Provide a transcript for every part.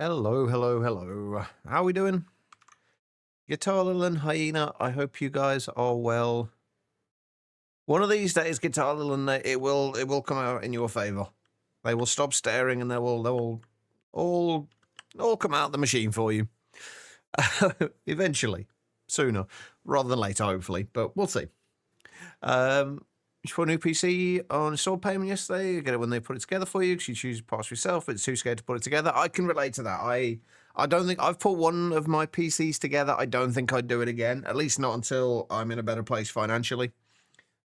Hello, hello, hello. How we doing? Guitar Little and Hyena, I hope you guys are well. One of these days, Guitar Little and it will come out in your favor. They will stop staring and they will all come out the machine for you. Eventually. Sooner. Rather than later, hopefully. But we'll see. You bought a new PC on installed payment yesterday. You get it when they put it together for you because you choose parts yourself, but it's too scared to put it together. I can relate to that. I don't think I've put one of my PCs together. I don't think I'd do it again, at least not until I'm in a better place financially.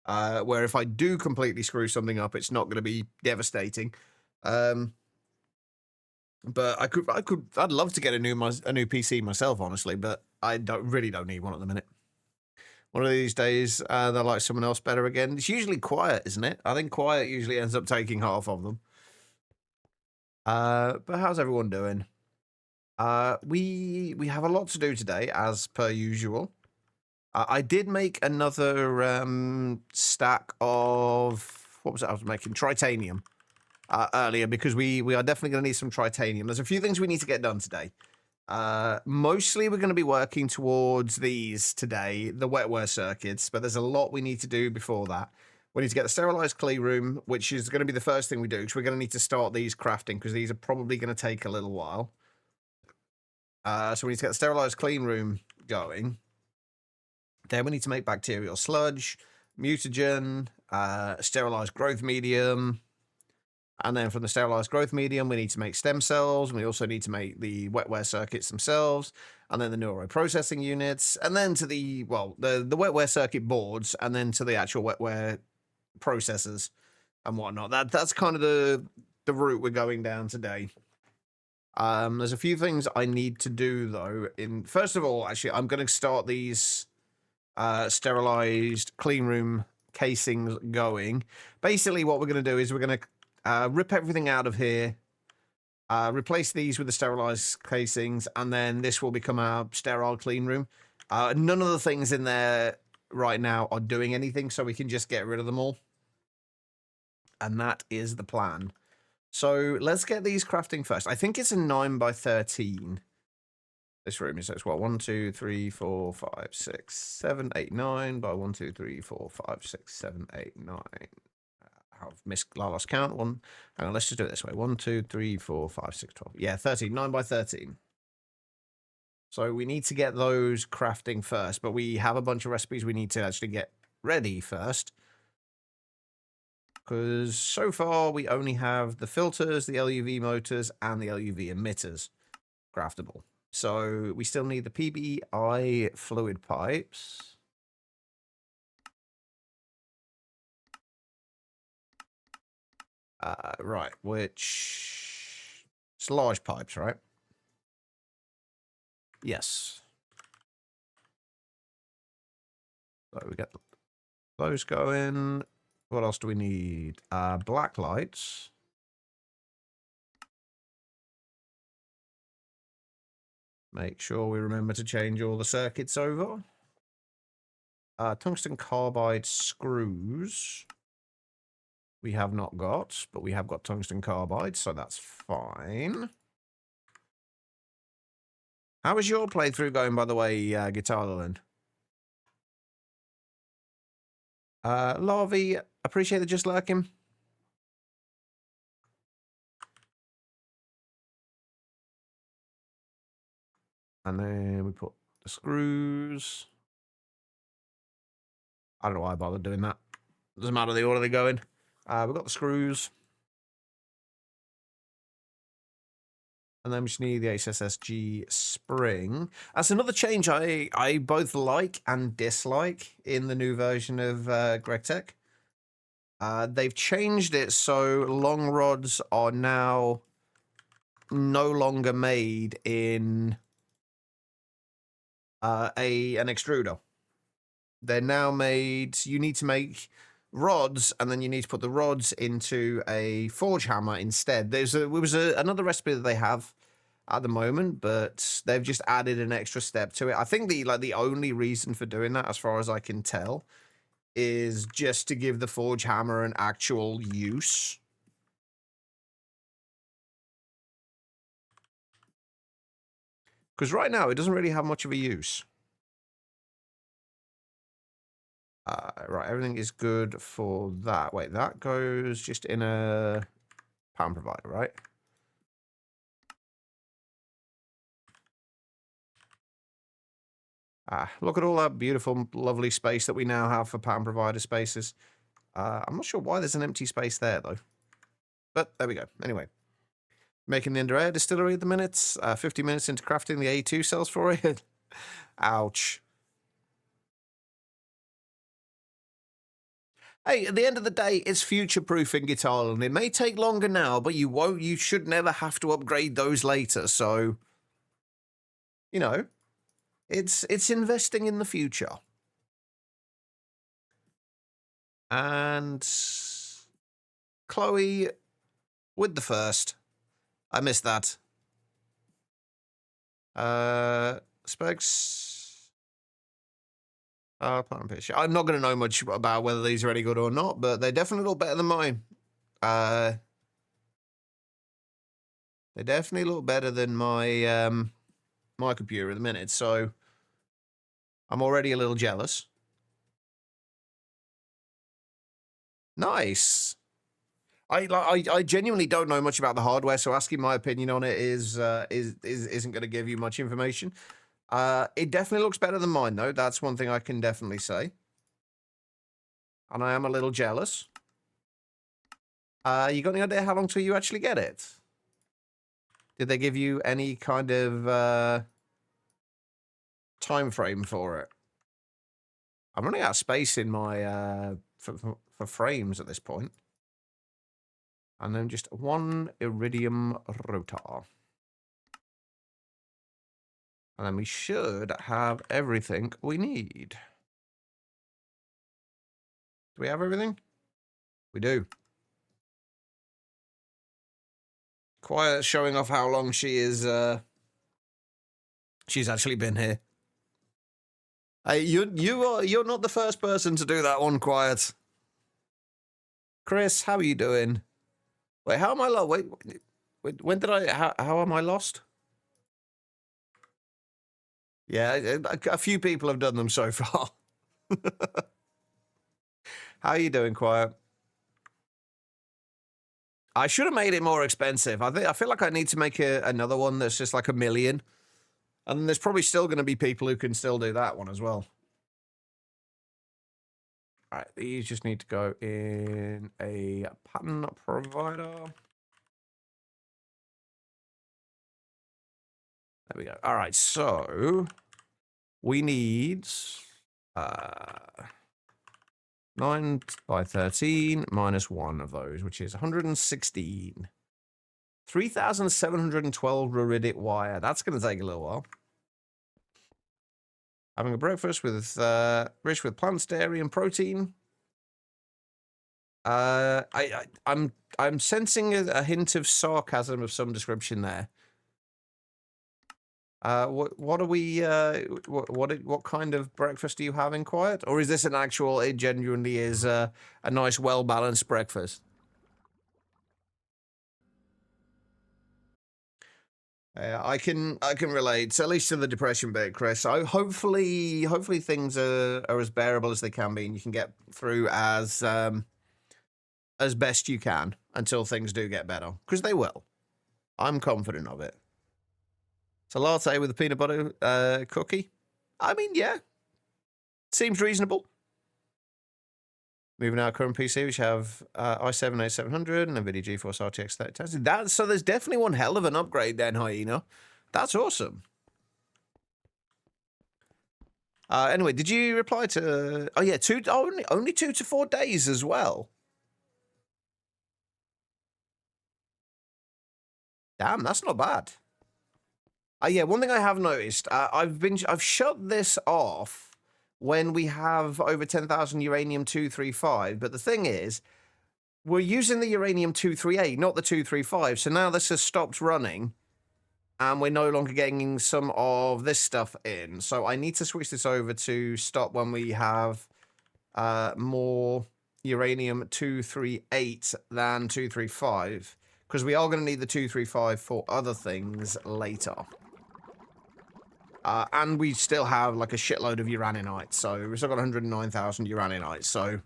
Where if I do completely screw something up, it's not going to be devastating. But I'd love to get a new PC myself, honestly, but I really don't need one at the minute. One of these days, they'll like someone else better again. It's usually quiet, isn't it? I think quiet usually ends up taking half of them. But how's everyone doing? We have a lot to do today, as per usual. I did make another stack of what was it I was making? Tritanium earlier because we are definitely going to need some tritanium. There's a few things we need to get done today. Mostly we're going to be working towards these today, the wetware circuits, but there's a lot we need to do before that. We need to get the sterilized clean room, which is going to be the first thing we do, because we're going to need to start these crafting, because these are probably going to take a little while. So we need to get the sterilized clean room going. Then we need to make bacterial sludge, mutagen, sterilized growth medium. And then from the sterilized growth medium, we need to make stem cells. And we also need to make the wetware circuits themselves, and then the neuroprocessing units, and then to the wetware circuit boards, and then to the actual wetware processors and whatnot. That's kind of the route we're going down today. There's a few things I need to do though. First of all, actually, I'm going to start these sterilized clean room casings going. Basically, what we're going to do is we're going to rip everything out of here, replace these with the sterilized casings, and then this will become our sterile clean room. None of the things in there right now are doing anything, so we can just get rid of them all. And that is the plan. So let's get these crafting first. I think it's a 9 by 13. This room is, so it's what, 1, 2, 3, 4, 5, 6, 7, 8, 9 by 1, 2, 3, 4, 5, 6, 7, 8, 9. I've missed I lost count. Hang on, let's just do it this way. 1, 2, 3, 4, 5, 6, 12. Yeah, 13. 9 by 13. So we need to get those crafting first, but we have a bunch of recipes we need to actually get ready first. Because so far we only have the filters, the LUV motors, and the LUV emitters craftable. So we still need the PBI fluid pipes. Right, which it's large pipes, right? Yes. So we get those going. What else do we need? Black lights. Make sure we remember to change all the circuits over. Tungsten carbide screws. We have not got, but we have got tungsten carbide, so that's fine. How is your playthrough going, by the way, Guitar Land? Larvae, appreciate the just lurking. And then we put the screws. I don't know why I bothered doing that. Doesn't matter the order they go in. We've got the screws. And then we just need the HSSG spring. That's another change I both like and dislike in the new version of GregTech. They've changed it so long rods are now no longer made in an extruder. They're now made, you need to make rods, and then you need to put the rods into a forge hammer instead. There was another recipe that they have at the moment, but they've just added an extra step to it. I think the only reason for doing that, as far as I can tell, is just to give the forge hammer an actual use. Because right now, it doesn't really have much of a use. Right, everything is good for that. Wait, that goes just in a pattern provider, right? Look at all that beautiful, lovely space that we now have for pattern provider spaces. I'm not sure why there's an empty space there, though. But there we go. Anyway. Making the Ender Air Distillery at the minute. 50 minutes into crafting the A2 cells for it. Ouch. Hey, at the end of the day, it's future-proofing Guitar Island. It may take longer now, but you should never have to upgrade those later. So, you know, it's investing in the future. And Chloe with the first. I missed that. Specs. Plant picture. I'm not going to know much about whether these are any good or not, but they definitely look better than mine. They definitely look better than my my computer at the minute, so I'm already a little jealous. Nice. I genuinely don't know much about the hardware, so asking my opinion on it isn't going to give you much information. It definitely looks better than mine, though. That's one thing I can definitely say. And I am a little jealous. You got any idea how long till you actually get it? Did they give you any kind of time frame for it? I'm running out of space in my for frames at this point. And then just one iridium rotor. And then we should have everything we need. Do we have everything? We do. Quiet showing off how long she is, she's actually been here. Hey, you're not the first person to do that one, Quiet. Chris, how are you doing? Wait, how am I lost? Wait, when did how am I lost? Yeah, a few people have done them so far. How are you doing, Quiet? I should have made it more expensive. I feel like I need to make another one that's just like $1 million. And there's probably still going to be people who can still do that one as well. All right, these just need to go in a pattern provider. There we go. All right, so we need 9 by 13 minus 1 of those, which is 116. 3,712 ruridit wire. That's going to take a little while. Having a breakfast with rich with plants, dairy, and protein. I'm sensing a hint of sarcasm of some description there. What are we? What kind of breakfast are you having, Quiet? Or is this an actual? It genuinely is a nice, well balanced breakfast. I can relate, at least to the depression bit, Chris. So hopefully things are as bearable as they can be, and you can get through as best you can until things do get better, because they will. I'm confident of it. It's a latte with a peanut butter cookie. I mean, yeah, seems reasonable. Moving our current PC, which have i7 8700 and NVIDIA GeForce RTX 3010. So there's definitely one hell of an upgrade then, Hyena. That's awesome. Anyway, did you reply to... Oh, yeah, only 2 to 4 days as well. Damn, that's not bad. Yeah, one thing I have noticed, I've shut this off when we have over 10,000 uranium-235, but the thing is, we're using the uranium-238, not the 235, so now this has stopped running, and we're no longer getting some of this stuff in. So I need to switch this over to stop when we have more uranium-238 than 235, because we are going to need the 235 for other things later. And we still have like a shitload of uraninite. So we've still got 109,000 uraninite. So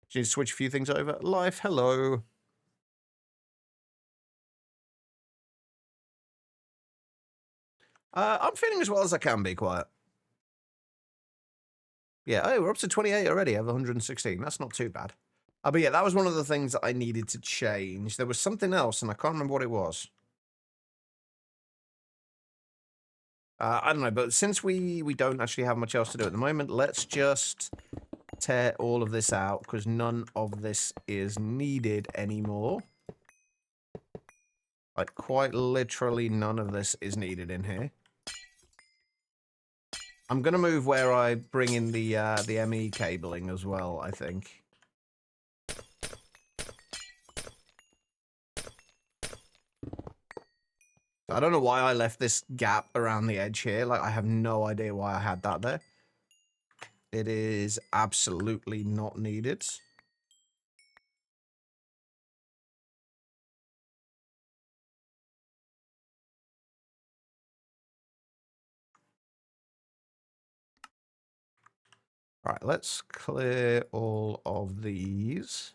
just need to switch a few things over. Life, hello. I'm feeling as well as I can be, quiet. Yeah, oh, we're up to 28 already. I have 116. That's not too bad. But yeah, that was one of the things that I needed to change. There was something else, and I can't remember what it was. I don't know, but since we don't actually have much else to do at the moment, let's just tear all of this out, because none of this is needed anymore. Like, quite literally none of this is needed in here. I'm going to move where I bring in the ME cabling as well, I think. I don't know why I left this gap around the edge here. Like, I have no idea why I had that there. It is absolutely not needed. All right, let's clear all of these.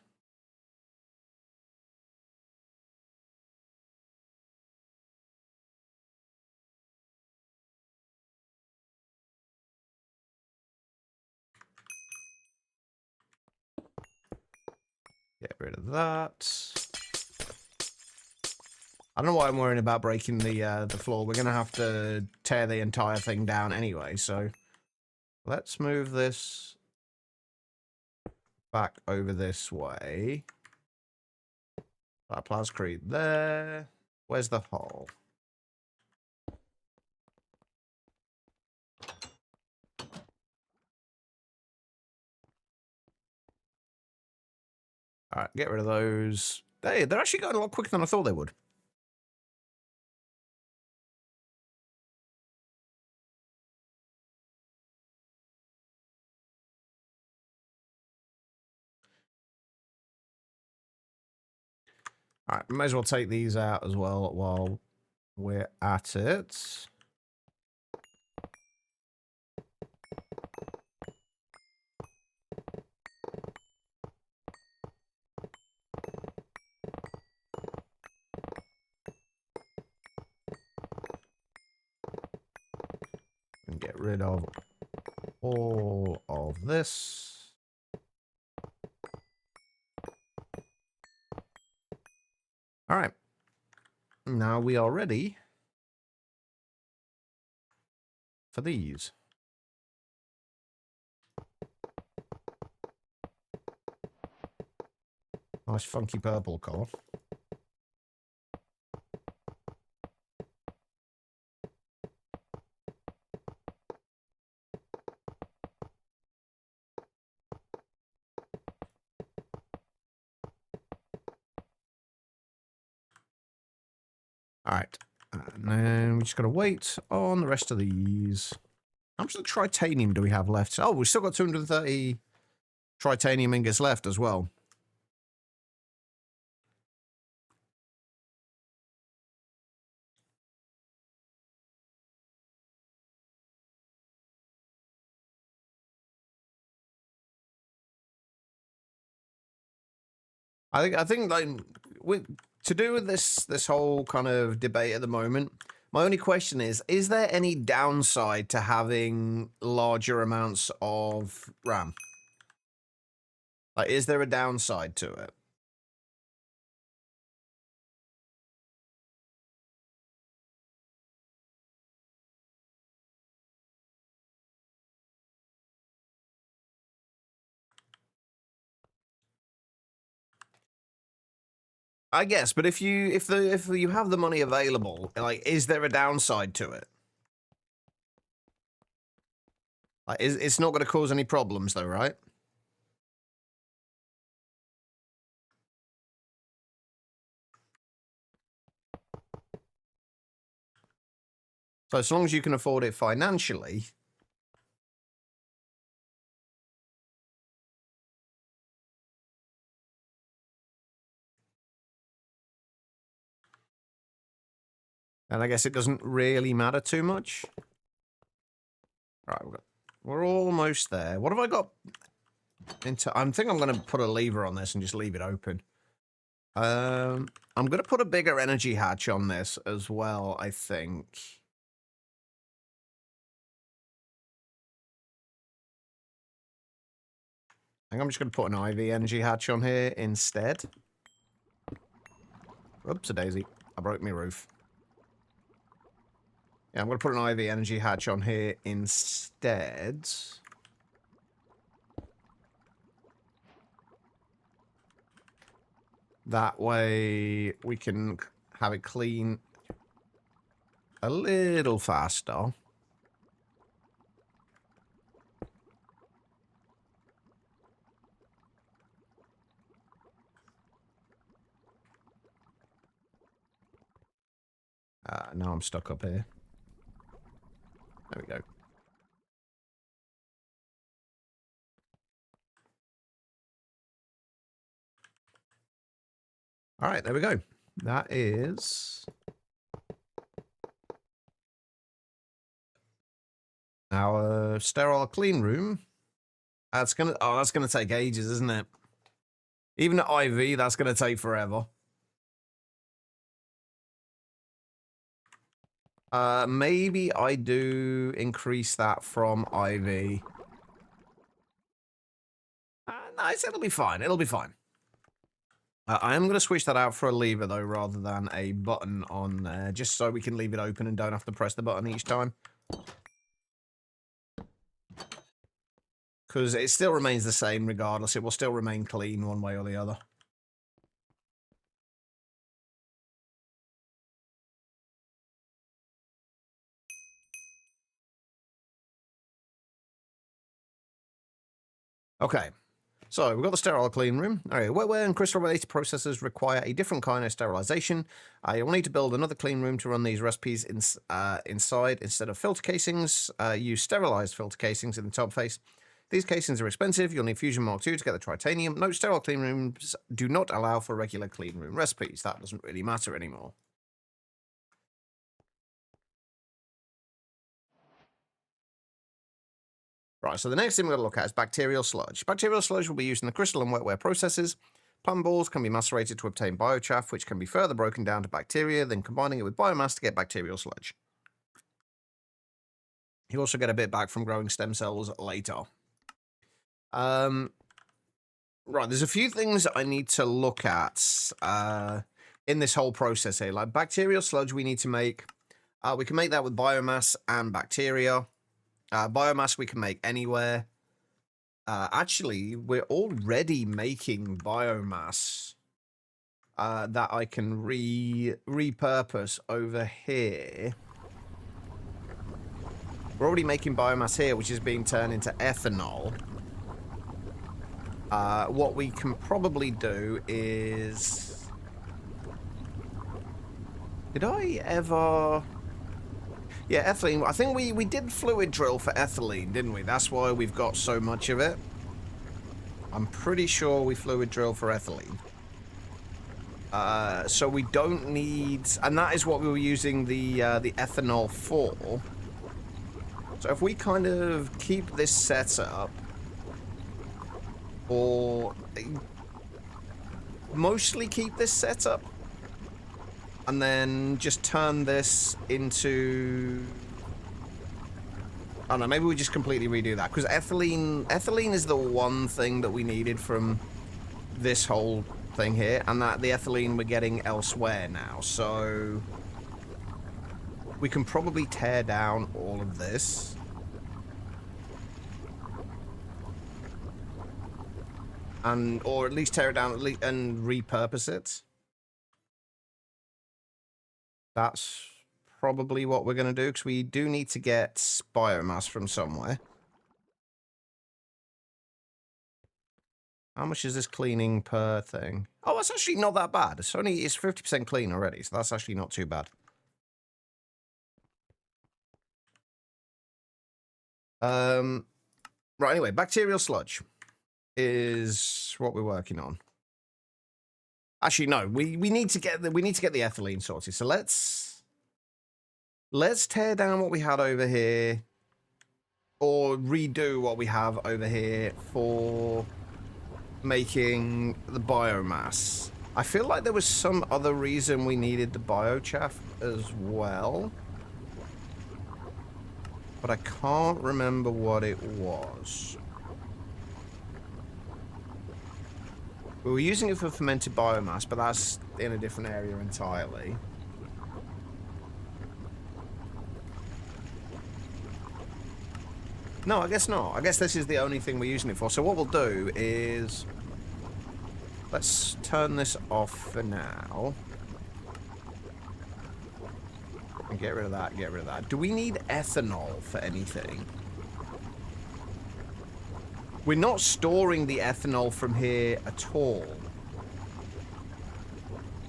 Get rid of that. I don't know why I'm worrying about breaking the floor. We're going to have to tear the entire thing down anyway, so let's move this back over this way. That plascrete there. Where's the hole? All right, get rid of those. Hey, they're actually going a lot quicker than I thought they would. All right, may as well take these out as well while we're at it. And get rid of all of this. All right. Now we are ready for these. Nice funky purple colour. All right. And then we just got to wait on the rest of these. How much of the tritanium do we have left? Oh, we've still got 230 tritanium ingots left as well. I think like to do with this whole kind of debate at the moment, my only question is there any downside to having larger amounts of RAM? Like, is there a downside to it? I guess, but if you have the money available, like, is there a downside to it? Like, it's not going to cause any problems, though, right? So as long as you can afford it financially. And I guess it doesn't really matter too much. Right, we're almost there. What have I got? I think I'm going to put a lever on this and just leave it open. I'm going to put a bigger energy hatch on this as well, I think. I think I'm just going to put an IV energy hatch on here instead. Oops, a daisy. I broke my roof. Yeah, I'm going to put an IV energy hatch on here instead. That way we can have it clean a little faster. Now I'm stuck up here. There we go. All right, there we go. That is our sterile clean room. That's gonna take ages, isn't it? Even at IV, that's gonna take forever. Maybe I do increase that from IV. Nice, it'll be fine. It'll be fine. I am going to switch that out for a lever, though, rather than a button on there, just so we can leave it open and don't have to press the button each time. Because it still remains the same regardless. It will still remain clean one way or the other. Okay. So, we've got the sterile clean room. All right, wetware and crystal-related processes require a different kind of sterilization. You'll need to build another clean room to run these recipes inside. Instead of filter casings, use sterilized filter casings in the top face. These casings are expensive. You'll need Fusion Mark II to get the titanium. Note, sterile clean rooms do not allow for regular clean room recipes. That doesn't really matter anymore. Right, so the next thing we're going to look at is bacterial sludge. Bacterial sludge will be used in the crystal and wetware processes. Plant balls can be macerated to obtain biochaff, which can be further broken down to bacteria, then combining it with biomass to get bacterial sludge. You also get a bit back from growing stem cells later. Right, there's a few things I need to look at in this whole process here. Like bacterial sludge we need to make. We can make that with biomass and bacteria. Biomass we can make anywhere. Actually, we're already making biomass that I can repurpose over here. We're already making biomass here, which is being turned into ethanol. What we can probably do is... Did I ever... Yeah, ethylene. I think we did fluid drill for ethylene, didn't we? That's why we've got so much of it. I'm pretty sure we fluid drill for ethylene. So we don't need... And that is what we were using the ethanol for. So if we kind of keep this set up, or mostly keep this set up, and then just turn this into... I don't know, maybe we just completely redo that. Because ethylene is the one thing that we needed from this whole thing here. And that the ethylene we're getting elsewhere now. So we can probably tear down all of this. Or at least tear it down and repurpose it. That's probably what we're going to do, because we do need to get biomass from somewhere. How much is this cleaning per thing? Oh, that's actually not that bad. It's 50% clean already, so that's actually not too bad. Right, anyway, bacterial sludge is what we're working on. Actually, no, we need to get the ethylene sorted. So let's Let's tear down what we had over here. Or redo what we have over here for making the biomass. I feel like there was some other reason we needed the biochaff as well. But I can't remember what it was. We were using it for fermented biomass, but that's in a different area entirely. No, I guess not. I guess this is the only thing we're using it for. So what we'll do is... let's turn this off for now. And get rid of that, get rid of that. Do we need ethanol for anything? We're not storing the ethanol from here at all.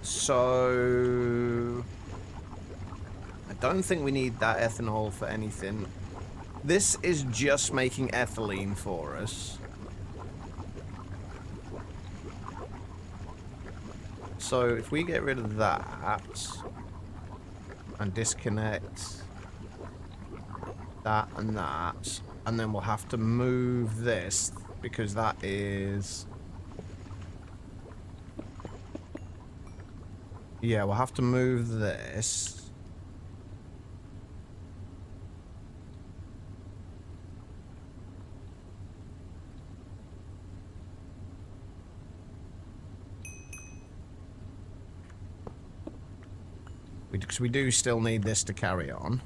So... I don't think we need that ethanol for anything. This is just making ethylene for us. So if we get rid of that and disconnect that and that, and then we'll have to move this because that is... yeah, we'll have to move this. Because we do still need this to carry on.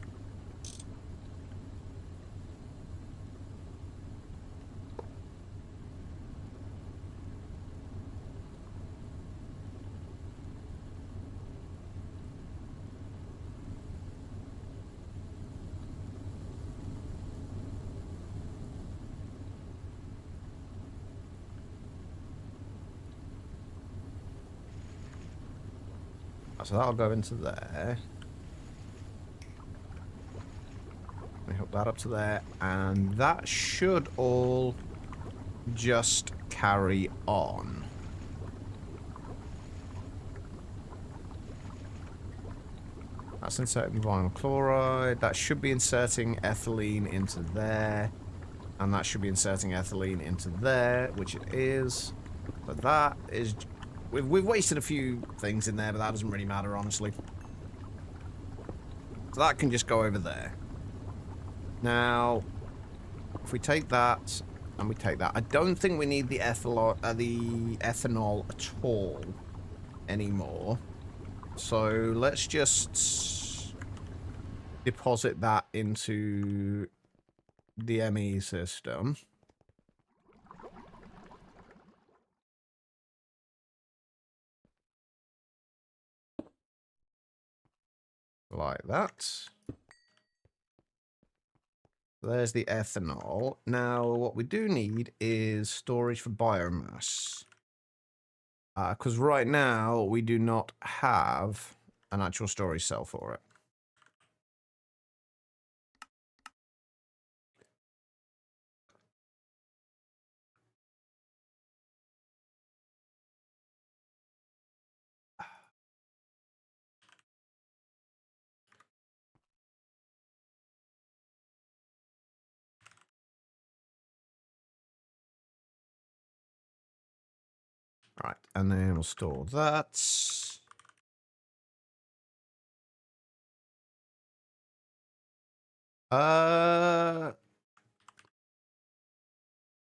So that'll go into there. We hook that up to there, and that should all just carry on. That's inserting vinyl chloride. That should be inserting ethylene into there. And that should be inserting ethylene into there, which it is. But that is... We've wasted a few things in there, but that doesn't really matter, honestly. So that can just go over there. Now, if we take that and we take that, I don't think we need the ethanol at all anymore. So let's just deposit that into the ME system. Like that. There's the ethanol. Now, what we do need is storage for biomass. Because right now, we do not have an actual storage cell for it. Right, and then we'll store that.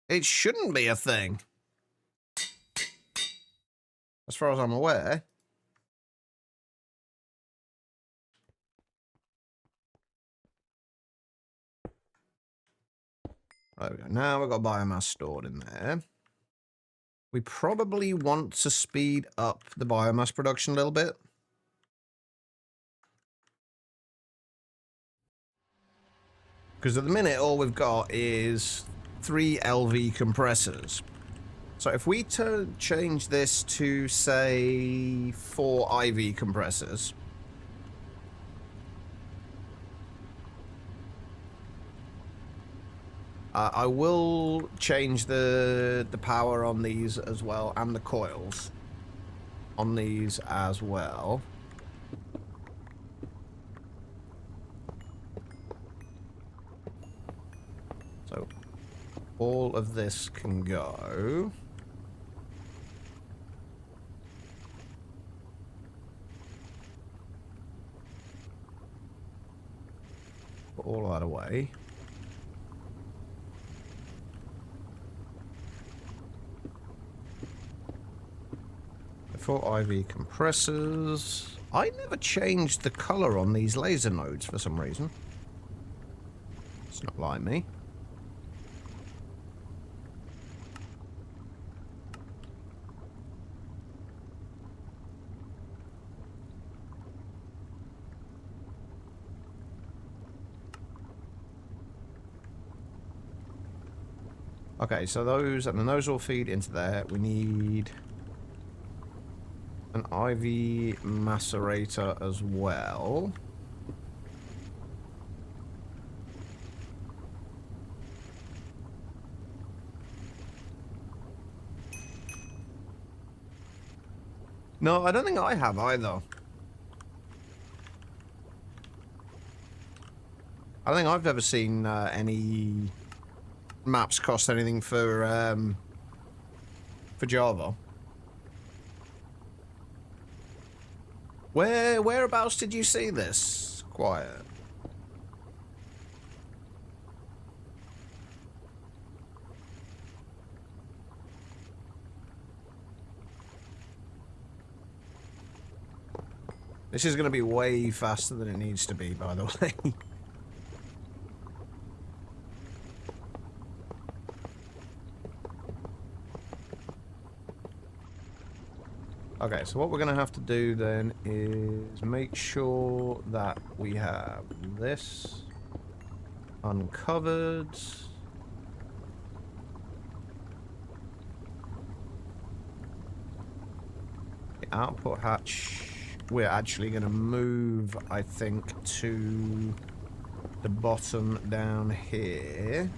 It shouldn't be a thing. As far as I'm aware. There we go. Now we've got biomass stored in there. We probably want to speed up the biomass production a little bit. Because at the minute, all we've got is 3 LV compressors. So if we change this to, say, 4 IV compressors. I will change the power on these as well, and the coils on these as well. all of this can go. Put all that away. For IV compressors. I never changed the color on these laser nodes for some reason. It's not like me. Okay, so those and the those all feed into there. We need an IV macerator as well. No, I don't think I have either. I don't think I've ever seen any maps cost anything for Java. Whereabouts did you see this? Quiet. This is going to be way faster than it needs to be, by the way. Okay, so what we're going to have to do then is make sure that we have this uncovered. The output hatch, we're actually going to move, I think, to the bottom down here.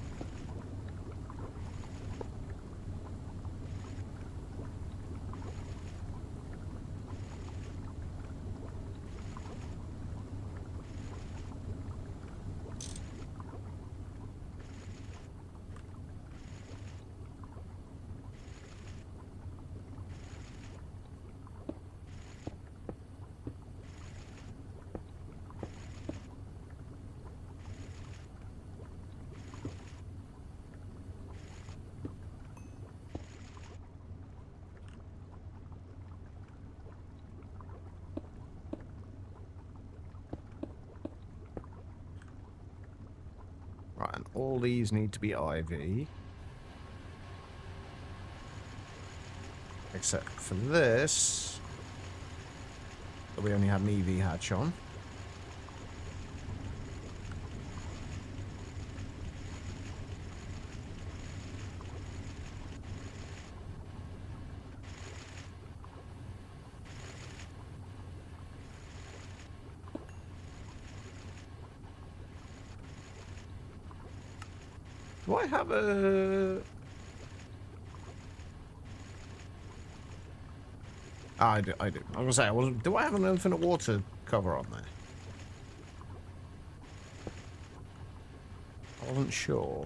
Right, and all these need to be IV. Except for this, that we only have an EV hatch on. Do I have a... Ah, I do. I was going to say, do I have an infinite water cover on there? I wasn't sure.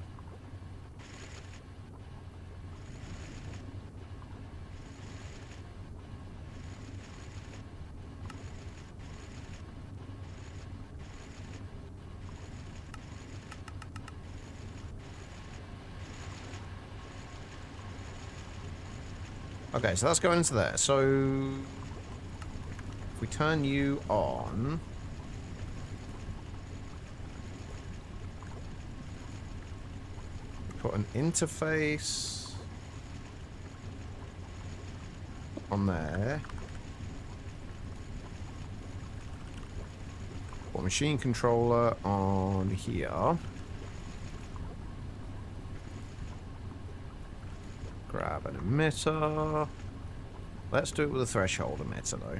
Okay, so that's going into there. So if we turn you on, put an interface on there. Put a machine controller on here. Grab an emitter. Let's do it with a threshold emitter, though.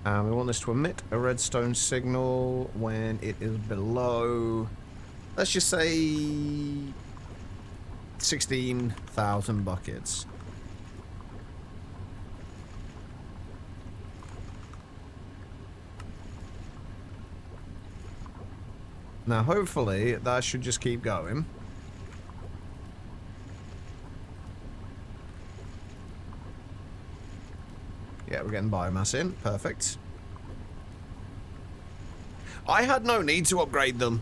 And we want this to emit a redstone signal when it is below, let's just say, 16,000 buckets. Now, hopefully, that should just keep going. Yeah, we're getting biomass in. Perfect. I had no need to upgrade them.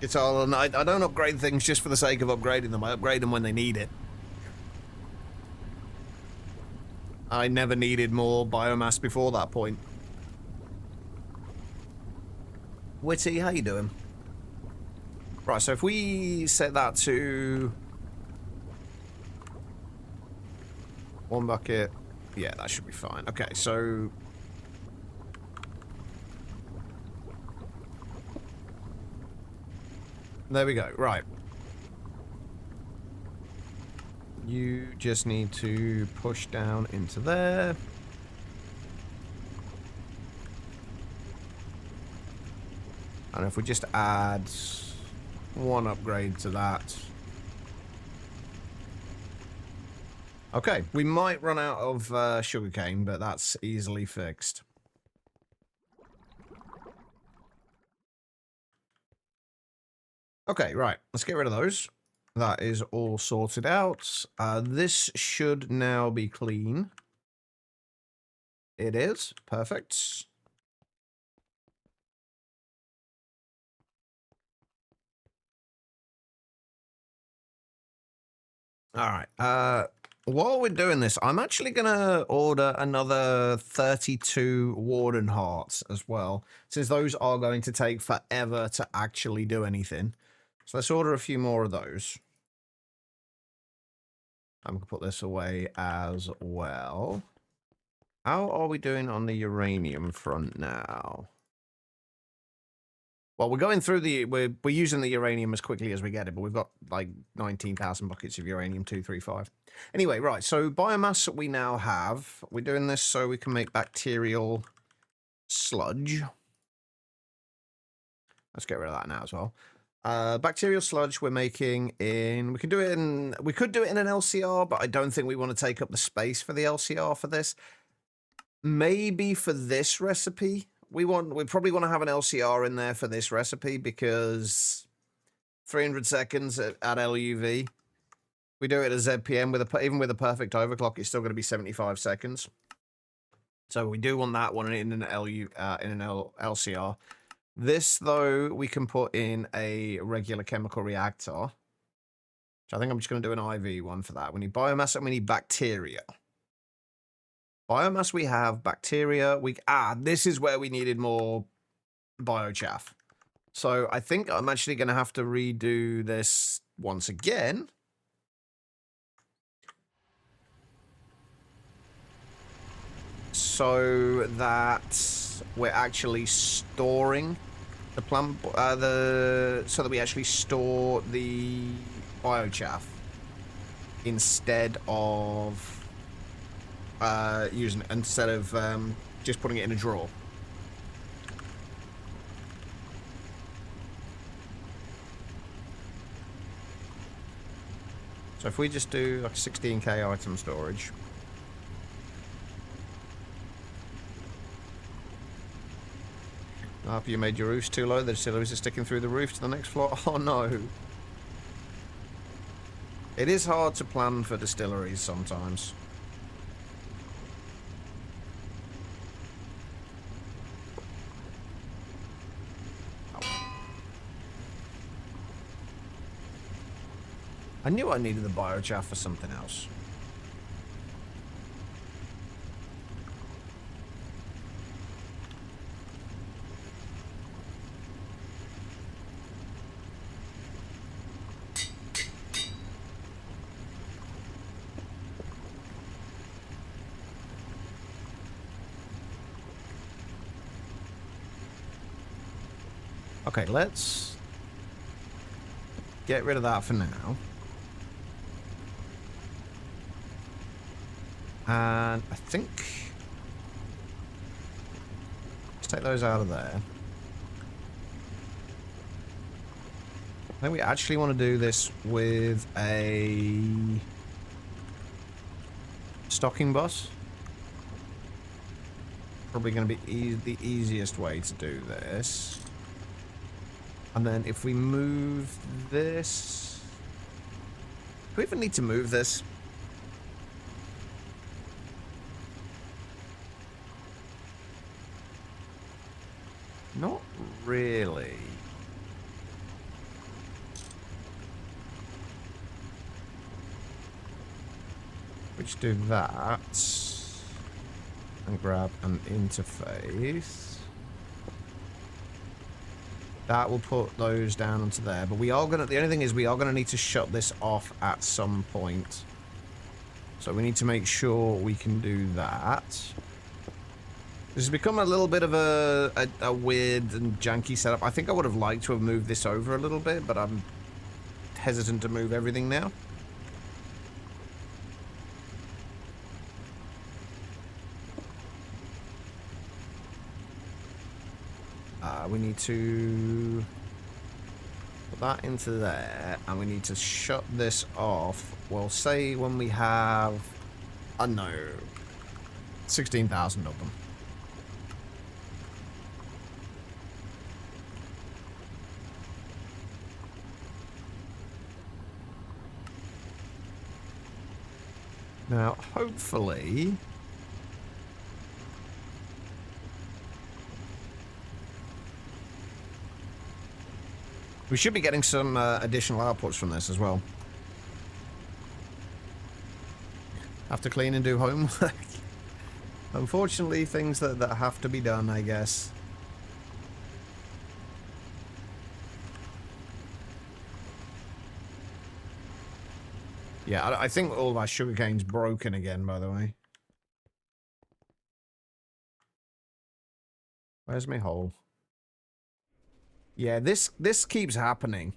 It's all, and I don't upgrade things just for the sake of upgrading them. I upgrade them when they need it. I never needed more biomass before that point. Witty, how you doing? Right, so if we set that to 1 bucket, yeah, that should be fine. Okay, so there we go. Right. You just need to push down into there. And if we just add 1 upgrade to that. Okay, we might run out of sugarcane, but that's easily fixed. Okay, right. Let's get rid of those. That is all sorted out. This should now be clean. It is. Perfect. All right. While we're doing this, I'm actually going to order another 32 Warden Hearts as well, since those are going to take forever to actually do anything. So let's order a few more of those. I'm going to put this away as well. How are we doing on the uranium front now? Well, we're going through the... We're using the uranium as quickly as we get it, but we've got, like, 19,000 buckets of uranium-235. Anyway, right, so biomass that we now have. We're doing this so we can make bacterial sludge. Let's get rid of that now as well. Bacterial sludge we're making in... We could do it in an LCR, but I don't think we want to take up the space for the LCR for this. Maybe for this recipe... We probably want to have an LCR in there for this recipe because 300 seconds at LUV. We do it at ZPM even with a perfect overclock, it's still going to be 75 seconds. So we do want that one in an LCR. This though we can put in a regular chemical reactor. Which I think I'm just going to do an IV one for that. We need biomass and we need bacteria. Biomass we have, bacteria, this is where we needed more biochaff. So I think I'm actually going to have to redo this once again. So that we're actually storing the plant, so that we actually store the biochaff instead of just putting it in a drawer. So if we just do like 16k item storage. After you made your roofs too low, the distilleries are sticking through the roof to the next floor. Oh no. It is hard to plan for distilleries sometimes. I knew I needed the biochaff for something else. Okay, let's get rid of that for now. And I think let's take those out of there. I think we actually want to do this with a stocking bus. Probably going to be the easiest way to do this. And then if we move this... Do we even need to move this? Not really. We just do that and grab an interface. That will put those down onto there, but we are gonna, the only thing is we are gonna need to shut this off at some point. So we need to make sure we can do that. This has become a little bit of a weird and janky setup. I think I would have liked to have moved this over a little bit, but I'm hesitant to move everything now. We need to put that into there, and we need to shut this off. Well, say when we have, I don't know, 16,000 of them. Now, hopefully... we should be getting some additional outputs from this as well. Have to clean and do homework. Unfortunately, things that have to be done, I guess. Yeah, I think all of our sugarcane's broken again, by the way. Where's my hole? Yeah, this keeps happening.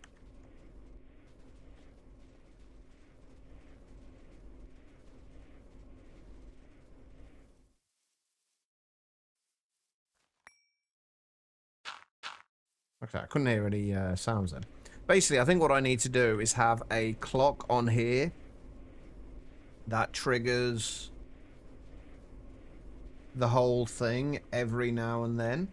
Okay, I couldn't hear any sounds then. Basically, I think what I need to do is have a clock on here that triggers the whole thing every now and then.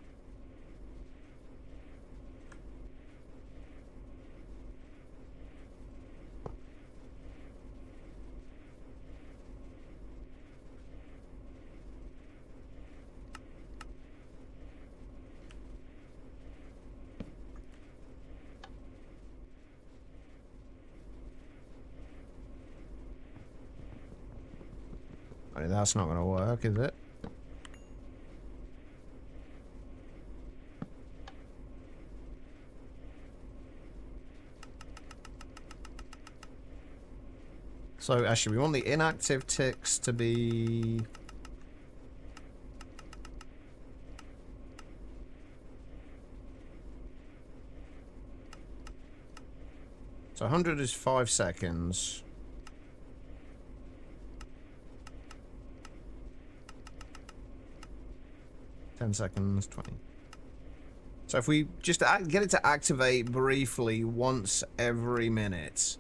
I mean, that's not going to work, is it? So, actually, we want the inactive ticks to be... So, 100 is 5 seconds. Seconds, 20. So if we just get it to activate briefly once every minute.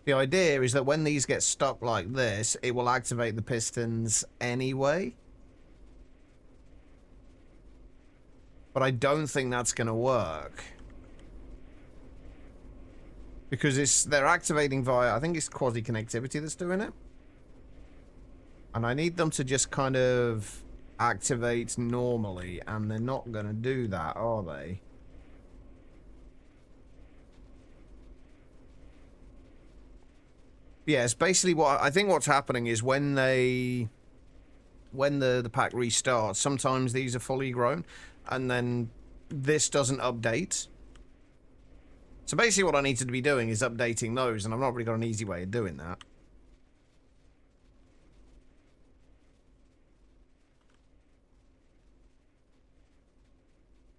The idea is that when these get stuck like this, it will activate the pistons anyway. But I don't think that's going to work. Because they're activating via, I think it's quasi-connectivity that's doing it. And I need them to just kind of activate normally, and they're not going to do that, are they? Yeah, it's basically what I think what's happening is when the pack restarts, sometimes these are fully grown, and then this doesn't update. So basically what I need to be doing is updating those, and I've not really got an easy way of doing that.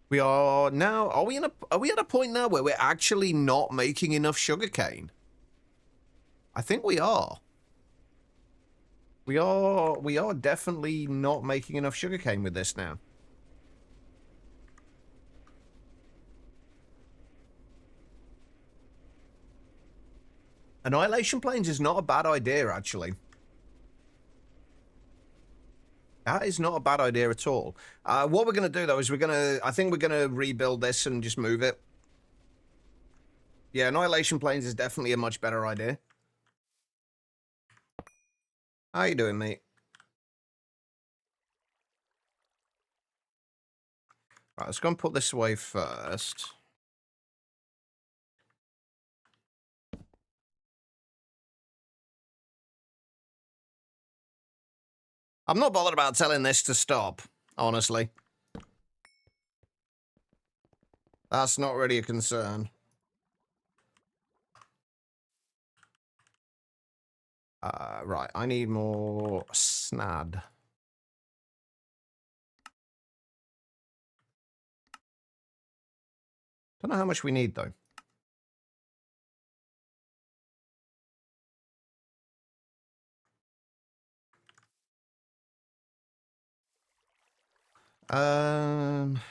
We are now, are we at a point now where we're actually not making enough sugarcane? I think we are. We are definitely not making enough sugarcane with this now. Annihilation Plains is not a bad idea, actually. That is not a bad idea at all. What we're going to do, though, is I think we're going to rebuild this and just move it. Yeah, Annihilation Plains is definitely a much better idea. How you doing, mate? Right, let's go and put this away first. I'm not bothered about telling this to stop, honestly. That's not really a concern. Right, I need more snad. Don't know how much we need, though.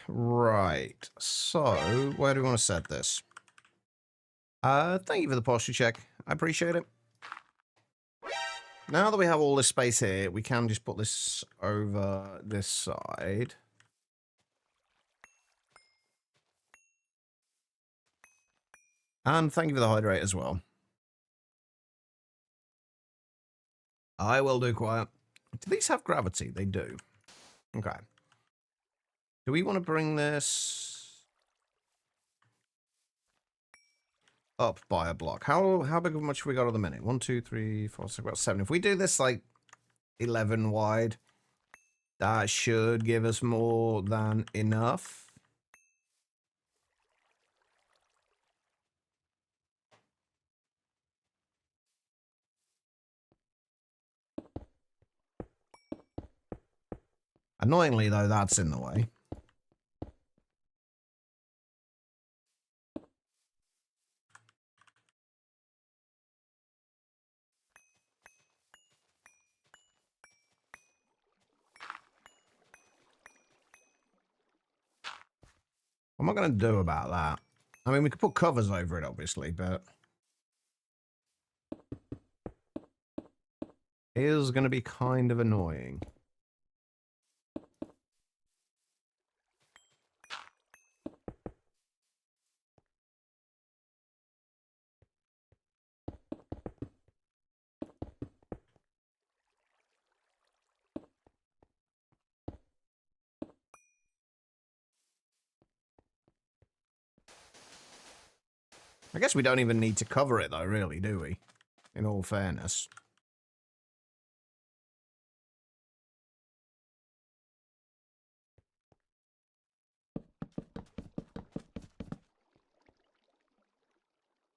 Right. So, where do we want to set this? Thank you for the posture check. I appreciate it. Now that we have all this space here, we can just put this over this side. And thank you for the hydrate as well. I will do quiet. Do these have gravity? They do. Okay. Do we want to bring this up by a block? How big of much have we got at the minute? 1, 2, 3, 4, 6, about 7. If we do this like 11 wide, that should give us more than enough. Annoyingly, though, that's in the way. What am I going to do about that? I mean, we could put covers over it, obviously, but it is going to be kind of annoying. I guess we don't even need to cover it, though, really, do we? In all fairness.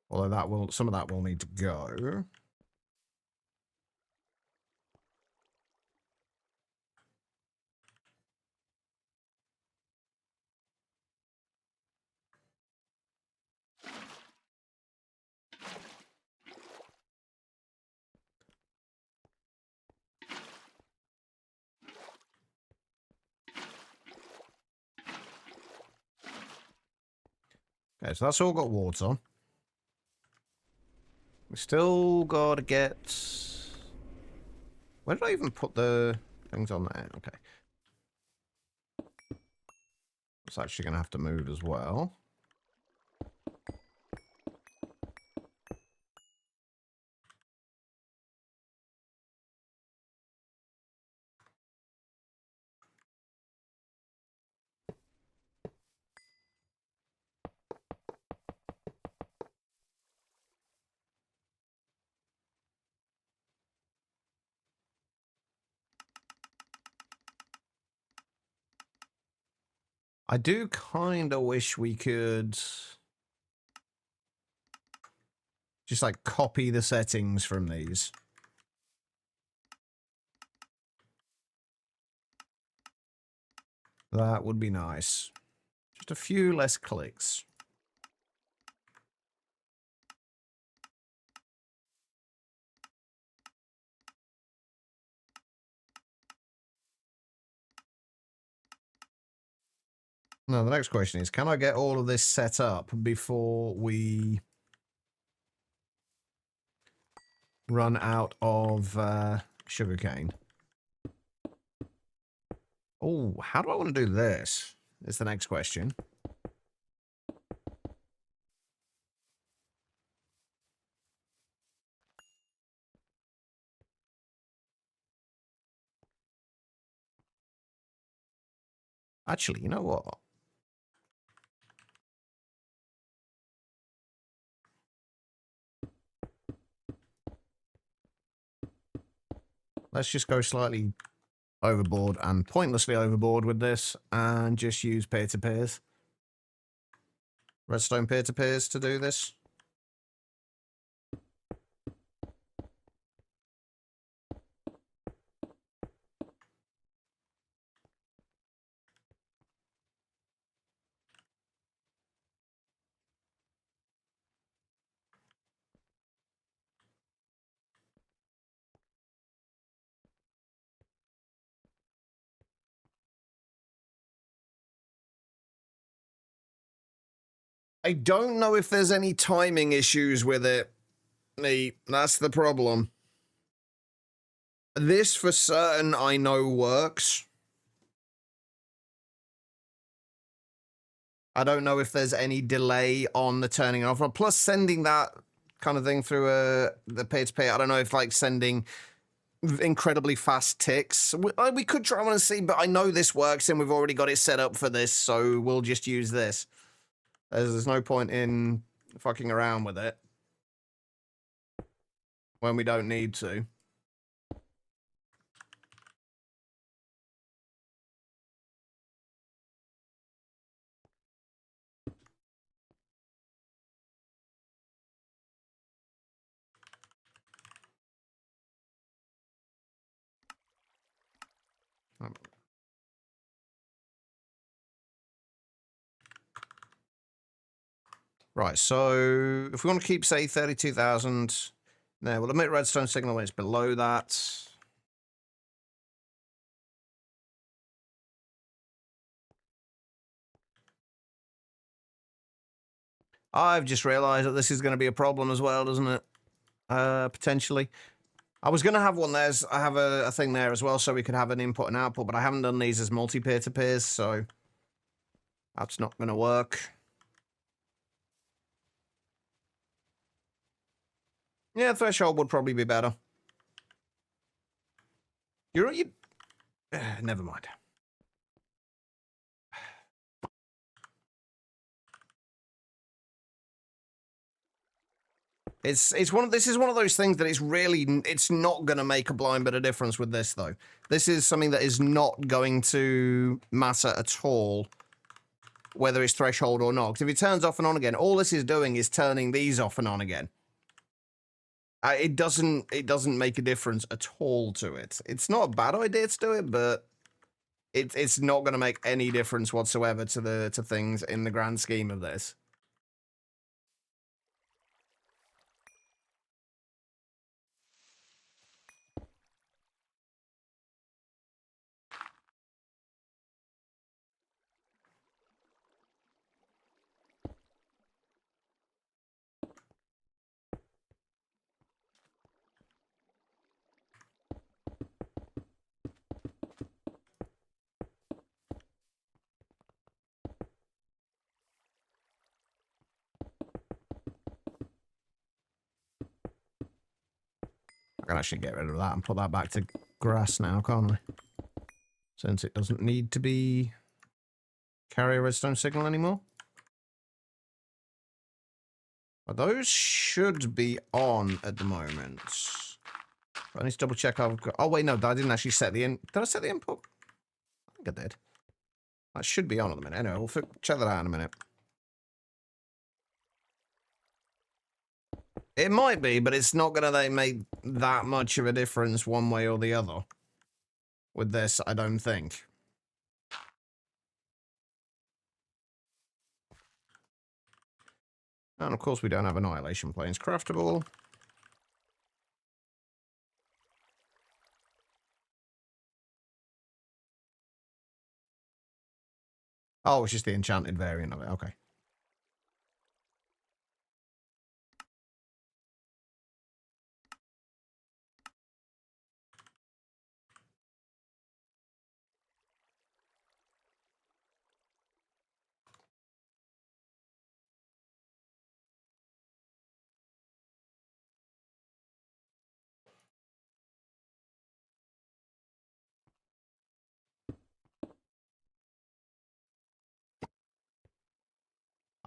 Although some of that will need to go. Okay, so that's all got water. We still got to get... Where did I even put the things on there? Okay. It's actually going to have to move as well. I do kind of wish we could just like copy the settings from these. That would be nice. Just a few less clicks. No, the next question is, can I get all of this set up before we run out of sugarcane? Oh, how do I want to do this? Is the next question. Actually, you know what? Let's just go slightly overboard and pointlessly overboard with this and just use peer-to-peers. Redstone peer-to-peers to do this. I don't know if there's any timing issues with it. That's the problem. This for certain I know works. I don't know if there's any delay on the turning off. Plus, sending that kind of thing through the peer-to-peer, I don't know if like sending incredibly fast ticks. We could try one and see, but I know this works and we've already got it set up for this, so we'll just use this. There's no point in fucking around with it when we don't need to. Right, so if we want to keep, say, 32,000, there, we'll emit redstone signal when it's below that. I've just realized that this is going to be a problem as well, doesn't it? Potentially. I was going to have one there. I have a thing there as well, so we could have an input and output, but I haven't done these as multi-peer-to-peers, so that's not going to work. Yeah, threshold would probably be better. You never mind. This is one of those things that it's not going to make a blind bit of difference with this though. This is something that is not going to matter at all, whether it's threshold or not. 'Cause if it turns off and on again, all this is doing is turning these off and on again. It doesn't make a difference at all to it. It's not a bad idea to do it, but it's not going to make any difference whatsoever to things in the grand scheme of this. I can actually get rid of that and put that back to grass now, can't I? Since it doesn't need to be carry a redstone signal anymore. But those should be on at the moment. I need to double check I've got... Oh, wait, no, I didn't actually set the in... Did I set the input? I think I did. That should be on at the minute. Anyway, we'll check that out in a minute. It might be, but it's not going to make that much of a difference one way or the other. With this, I don't think. And of course we don't have annihilation planes craftable. Oh, it's just the enchanted variant of it. Okay.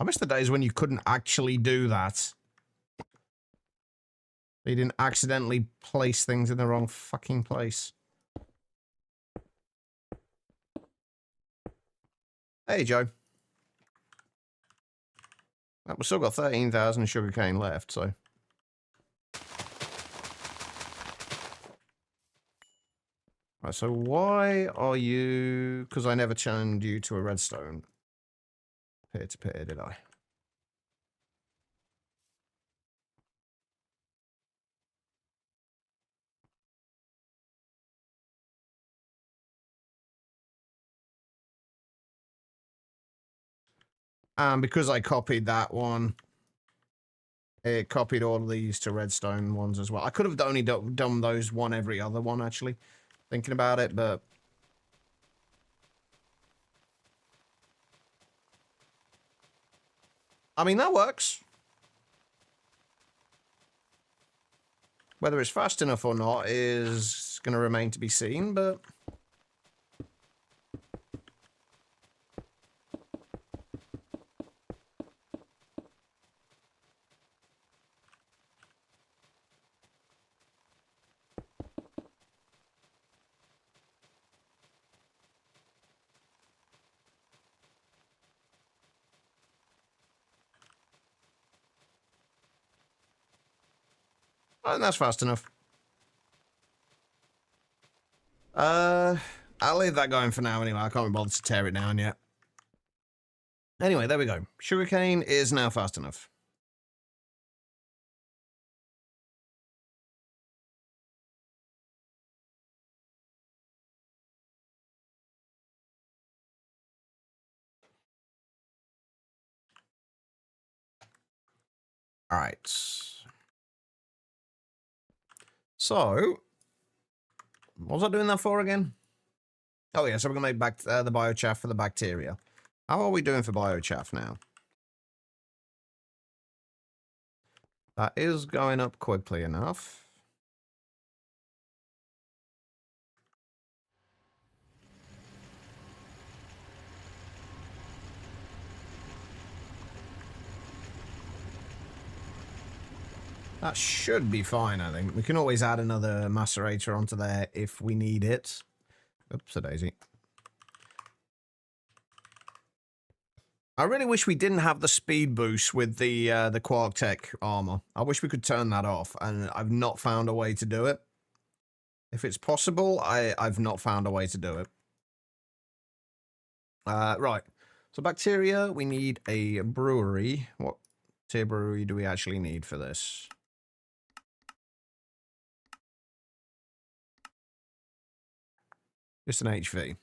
I miss the days when you couldn't actually do that. You didn't accidentally place things in the wrong fucking place. Hey, Joe. Well, we've still got 13,000 sugarcane left, so... Right, so why are you... Because I never turned you to a redstone. Peer-to-peer, did I? And because I copied that one, it copied all of these to redstone ones as well. I could have only done those one every other one, actually, thinking about it, but... I mean, that works. Whether it's fast enough or not is going to remain to be seen, but... I think that's fast enough. I'll leave that going for now anyway. I can't be bothered to tear it down yet. Anyway, there we go. Sugarcane is now fast enough. All right. So, what was I doing that for again? Oh, yeah, so we're going to make back the biochaff for the bacteria. How are we doing for biochaff now? That is going up quickly enough. That should be fine, I think. We can always add another macerator onto there if we need it. Oops, a daisy. I really wish we didn't have the speed boost with the Quark Tech armor. I wish we could turn that off, and I've not found a way to do it. If it's possible, I've not found a way to do it. Right. So bacteria, we need a brewery. What tier brewery do we actually need for this? Just an HV.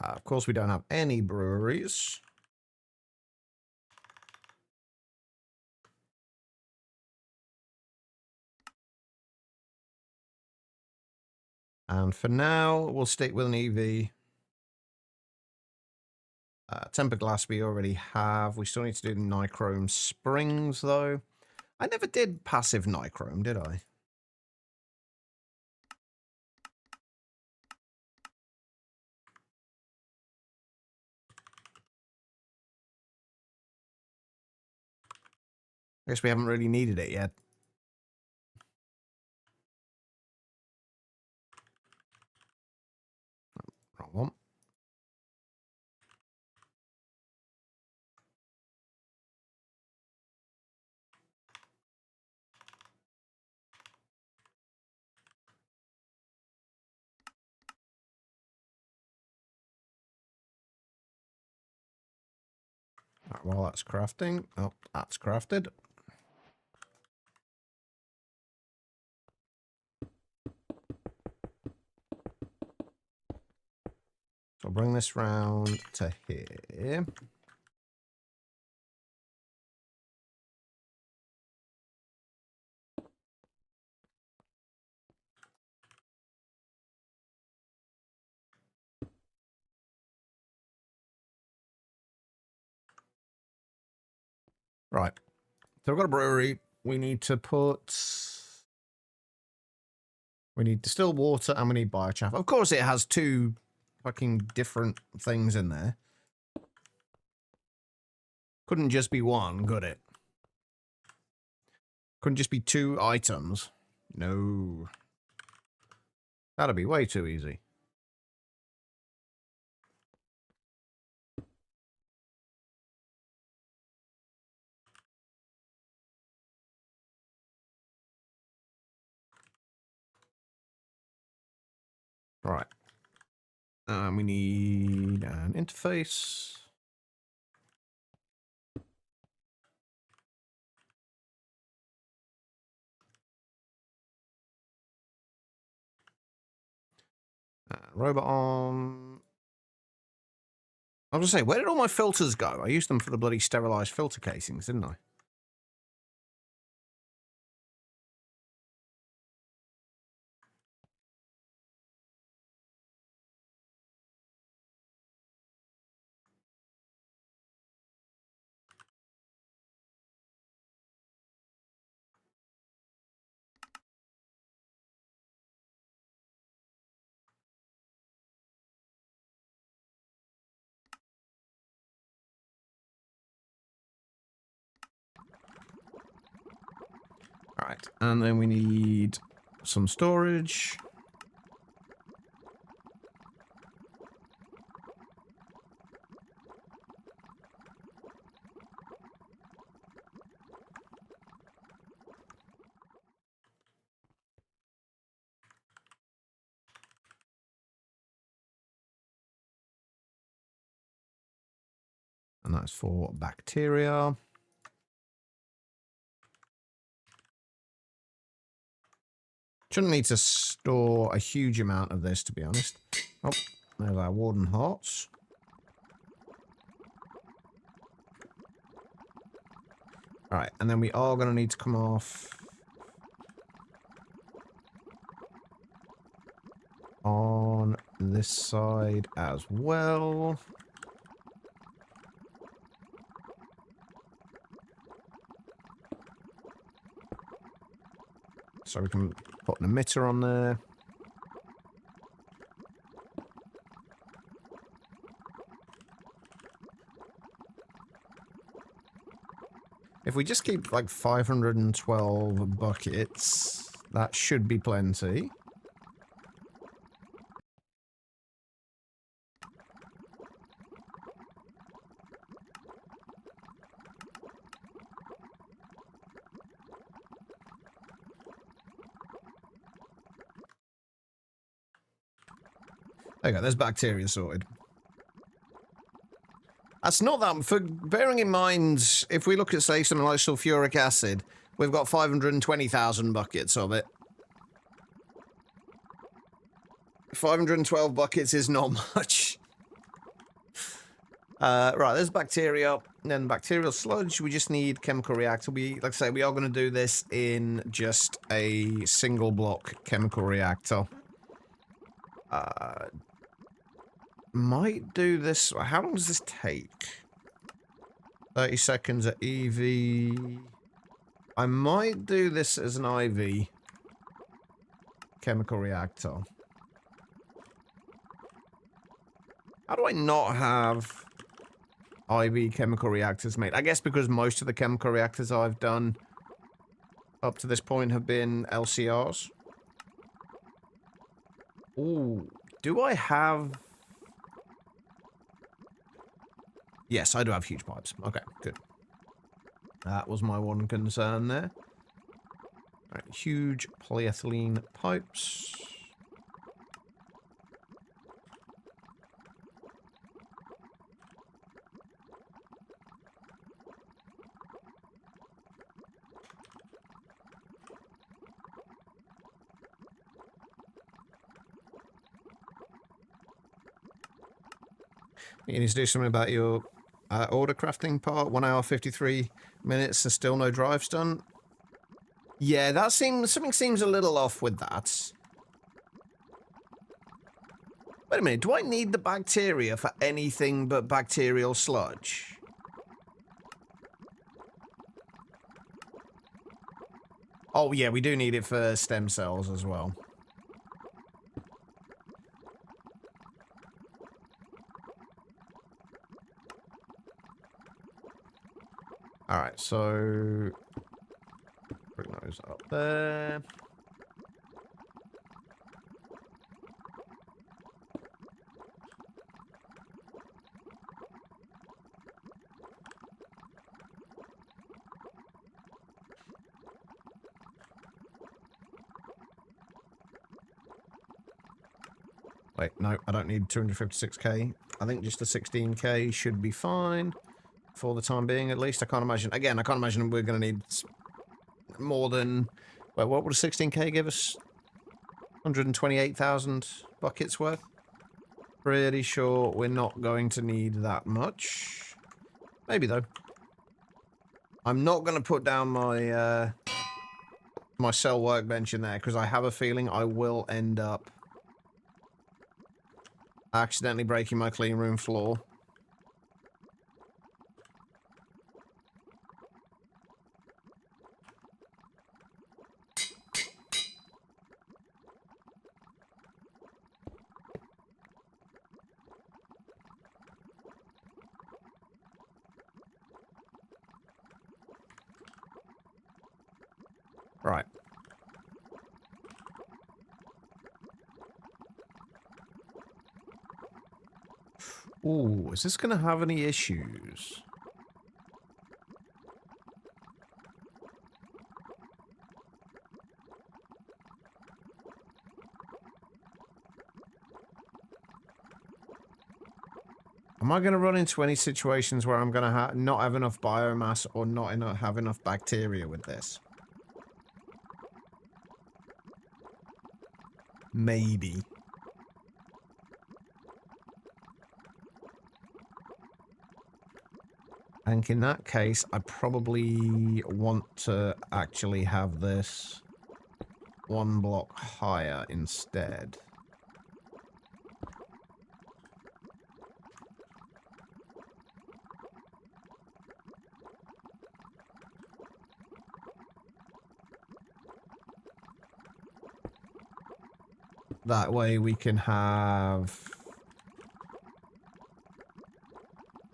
Of course, we don't have any breweries. And for now, we'll stick with an EV. Tempered glass we already have. We still need to do the nichrome springs, though. I never did passive nichrome, did I? I guess we haven't really needed it yet. Wrong one. Right, while that's crafting. Oh, that's crafted. So So I'll bring this round to here. Right. So we've got a brewery. We need distilled water and we need biochaff. Of course, it has two fucking different things in there. Couldn't just be one, could it? Couldn't just be two items. No. That'd be way too easy. Right. We need an interface. Robot arm. I was going to say, where did all my filters go? I used them for the bloody sterilized filter casings, didn't I? All right, and then we need some storage. And that's for bacteria. Shouldn't need to store a huge amount of this, to be honest. Oh, there's our warden hearts. All right, and then we are going to need to come off on this side as well. So we can put an emitter on there. If we just keep like 512 buckets, that should be plenty. There you go, there's bacteria sorted. That's not that, for bearing in mind, if we look at, say, something like sulfuric acid, we've got 520,000 buckets of it. 512 buckets is not much. Right, there's bacteria, and then bacterial sludge. We just need chemical reactor. Like I say, we are going to do this in just a single block chemical reactor. Might do this. How long does this take? 30 seconds at EV. I might do this as an IV chemical reactor. How do I not have IV chemical reactors made? I guess because most of the chemical reactors I've done up to this point have been LCRs. Ooh, do I have... Yes, I do have huge pipes. Okay, good. That was my one concern there. All right, huge polyethylene pipes. You need to do something about your order crafting part. 1 hour, 53 minutes and still no drives done. Yeah, that seems... something seems a little off with that. Wait a minute, do I need the bacteria for anything but bacterial sludge? Oh, yeah, we do need it for stem cells as well. Alright, so... bring those up there. Wait, no, I don't need 256k. I think just the 16k should be fine. For the time being, at least. I can't imagine... again, I can't imagine we're going to need more than... wait, what would a 16k give us? 128,000 buckets worth? Pretty sure we're not going to need that much. Maybe, though. I'm not going to put down my... my cell workbench in there, because I have a feeling I will end up accidentally breaking my clean room floor. Right. Ooh, is this going to have any issues? Am I going to run into any situations where I'm going to not have enough biomass or not have enough bacteria with this? Maybe. And in that case, I probably want to actually have this one block higher instead. That way we can have...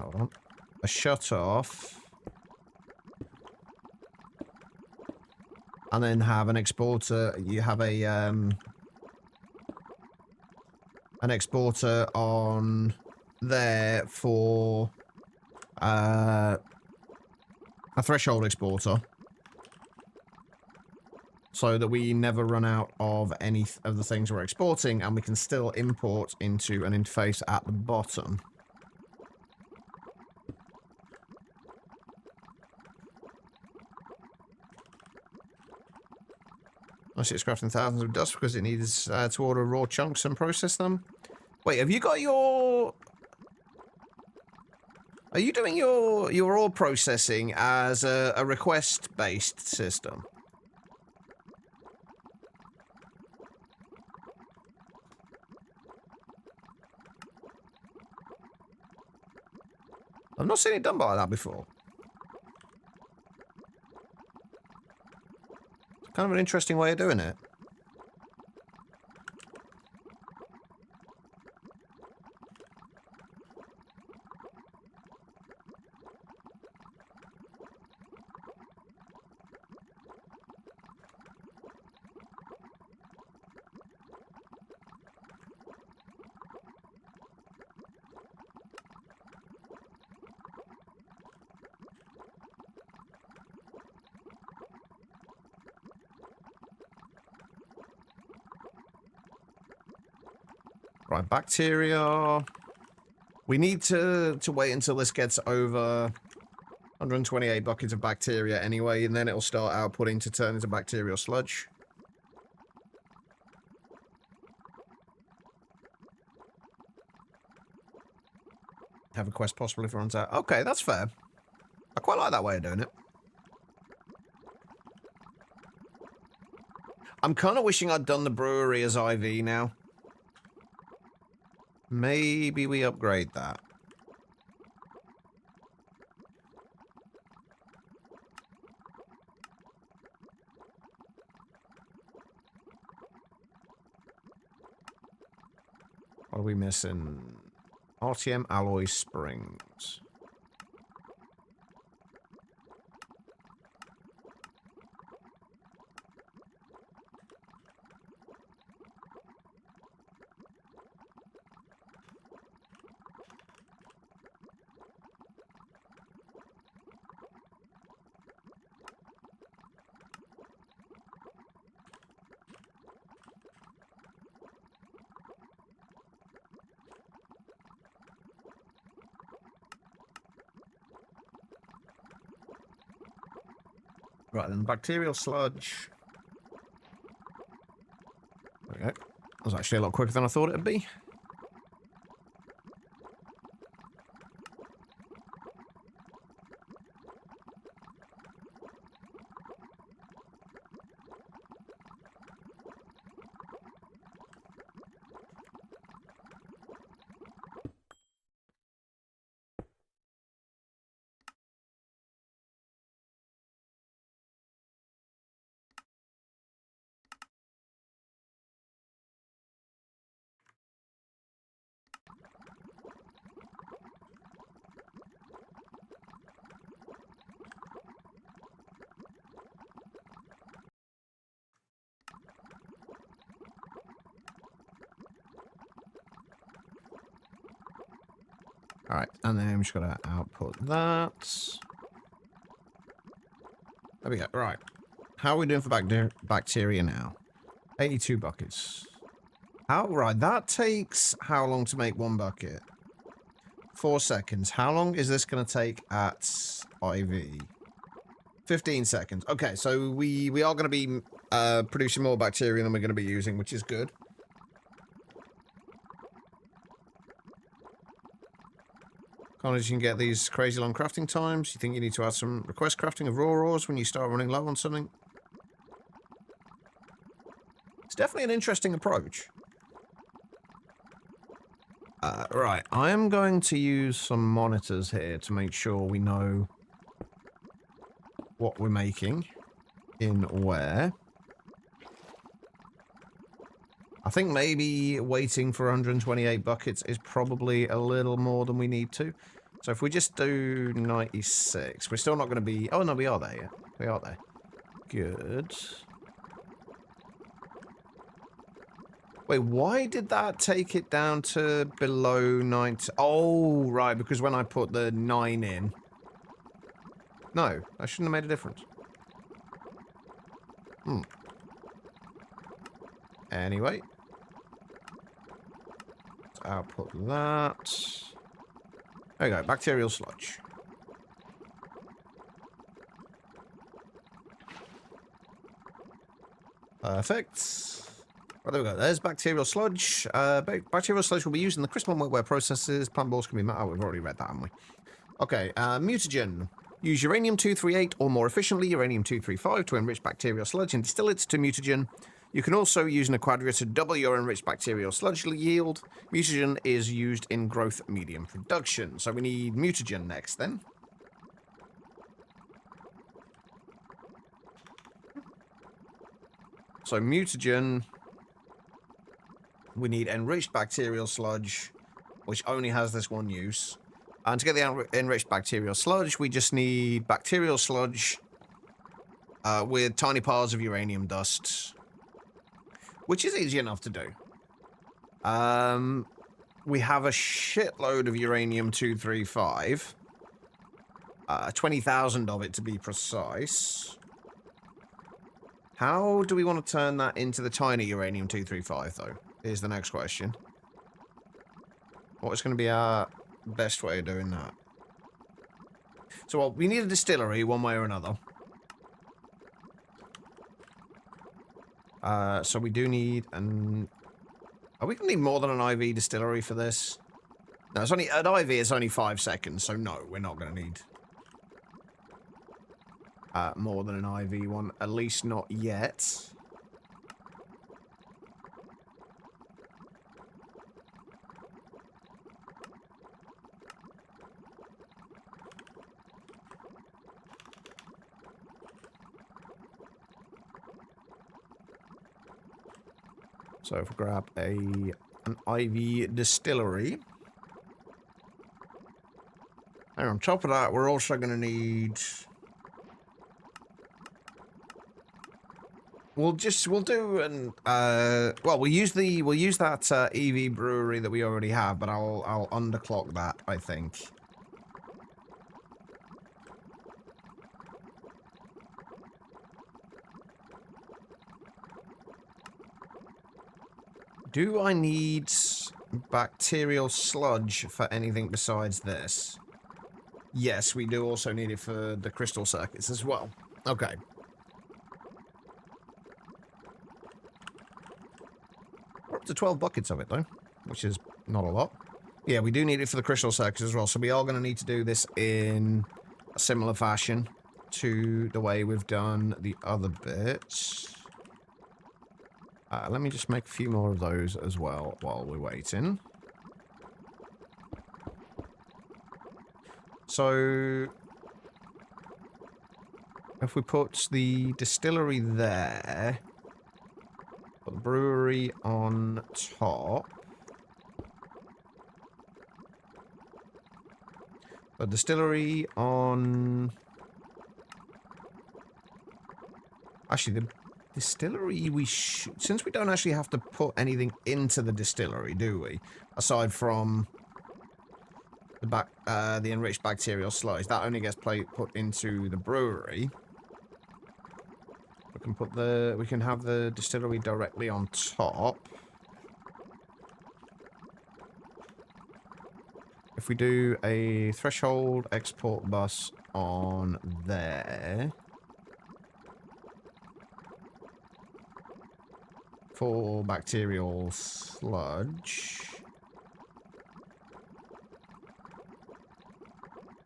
hold on. A shut-off. And then have an exporter. You have a... an exporter on there for... a threshold exporter. So that we never run out of any of the things we're exporting, and we can still import into an interface at the bottom. I see it's crafting thousands of dust because it needs to order raw chunks and process them. Wait, have you got your... are you doing your ore processing as a request-based system? I've not seen it done by that before. It's kind of an interesting way of doing it. Right, bacteria. We need to wait until this gets over 128 buckets of bacteria anyway, and then it'll start outputting to turn into bacterial sludge. Have a quest possible if it runs out. Okay, that's fair. I quite like that way of doing it. I'm kind of wishing I'd done the brewery as IV now. Maybe we upgrade that. What are we missing? RTM alloy springs. Right, then bacterial sludge. There we go. That was actually a lot quicker than I thought it'd be. Alright, and then I'm just going to output that. There we go. Right. How are we doing for bacteria now? 82 buckets. Right, that takes how long to make one bucket? 4 seconds. How long is this going to take at IV? 15 seconds. Okay, so we are going to be producing more bacteria than we're going to be using, which is good. As you can get these crazy long crafting times. You think you need to add some request crafting of raw ores when you start running low on something? It's definitely an interesting approach. Right, I am going to use some monitors here to make sure we know what we're making in where. I think maybe waiting for 128 buckets is probably a little more than we need to. So if we just do 96, we're still not going to be... Oh, no, we are there, yeah. We are there. Good. Wait, why did that take it down to below 90? Oh, right, because when I put the 9 in... No, I shouldn't have made a difference. Anyway. Let's output that. There we go, bacterial sludge. Perfect. Well, there we go. There's bacterial sludge. Bacterial sludge will be used in the crisp and wetware processes. Plant balls can be... Oh, we've already read that, haven't we? Okay, mutagen. Use uranium-238 or more efficiently uranium-235 to enrich bacterial sludge and distill it to mutagen. You can also use an aquadria to double your enriched bacterial sludge yield. Mutagen is used in growth medium production. So we need mutagen next then. So mutagen, we need enriched bacterial sludge, which only has this one use. And to get the enriched bacterial sludge, we just need bacterial sludge with tiny piles of uranium dust, which is easy enough to do. We have a shitload of uranium-235, 20,000 of it to be precise. How do we want to turn that into the tiny uranium-235, though? Is the next question. What's going to be our best way of doing that? So, well, we need a distillery one way or another. So we do need an... Are we going to need more than an IV distillery for this? No, it's only an IV is only 5 seconds, so no, we're not going to need more than an IV one, at least not yet. So if we grab an IV distillery. And on top of that, we're also going to need... we'll do an we'll use that EV brewery that we already have, but I'll underclock that, I think. Do I need bacterial sludge for anything besides this? Yes, we do also need it for the crystal circuits as well. Okay. We're up to 12 buckets of it, though, which is not a lot. Yeah, we do need it for the crystal circuits as well, so we are going to need to do this in a similar fashion to the way we've done the other bits. Let me just make a few more of those as well while we're waiting. So, if we put the distillery there, put the brewery on top, the distillery on... Actually, the distillery, since we don't actually have to put anything into the distillery, do we? Aside from the enriched bacterial sludge, that only gets put into the brewery. We can have the distillery directly on top. If we do a threshold export bus on there for bacterial sludge,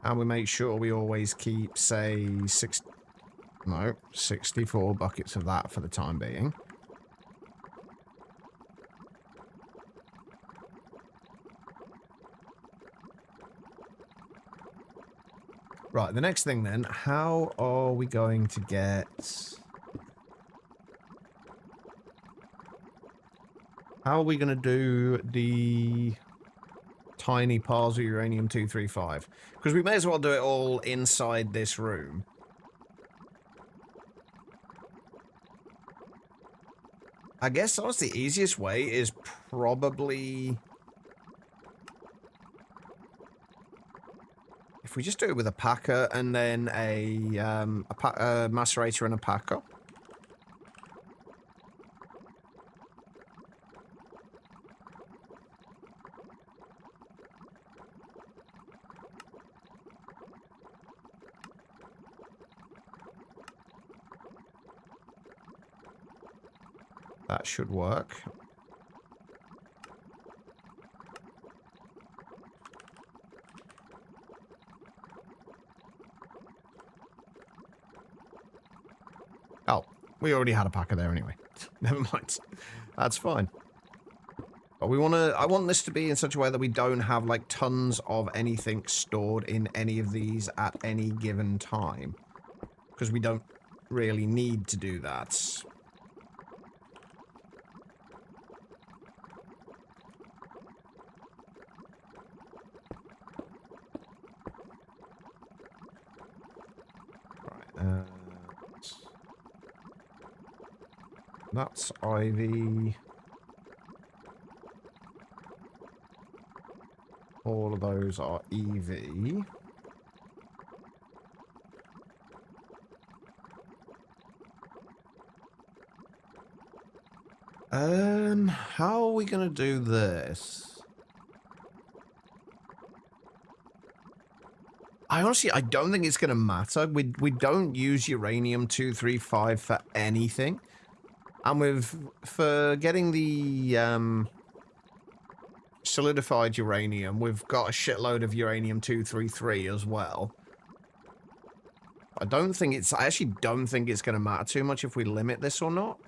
and we make sure we always keep, say, 64 buckets of that for the time being. Right, the next thing then, how are we going to get... How are we going to do the tiny piles of uranium-235? Because we may as well do it all inside this room. I guess that's the easiest way is probably... if we just do it with a packer and then a macerator and a packer. That should work. Oh, we already had a packer there anyway. Never mind. That's fine. But I want this to be in such a way that we don't have like tons of anything stored in any of these at any given time. Because we don't really need to do that. Right, that's Ivy. All of those are EV. How are we gonna do this? I don't think it's gonna matter. We don't use uranium-235 for anything. And for getting the solidified uranium. We've got a shitload of uranium-233 as well. I actually don't think it's going to matter too much if we limit this or not.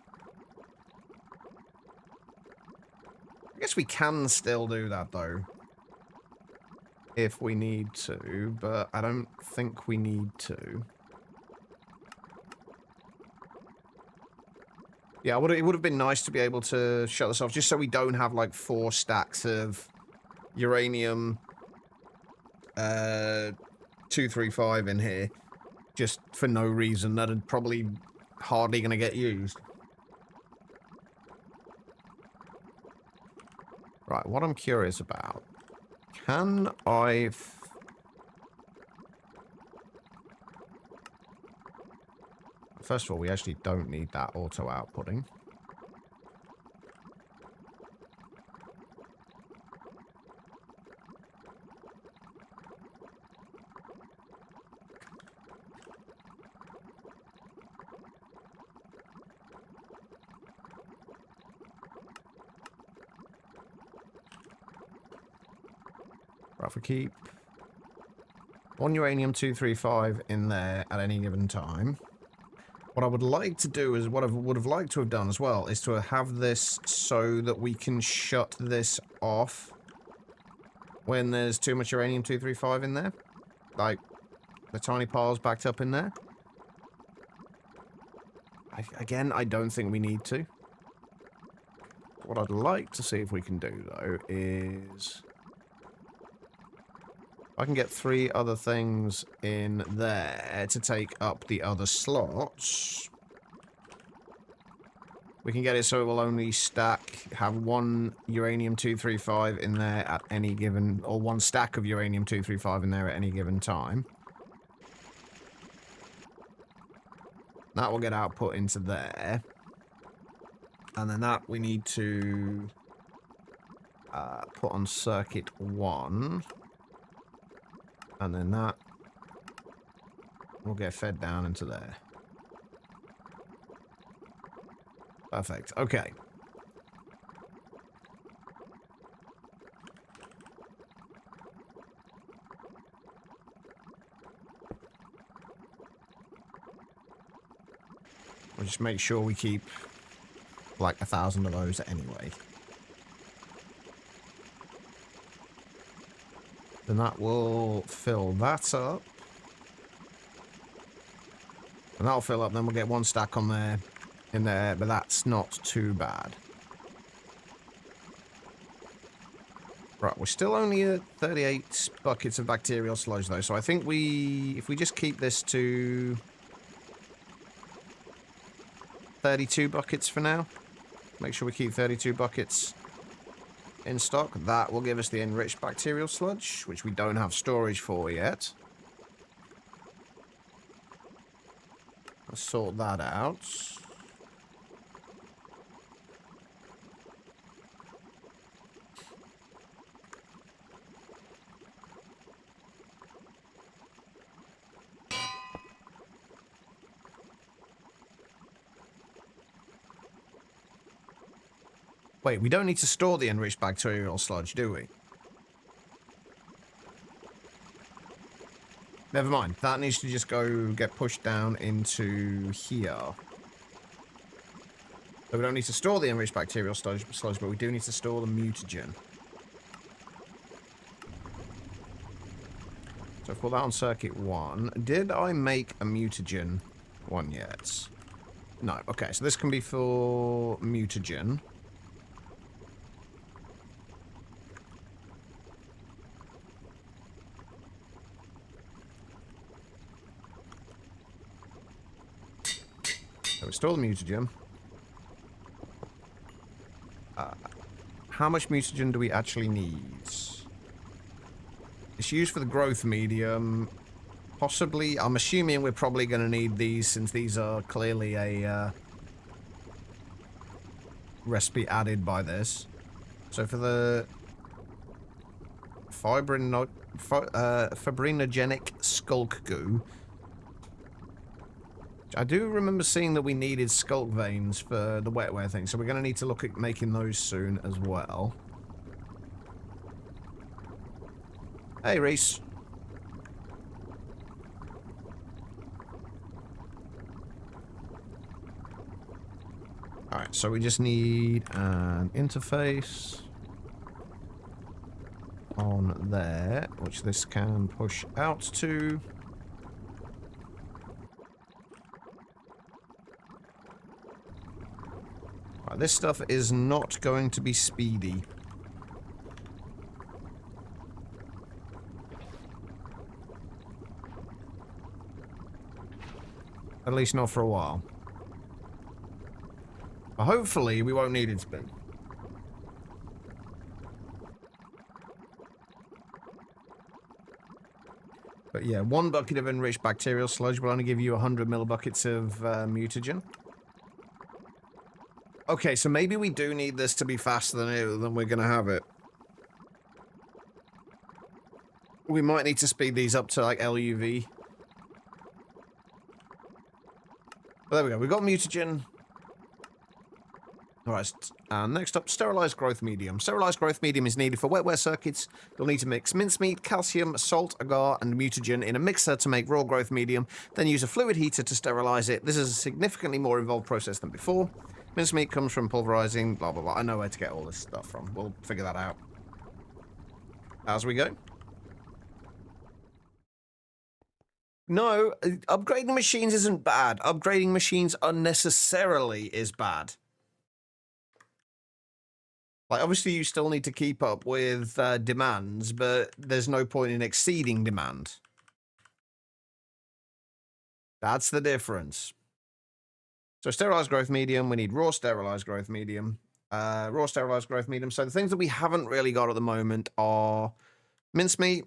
I guess we can still do that, though, if we need to, but I don't think we need to. Yeah, it would have been nice to be able to shut this off, just so we don't have, like, 4 stacks of uranium 235 in here, just for no reason. That are probably hardly going to get used. Right, what I'm curious about, can I... First of all, we actually don't need that auto-outputting. Right, if we keep 1 uranium-235 in there at any given time... What I would like to do is, what I would have liked to have done as well, is to have this so that we can shut this off when there's too much uranium-235 in there. Like, the tiny piles backed up in there. Again, I don't think we need to. What I'd like to see if we can do, though, is... I can get 3 other things in there to take up the other slots. We can get it so it will only have 1 uranium-235 in there at any given... Or 1 stack of uranium-235 in there at any given time. That will get output into there. And then that we need to put on circuit 1. And then that will get fed down into there. Perfect. Okay. We'll just make sure we keep like 1,000 of those anyway. Then that will fill that up. And that'll fill up, then we'll get 1 stack on there, in there, but that's not too bad. Right, we're still only at 38 buckets of bacterial sludge though, so I think if we just keep this to 32 buckets for now, make sure we keep 32 buckets in stock, that will give us the enriched bacterial sludge, which we don't have storage for yet. Let's sort that out. Wait, we don't need to store the enriched bacterial sludge, do we? Never mind. That needs to just get pushed down into here. So we don't need to store the enriched bacterial sludge, but we do need to store the mutagen. So I've put that on circuit 1. Did I make a mutagen one yet? No. Okay, so this can be for mutagen. So we store the mutagen. How much mutagen do we actually need? It's used for the growth medium. Possibly, I'm assuming we're probably going to need these since these are clearly a recipe added by this. So for the fibrinogenic skulk goo, I do remember seeing that we needed skulk veins for the wetware thing, so we're going to need to look at making those soon as well. Hey, Reese. Alright, so we just need an interface on there, which this can push out to. Right, this stuff is not going to be speedy. At least not for a while. But hopefully we won't need it to be. But yeah, 1 bucket of enriched bacterial sludge will only give you 100 millibuckets of mutagen. Okay, so maybe we do need this to be faster than we're going to have it. We might need to speed these up to, like, LUV. But there we go. We've got mutagen. Alright, next up, sterilized growth medium. Sterilized growth medium is needed for wetware circuits. You'll need to mix mincemeat, calcium, salt, agar, and mutagen in a mixer to make raw growth medium, then use a fluid heater to sterilize it. This is a significantly more involved process than before. Mincemeat comes from pulverizing, blah, blah, blah. I know where to get all this stuff from. We'll figure that out as we go. No, upgrading machines isn't bad. Upgrading machines unnecessarily is bad. Like, obviously, you still need to keep up with demands, but there's no point in exceeding demand. That's the difference. So, sterilized growth medium, we need raw sterilized growth medium. Raw sterilized growth medium. So, the things that we haven't really got at the moment are mincemeat.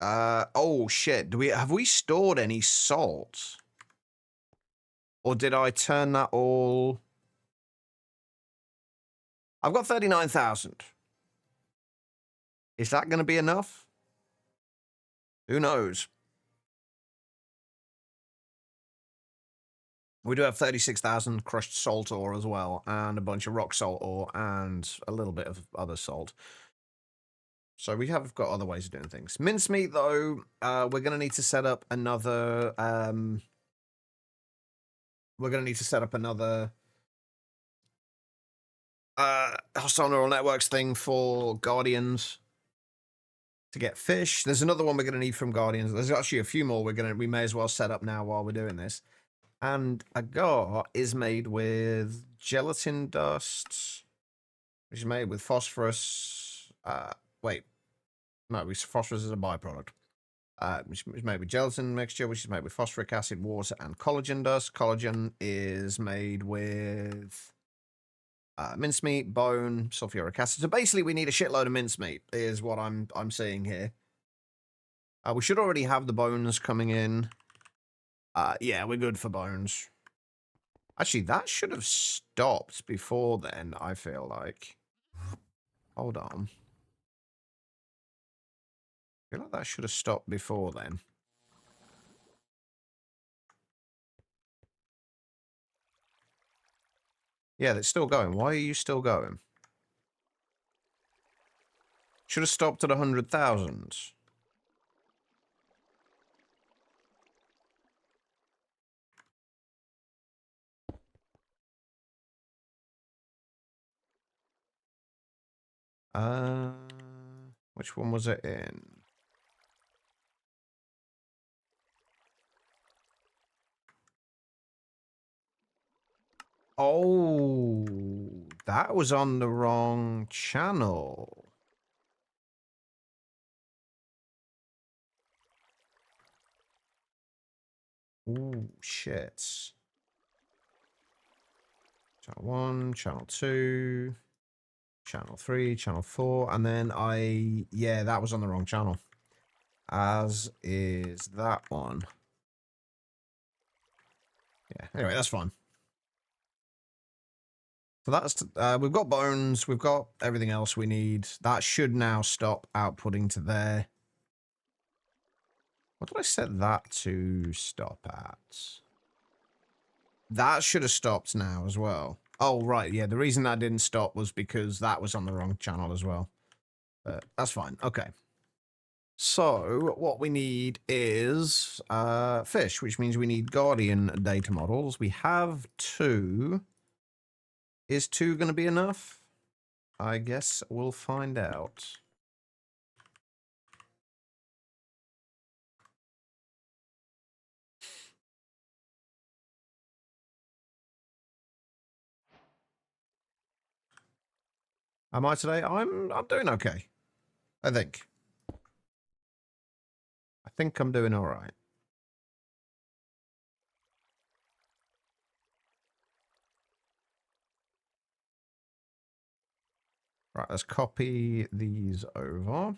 Oh, shit. Have we stored any salt? Or did I turn that all... I've got 39,000. Is that going to be enough? Who knows? We do have 36,000 crushed salt ore as well, and a bunch of rock salt ore, and a little bit of other salt. So we have got other ways of doing things. Mincemeat, though, we're going to need to set up another... we're going to need to set up another... hostile neural networks thing for Guardians to get fish. There's another one we're going to need from Guardians. There's actually a few more we may as well set up now while we're doing this. And agar is made with gelatin dust, which is made with phosphorus. Wait, no, phosphorus is a byproduct. Which is made with gelatin mixture, which is made with phosphoric acid, water, and collagen dust. Collagen is made with mincemeat, bone, sulfuric acid. So basically, we need a shitload of mincemeat, is what I'm seeing here. We should already have the bones coming in. Yeah, we're good for bones. Actually, that should have stopped before then, I feel like. Hold on. I feel like that should have stopped before then. Yeah, it's still going. Why are you still going? Should have stopped at 100,000. Which one was it in? Oh, that was on the wrong channel. Ooh, shit. Channel 1, Channel 2, Channel 3, Channel 4, and then yeah, that was on the wrong channel. As is that one. Yeah, anyway, that's fine. So that's, we've got bones, we've got everything else we need. That should now stop outputting to there. What did I set that to stop at? That should have stopped now as well. Oh, right, yeah, the reason that didn't stop was because that was on the wrong channel as well. But that's fine, okay. So what we need is fish, which means we need guardian data models. We have 2. Is 2 going to be enough? I guess we'll find out. Am I today? I'm doing okay. I think. I think I'm doing all right. Right, let's copy these over.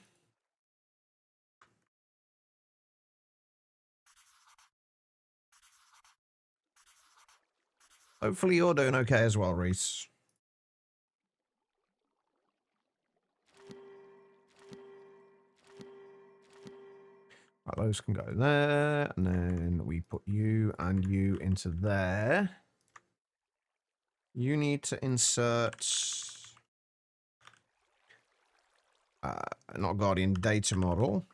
Hopefully you're doing okay as well, Reese. Right, those can go there, and then we put you and you into there. You need to insert not Guardian data model,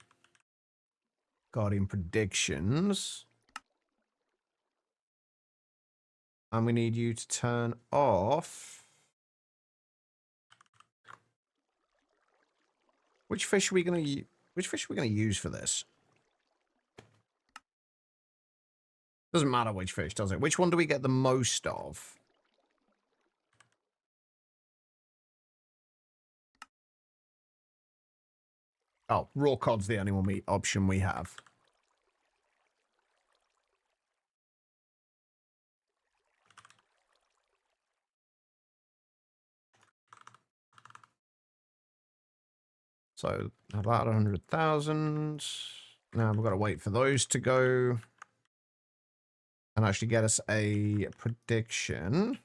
Guardian predictions. And we need you to turn off. Which fish are we going to use for this? Doesn't matter which fish, does it? Which one do we get the most of? Oh, raw cod's the only one option we have. So about 100,000. Now we've got to wait for those to go and actually get us a prediction.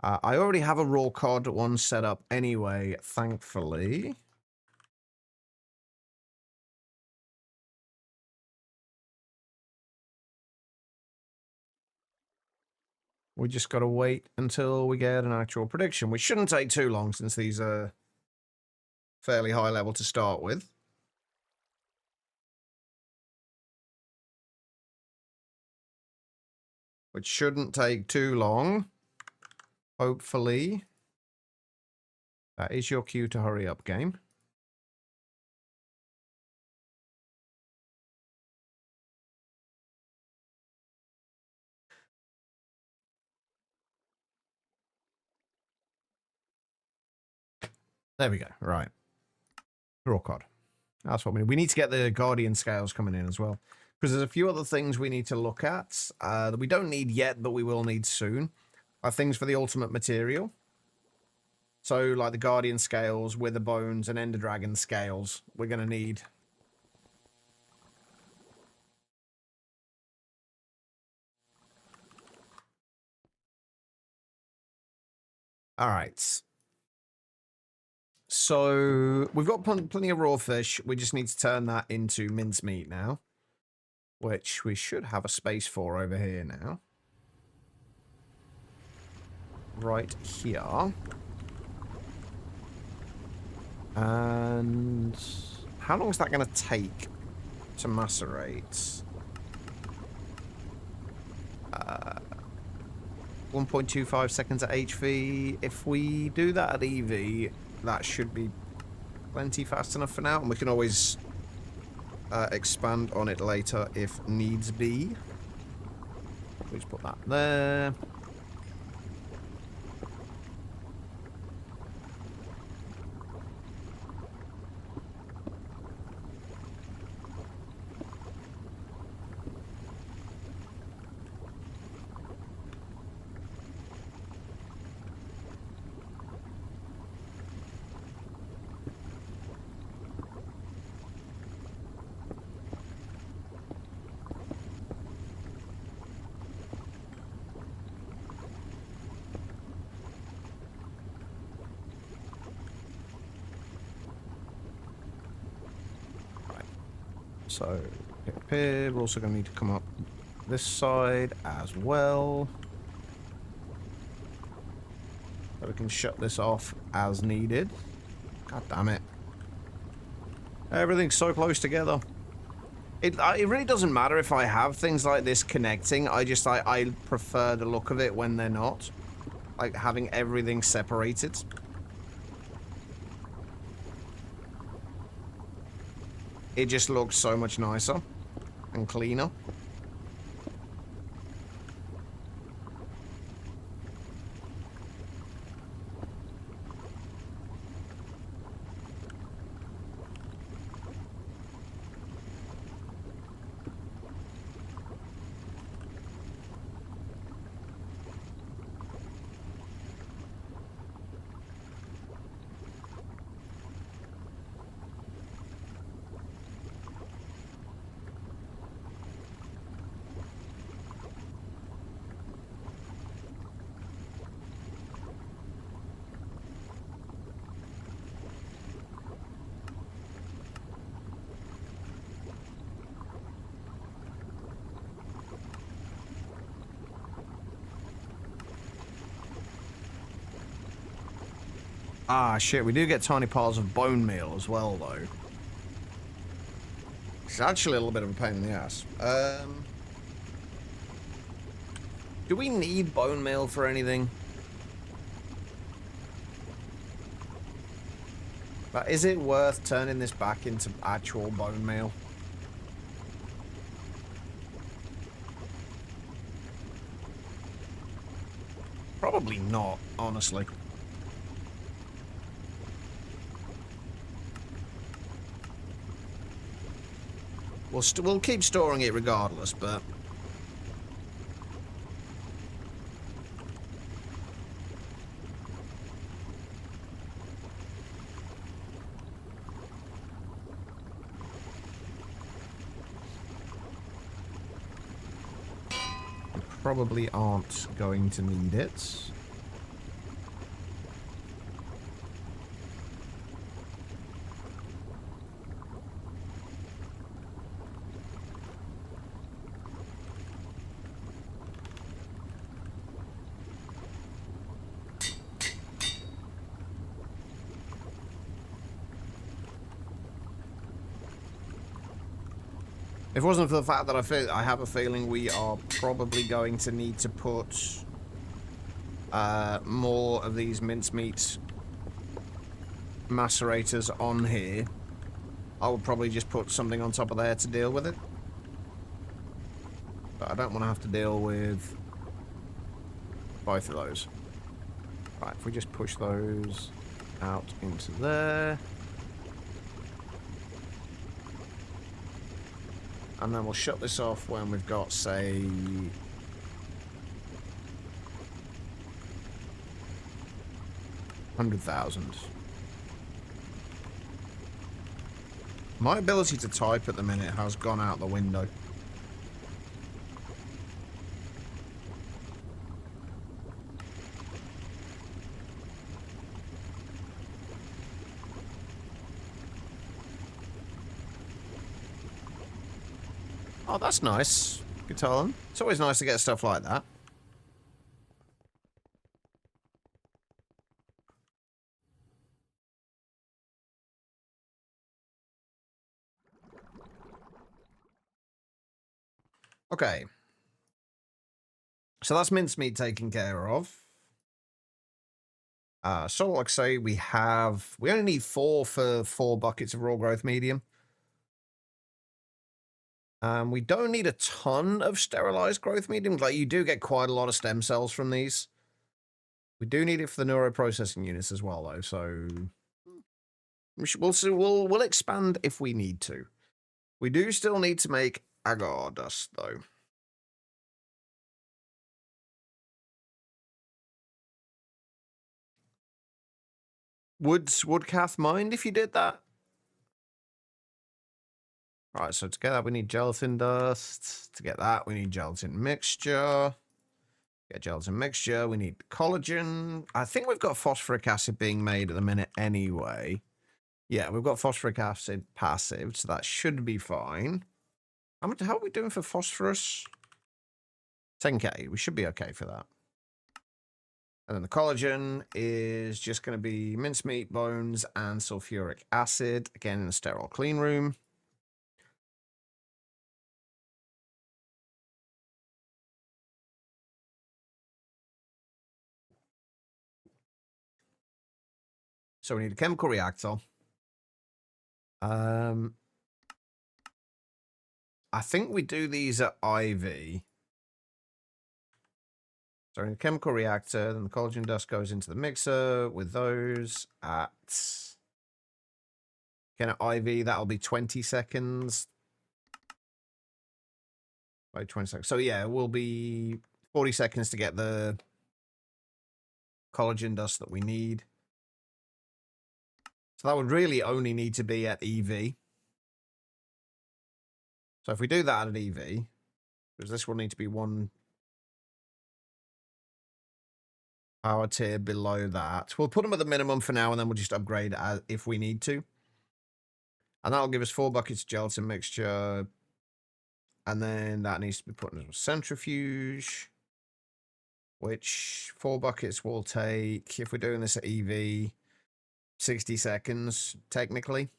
I already have a raw cod one set up anyway, thankfully. We just got to wait until we get an actual prediction, which shouldn't take too long since these are fairly high level to start with. Which shouldn't take too long. Hopefully. That is your cue to hurry up, game. There we go. Right. Raw cod. That's what we need. We need to get the Guardian scales coming in as well. Because there's a few other things we need to look at that we don't need yet, but we will need soon. Are things for the ultimate material. So, like the Guardian scales, Wither Bones, and Ender Dragon scales, we're going to need. All right. So, we've got plenty of raw fish. We just need to turn that into mincemeat now. Which we should have a space for over here now. Right here. And how long is that going to take to macerate? 1.25 seconds at HV. If we do that at EV, that should be plenty fast enough for now. And we can always expand on it later if needs be. Please put that there. So, up here, we're also going to need to come up this side as well. So we can shut this off as needed. God damn it. Everything's so close together. It really doesn't matter if I have things like this connecting. I prefer the look of it when they're not. Like having everything separated. It just looks so much nicer and cleaner. Ah, shit, we do get tiny piles of bone meal as well, though. It's actually a little bit of a pain in the ass. Do we need bone meal for anything? But is it worth turning this back into actual bone meal? Probably not, honestly. We'll keep storing it regardless, but... we probably aren't going to need it. If it wasn't for the fact that I have a feeling we are probably going to need to put more of these mincemeat macerators on here, I would probably just put something on top of there to deal with it. But I don't want to have to deal with both of those. Right, if we just push those out into there. And then we'll shut this off when we've got, say... 100,000. My ability to type at the minute has gone out the window. Oh, that's nice. Good telling. It's always nice to get stuff like that. Okay. So that's mincemeat taken care of. So like I say, we only need 4 for 4 buckets of raw growth medium. We don't need a ton of sterilized growth medium. Like, you do get quite a lot of stem cells from these. We do need it for the neuroprocessing units as well, though, so... We'll expand if we need to. We do still need to make agar dust, though. Would Kath mind if you did that? Right, so to get that, we need gelatin dust. To get that, we need gelatin mixture. Get gelatin mixture, we need collagen. I think we've got phosphoric acid being made at the minute anyway. Yeah, we've got phosphoric acid passive, so that should be fine. How are we doing for phosphorus? 10k, we should be okay for that. And then the collagen is just going to be mincemeat, bones, and sulfuric acid, again in a sterile clean room. So we need a chemical reactor. I think we do these at IV. So in a chemical reactor, then the collagen dust goes into the mixer with those at... Again, at IV, that'll be 20 seconds. By 20 seconds. So yeah, it will be 40 seconds to get the collagen dust that we need. So that would really only need to be at EV. So if we do that at EV, because this will need to be one power tier below that. We'll put them at the minimum for now, and then we'll just upgrade if we need to. And that'll give us 4 buckets of gelatin mixture. And then that needs to be put in a centrifuge, which 4 buckets will take, if we're doing this at EV, 60 seconds, technically,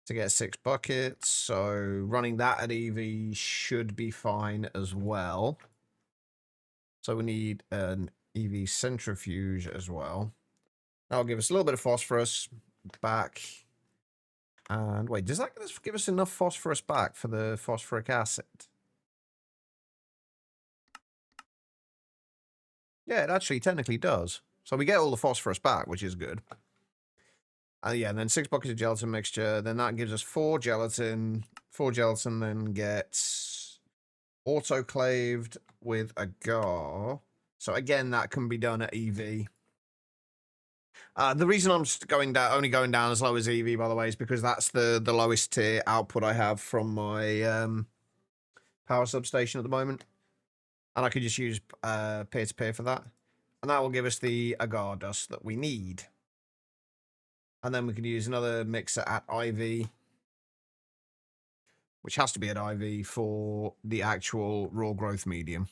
to get 6 buckets. So running that at EV should be fine as well. So we need an EV centrifuge as well. That'll give us a little bit of phosphorus back. And wait, does that give us enough phosphorus back for the phosphoric acid? Yeah, it actually technically does. So we get all the phosphorus back, which is good. Yeah, and then 6 buckets of gelatin mixture. Then that gives us 4 gelatin. 4 gelatin then gets autoclaved with agar. So again, that can be done at EV. The reason I'm just only going down as low as EV, by the way, is because that's the lowest tier output I have from my power substation at the moment. And I could just use peer-to-peer for that. And that will give us the agar dust that we need. And then we can use another mixer at IV, which has to be at IV for the actual raw growth medium.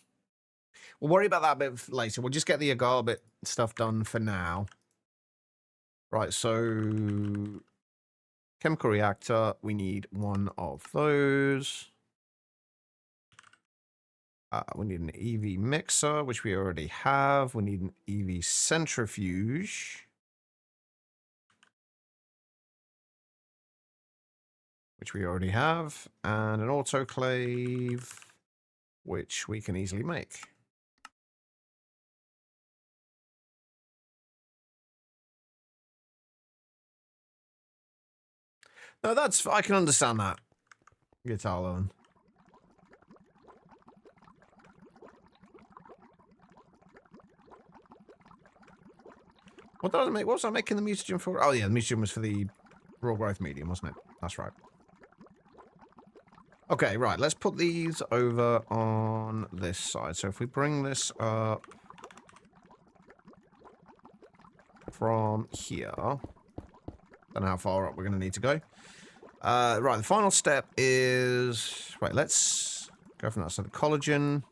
We'll worry about that a bit later. We'll just get the agar bit stuff done for now. Right, so chemical reactor, we need 1 of those. We need an EV mixer, which we already have. We need an EV centrifuge, which we already have, and an autoclave, which we can easily make. No, I can understand that. Guitar loan. What was I making the mutagen for? Oh yeah, the mutagen was for the raw growth medium, wasn't it? That's right. Okay, right, let's put these over on this side. So if we bring this up from here, don't know how far up we're going to need to go. Right, the final step is... Right, let's go from that. So the collagen...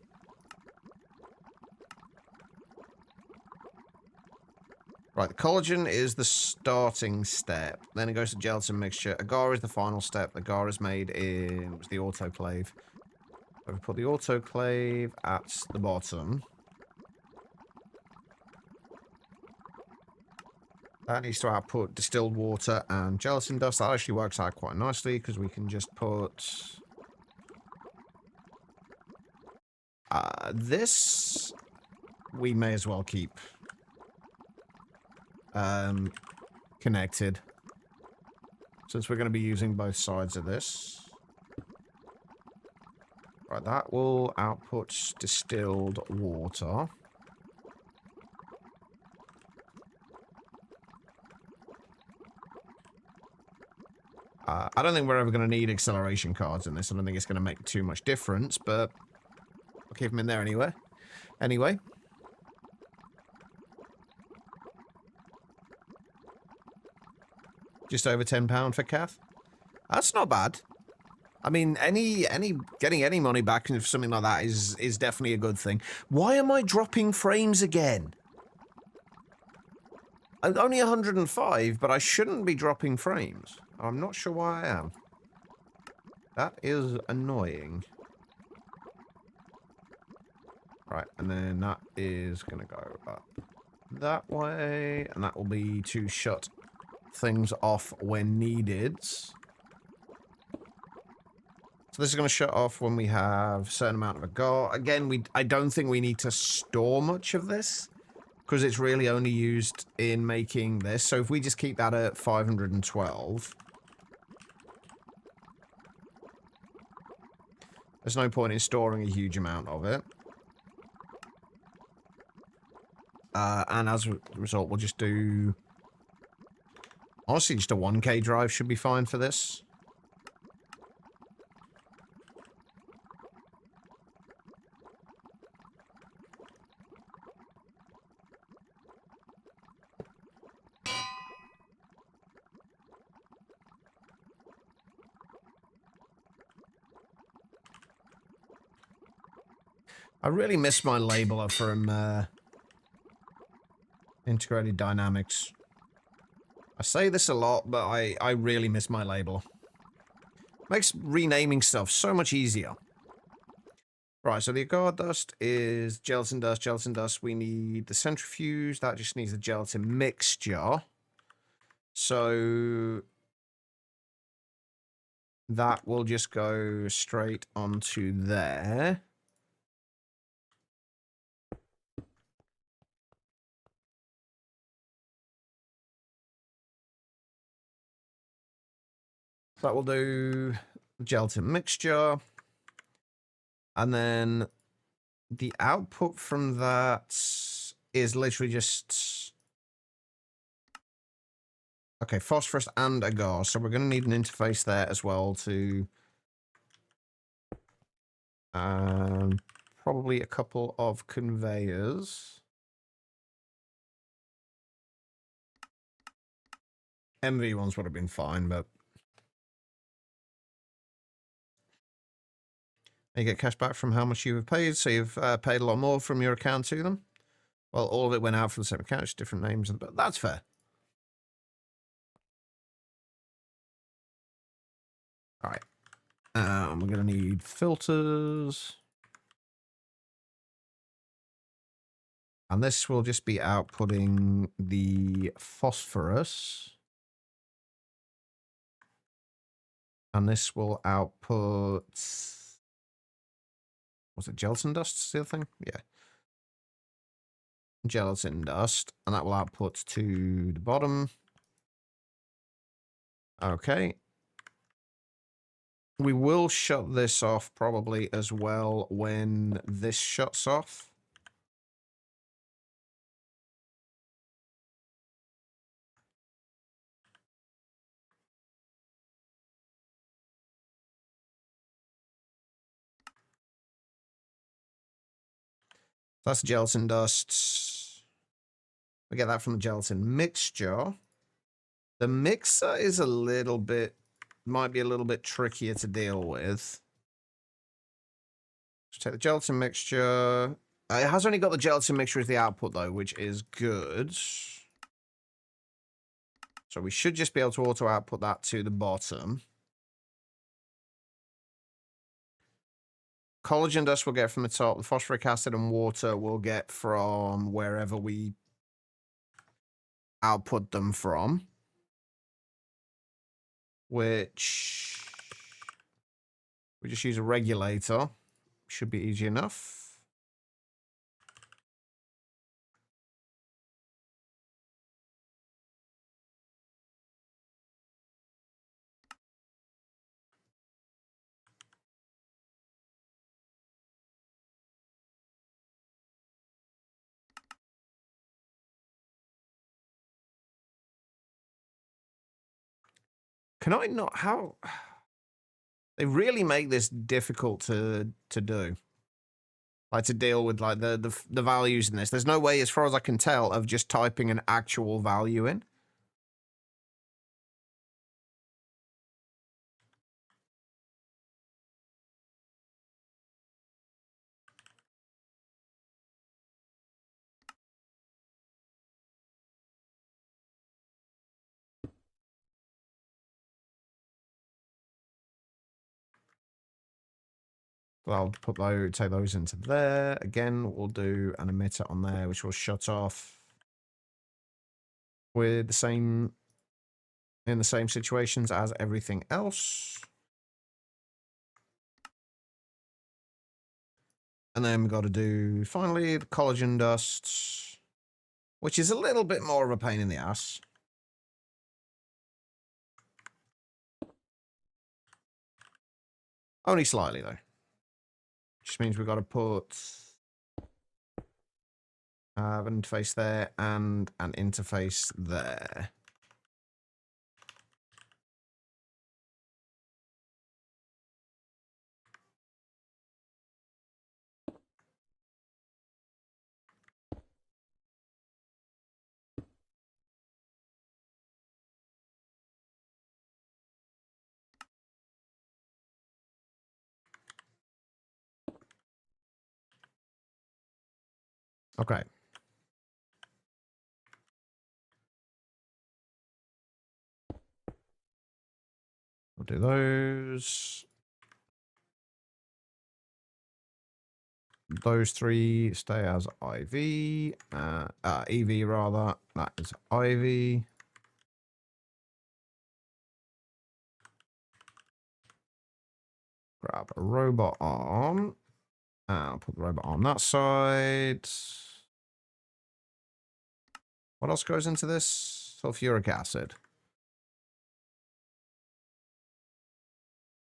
Right, the collagen is the starting step. Then it goes to gelatin mixture. Agar is the final step. Agar is made in the autoclave. So we put the autoclave at the bottom. That needs to output distilled water and gelatin dust. That actually works out quite nicely because we can just put... this we may as well keep connected, since we're going to be using both sides of this. Right, that will output distilled water. I don't think we're ever going to need acceleration cards in this. I don't think it's going to make too much difference, but I'll keep them in there anyway. Just over £10 for Kath. That's not bad. I mean, getting any money back for something like that is definitely a good thing. Why am I dropping frames again? I'm only 105, but I shouldn't be dropping frames. I'm not sure why I am. That is annoying. Right, and then that is going to go up that way, and that will be to shut things off when needed. So this is going to shut off when we have a certain amount of agar. Again, I don't think we need to store much of this, because it's really only used in making this. So if we just keep that at 512... there's no point in storing a huge amount of it. And as a result, we'll just do... honestly, just a 1K drive should be fine for this. I really miss my labeler from Integrated Dynamics. I say this a lot, but I really miss my labeler. Makes renaming stuff so much easier. Right, so the agar dust is gelatin dust, gelatin dust. We need the centrifuge. That just needs the gelatin mixture. So that will just go straight onto there. So that will do gelatin mixture. And then the output from that is literally just... okay, phosphorus and agar. So we're going to need an interface there as well to... probably a couple of conveyors. MV ones would have been fine, but... you get cash back from how much you have paid, so you've paid a lot more from your account to them. Well, all of it went out from the same account, just different names, but that's fair. All right. We're going to need filters. And this will just be outputting the phosphorus. And this will output... was it gelatin dust? The other thing? Yeah. Gelatin dust. And that will output to the bottom. Okay. We will shut this off probably as well when this shuts off. That's gelatin dust. We get that from the gelatin mixture. The mixer is a little bit, might be a little bit trickier to deal with. Let's take the gelatin mixture. It has only got the gelatin mixture as the output though, which is good. So we should just be able to auto output that to the bottom. Collagen dust we'll get from the top. The phosphoric acid and water we'll get from wherever we output them from. Which we just use a regulator. Should be easy enough. Can I not? How? They really make this difficult to do. Like to deal with like the values in this. There's no way, as far as I can tell, of just typing an actual value in. I'll put those, take those into there. Again, we'll do an emitter on there, which will shut off with the same, in the same situations as everything else. And then we've got to do, finally, the collagen dust, which is a little bit more of a pain in the ass. Only slightly, though. Which means we've got to put an interface there and an interface there. Okay. We'll do those. Those three stay as IV. EV rather. That is IV. Grab a robot arm. I'll put the robot on that side. What else goes into this? Sulfuric acid.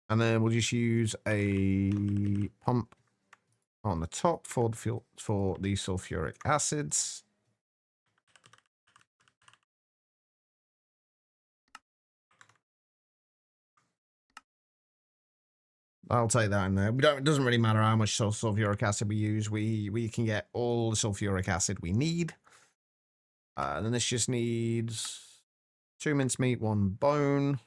And then we'll just use a pump on the top for the fuel, for the sulfuric acids. I'll take that in there. It doesn't really matter how much sulfuric acid we use. We can get all the sulfuric acid we need. And then this just needs 2 mincemeat, 1 bone.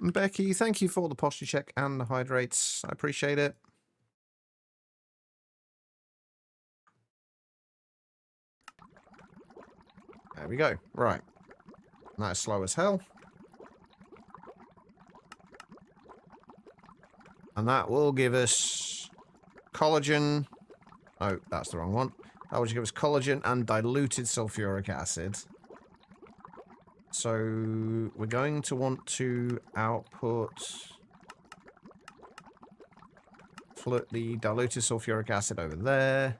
Becky, thank you for the posture check and the hydrates. I appreciate it. There we go. Right. That's slow as hell. And that will give us collagen. Oh, that's the wrong one. That will give us collagen and diluted sulfuric acid. So we're going to want to output the diluted sulfuric acid over there.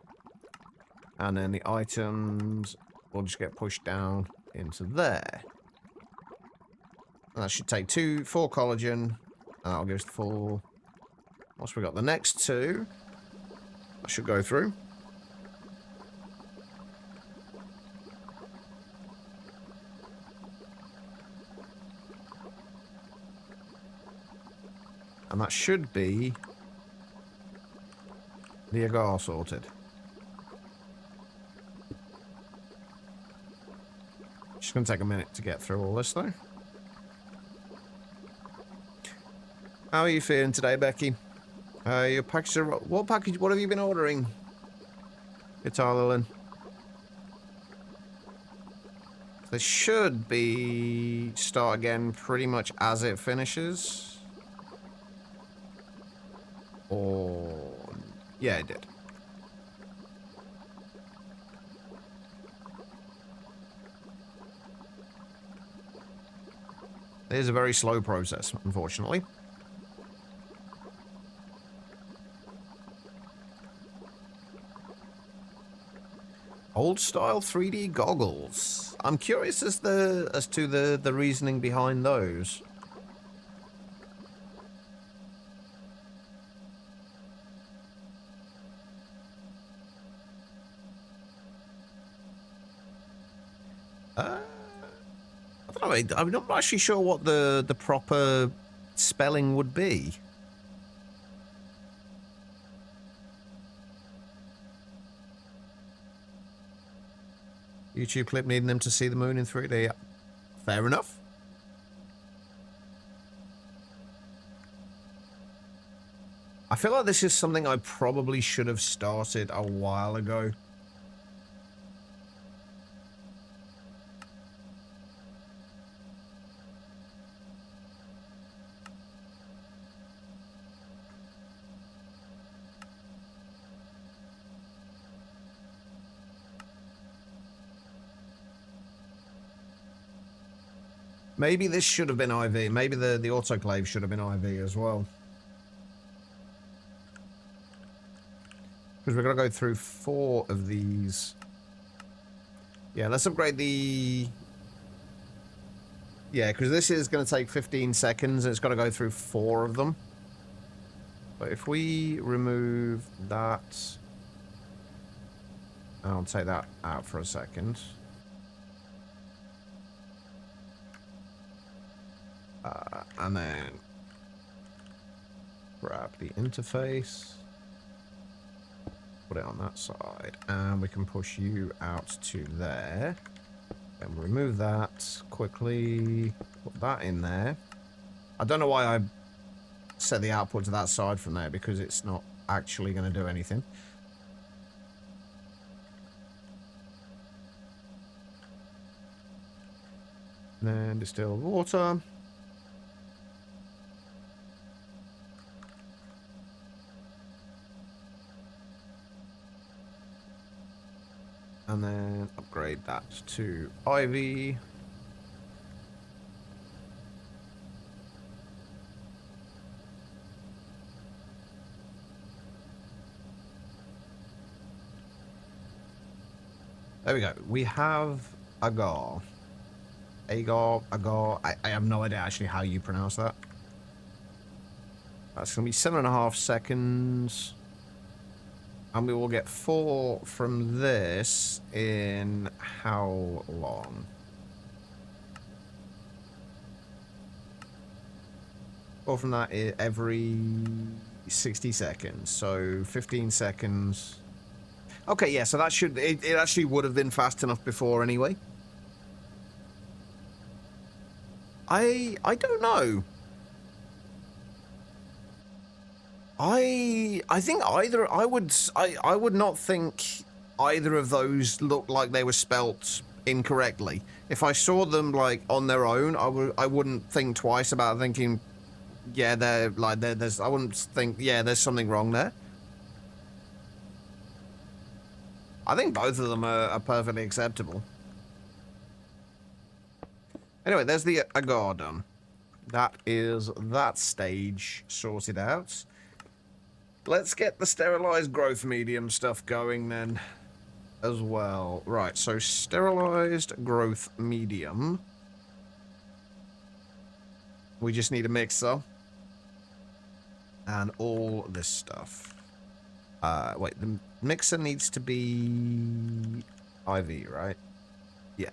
And then the items will just get pushed down into there. And that should take 4 collagen. And that'll give us the full. Once we got the next 2, that should go through. And that should be the agar sorted. Just going to take a minute to get through all this, though. How are you feeling today, Becky? Your package. What package? What have you been ordering? Guitar Lilin. This should be start again pretty much as it finishes. Or yeah, it did. It is a very slow process, unfortunately. Old style 3D goggles. I'm curious as to the reasoning behind those. I don't know. I'm not actually sure what the proper spelling would be. YouTube clip needing them to see the moon in 3D. Yeah. Fair enough. I feel like this is something I probably should have started a while ago. Maybe this should have been IV. Maybe the autoclave should have been IV as well. Because we're going to go through 4 of these. Yeah, let's upgrade the... Yeah, because this is going to take 15 seconds and it's got to go through 4 of them. But if we remove that... I'll take that out for a second. And then grab the interface, put it on that side, and we can push you out to there. Then remove that quickly, put that in there. I don't know why I set the output to that side from there, because it's not actually going to do anything. And then distilled water. And then upgrade that to IV. There we go. We have agar. Agar. I have no idea actually how you pronounce that. That's going to be 7.5 seconds. And we will get 4 from this in how long? Or from that every 60 seconds. So 15 seconds. Okay, yeah, so that should... It actually would have been fast enough before anyway. I don't know. I think either I would not think either of those looked like they were spelt incorrectly. If I saw them like on their own, I wouldn't think twice about thinking, yeah, they're like there's I wouldn't think, yeah, there's something wrong there. I think both of them are perfectly acceptable. Anyway, there's the agar done. That is that stage sorted out. Let's get the sterilized growth medium stuff going then as well. Right, so sterilized growth medium. We just need a mixer. And all this stuff. Wait, the mixer needs to be IV, right? Yeah.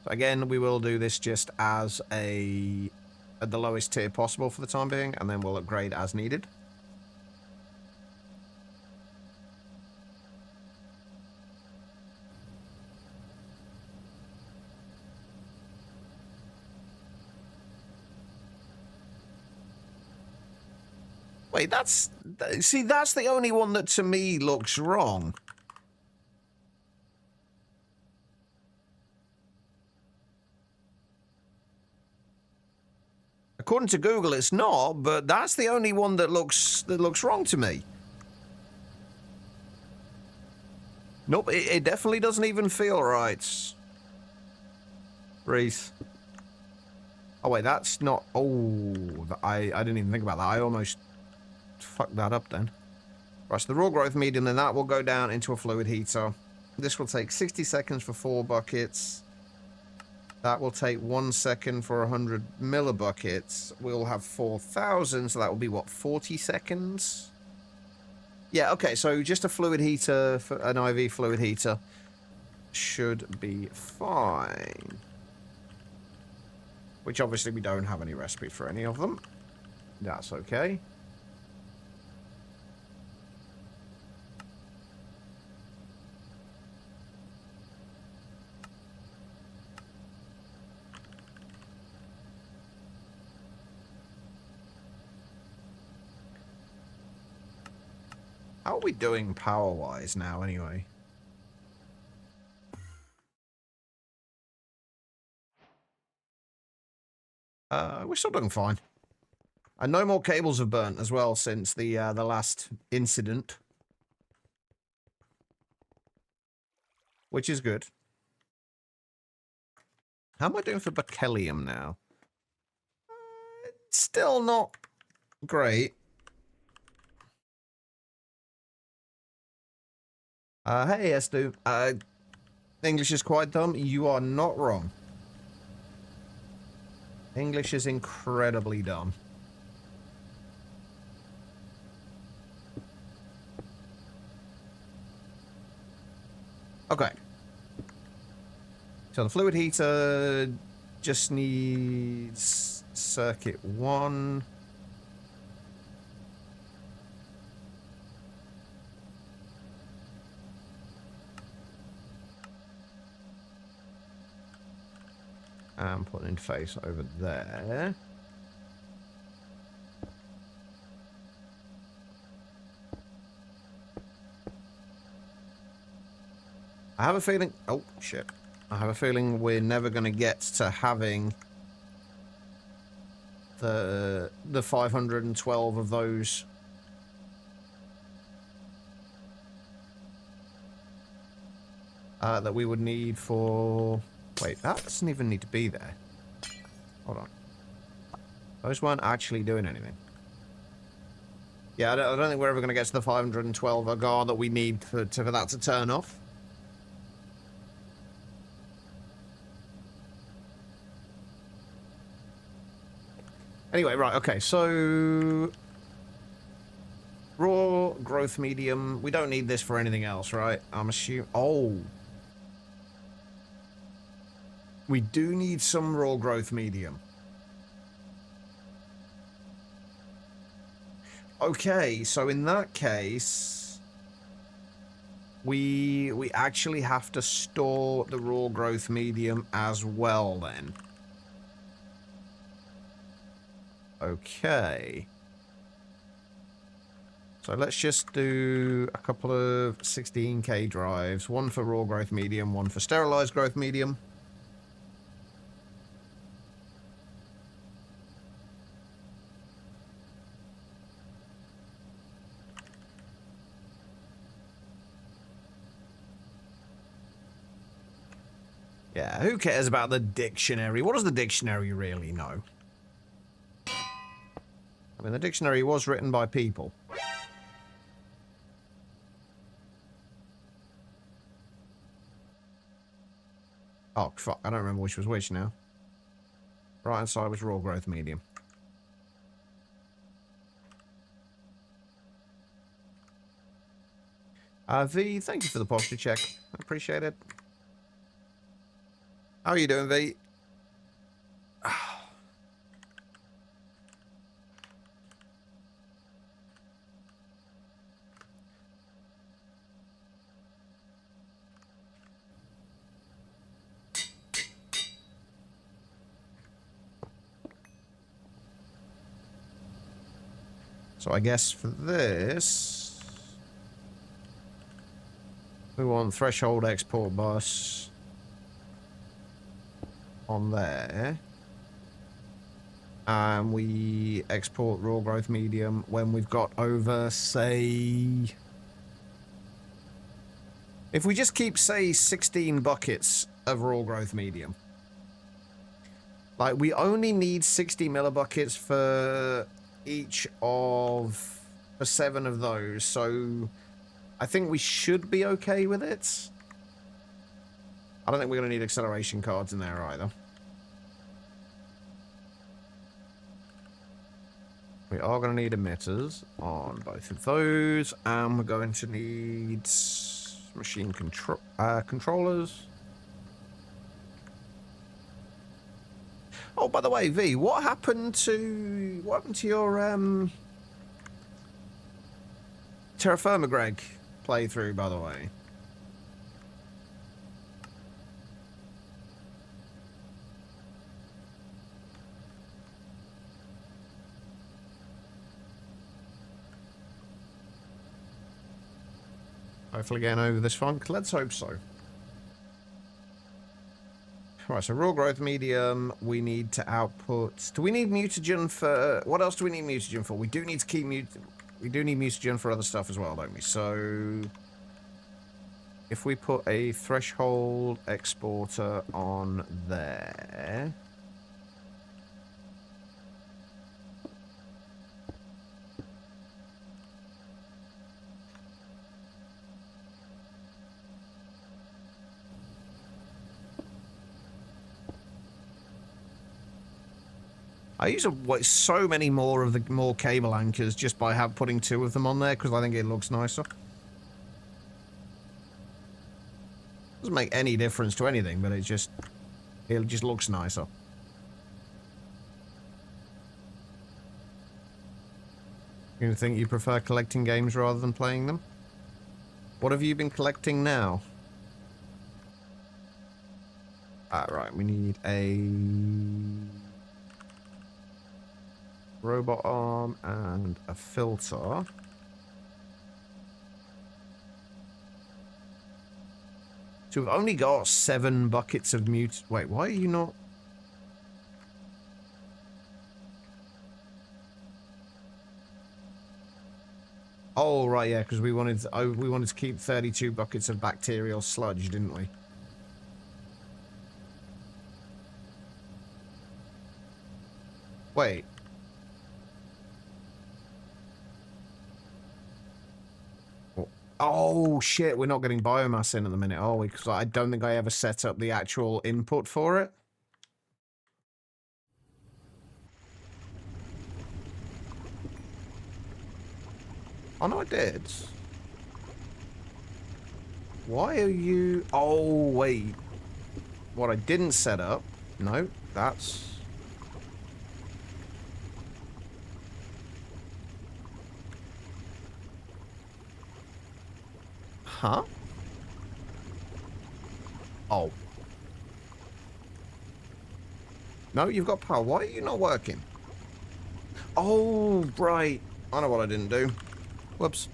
So again, we will do this just as at the lowest tier possible for the time being, and then we'll upgrade as needed. Wait, see, that's the only one that to me looks wrong. According to Google, it's not, but that's the only one that looks wrong to me. Nope, it definitely doesn't even feel right. Wreath. Oh wait, that's not. Oh, I didn't even think about that. I almost fucked that up then. Right, so the raw growth medium, then that will go down into a fluid heater. This will take 60 seconds for 4 buckets. That will take 1 second for 100 millibuckets. We'll have 4,000, so that will be, what, 40 seconds? Yeah, okay, so just a fluid heater, an IV fluid heater, should be fine. Which, obviously, we don't have any recipe for any of them. That's okay. How are we doing power-wise now, anyway? We're still doing fine. And no more cables have burnt as well since the last incident. Which is good. How am I doing for berkelium now? Still not great. Hey, Estu. English is quite dumb. You are not wrong. English is incredibly dumb. Okay. So the fluid heater just needs circuit 1. And put an interface over there. I have a feeling... Oh, shit. I have a feeling we're never going to get to having the 512 of those. That we would need for... Wait, that doesn't even need to be there. Hold on. Those weren't actually doing anything. Yeah, I don't think we're ever going to get to the 512 agar that we need for that to turn off. Anyway, right, okay, so... Raw growth medium. We don't need this for anything else, right? I'm assuming... Oh. We do need some raw growth medium. Okay, so in that case... We actually have to store the raw growth medium as well, then. Okay. So let's just do a couple of 16K drives. One for raw growth medium, one for sterilized growth medium. Yeah, who cares about the dictionary? What does the dictionary really know? I mean, the dictionary was written by people. Oh, fuck. I don't remember which was which now. Right-hand side was raw growth medium. V, thank you for the posture check. I appreciate it. How are you doing, V? So I guess for this, we want threshold export bus on there. And we export raw growth medium when we've got over, say... If we just keep, say, 16 buckets of raw growth medium. Like, we only need 60 millibuckets for each of the 7 of those, so I think we should be okay with it. I don't think we're going to need acceleration cards in there either. We are going to need emitters on both of those, and we're going to need machine controllers. Oh, by the way, V, what happened to your Terra Firma Greg playthrough, by the way? Hopefully getting over this funk. Let's hope so. Right, so raw growth medium, we need to output... Do we need mutagen for... What else do we need mutagen for? We do need to keep we do need mutagen for other stuff as well, don't we? So... If we put a threshold exporter on there... I use so many more of the more cable anchors just by putting 2 of them on there because I think it looks nicer. Doesn't make any difference to anything, but it just looks nicer. You think you prefer collecting games rather than playing them? What have you been collecting now? Right, we need a robot arm and a filter. So we've only got 7 buckets of mute. Wait, why are you not? Oh right, yeah, because we wanted to keep 32 buckets of bacterial sludge, didn't we? Wait. Oh shit, we're not getting biomass in at the minute, are we? Because I don't think I ever set up the actual input for it. Oh no, I did. Why are you... Oh, wait. What I didn't set up... No, that's... Huh? Oh. No, you've got power. Why are you not working? Oh, right. I know what I didn't do. Whoops.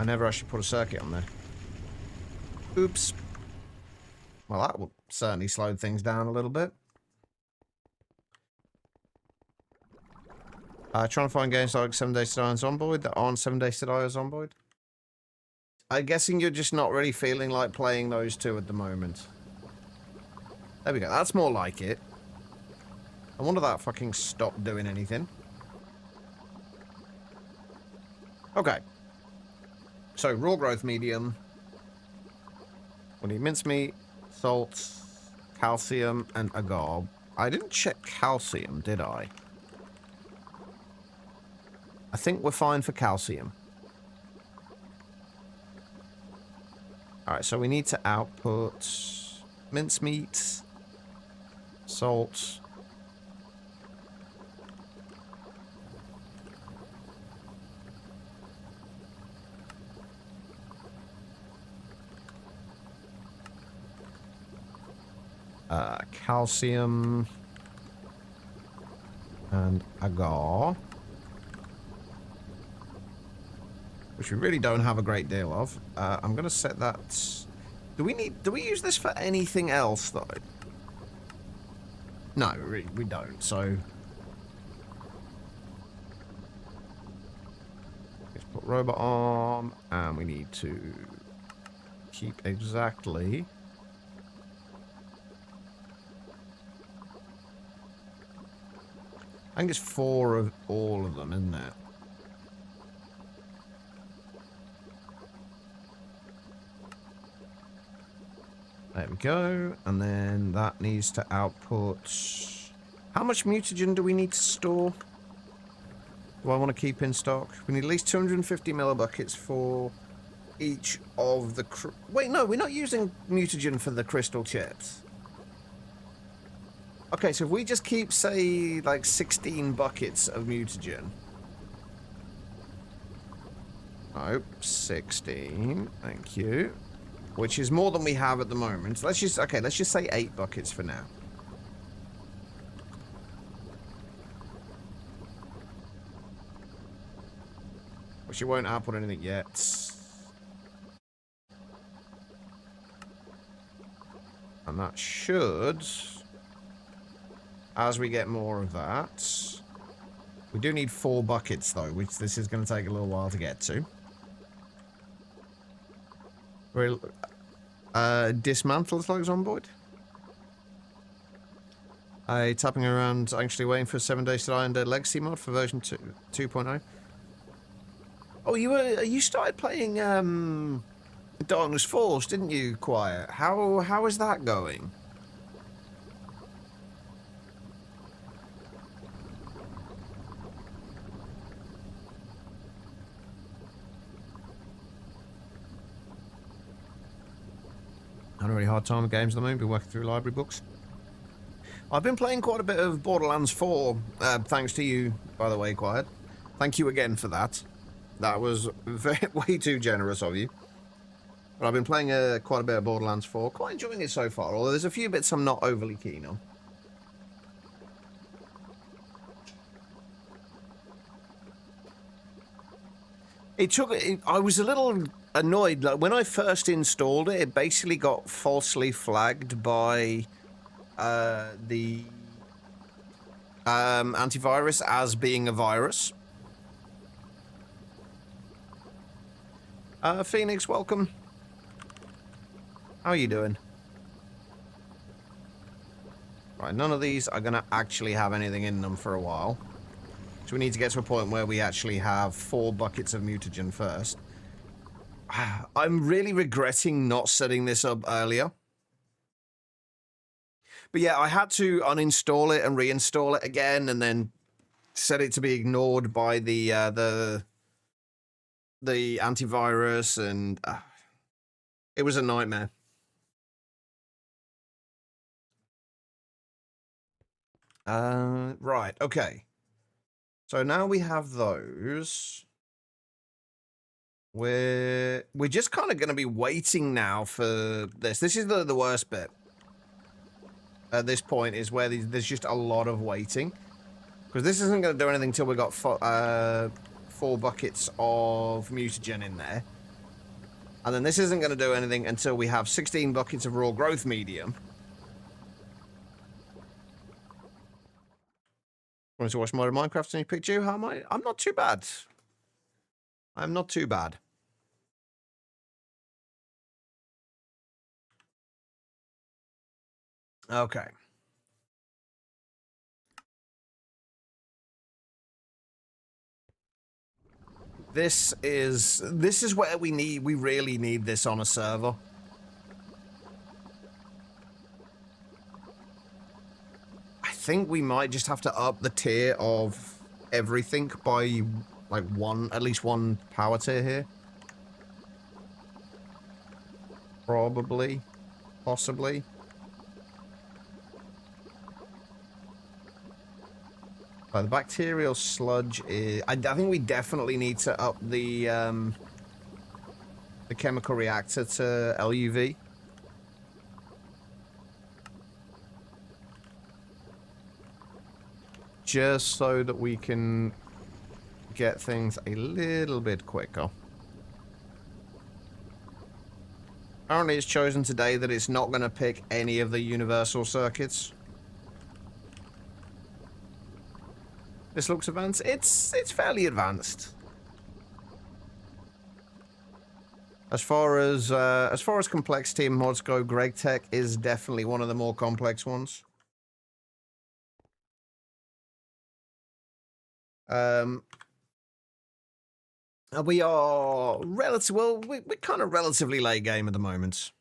I never actually put a circuit on there. Oops. Well, that will certainly slow things down a little bit. Trying to find games like 7 Days to Die and Zomboid that aren't 7 Days to Die or Zomboid. I'm guessing you're just not really feeling like playing those 2 at the moment. There we go. That's more like it. I wonder if that fucking stopped doing anything. Okay. So, raw growth medium. We need mincemeat, salt, calcium, and agar. I didn't check calcium, did I? I think we're fine for calcium. Alright, so we need to output mincemeat, salt, calcium, and agar. Which we really don't have a great deal of. I'm going to set that... Do we use this for anything else, though? No, we don't, so... Let's put robot arm, and we need to keep exactly... I think it's 4 of all of them, isn't it? There we go, and then that needs to output... How much mutagen do we need to store? Do I want to keep in stock? We need at least 250 millibuckets for each of the... Wait, no, we're not using mutagen for the crystal chips. Okay, so if we just keep, say, like 16 buckets of mutagen... Nope, 16, thank you. Which is more than we have at the moment. Let's just say 8 buckets for now. But she won't output anything yet. And that should, as we get more of that, we do need 4 buckets though, which this is going to take a little while to get to. We'll dismantle as long as on board. Tapping around, actually waiting for 7 days to die under legacy mod for version 2.0. Oh, you started playing Darkness Falls, didn't you, Quiet? How is that going? Had a really hard time with games at the moment. Been working through library books. I've been playing quite a bit of Borderlands 4, thanks to you, by the way, Quiet. Thank you again for that. That was way too generous of you. But I've been playing quite a bit of Borderlands 4. Quite enjoying it so far, although there's a few bits I'm not overly keen on. I was a little annoyed. Like, when I first installed it, it basically got falsely flagged by the antivirus as being a virus. Phoenix, welcome. How are you doing? Right, none of these are going to actually have anything in them for a while. So we need to get to a point where we actually have 4 buckets of mutagen first. I'm really regretting not setting this up earlier. But yeah, I had to uninstall it and reinstall it again and then set it to be ignored by the antivirus, and it was a nightmare. Right, okay. So now we have those. We're just kind of going to be waiting now for this. This is the worst bit. At this point is where there's just a lot of waiting. Because this isn't going to do anything until we got 4 buckets of mutagen in there. And then this isn't going to do anything until we have 16 buckets of raw growth medium. Want to watch more of Minecraft and you picked you? How am I? I'm not too bad. I'm not too bad. Okay. This is where we really need this on a server. I think we might just have to up the tier of everything by like at least one power tier here. Probably, possibly. The bacterial sludge is... I think we definitely need to up the chemical reactor to LUV. Just so that we can get things a little bit quicker. Apparently it's chosen today that it's not going to pick any of the universal circuits. This looks advanced. It's fairly advanced. As far as complexity and mods go, Greg Tech is definitely one of the more complex ones. We are we're kind of relatively late game at the moment.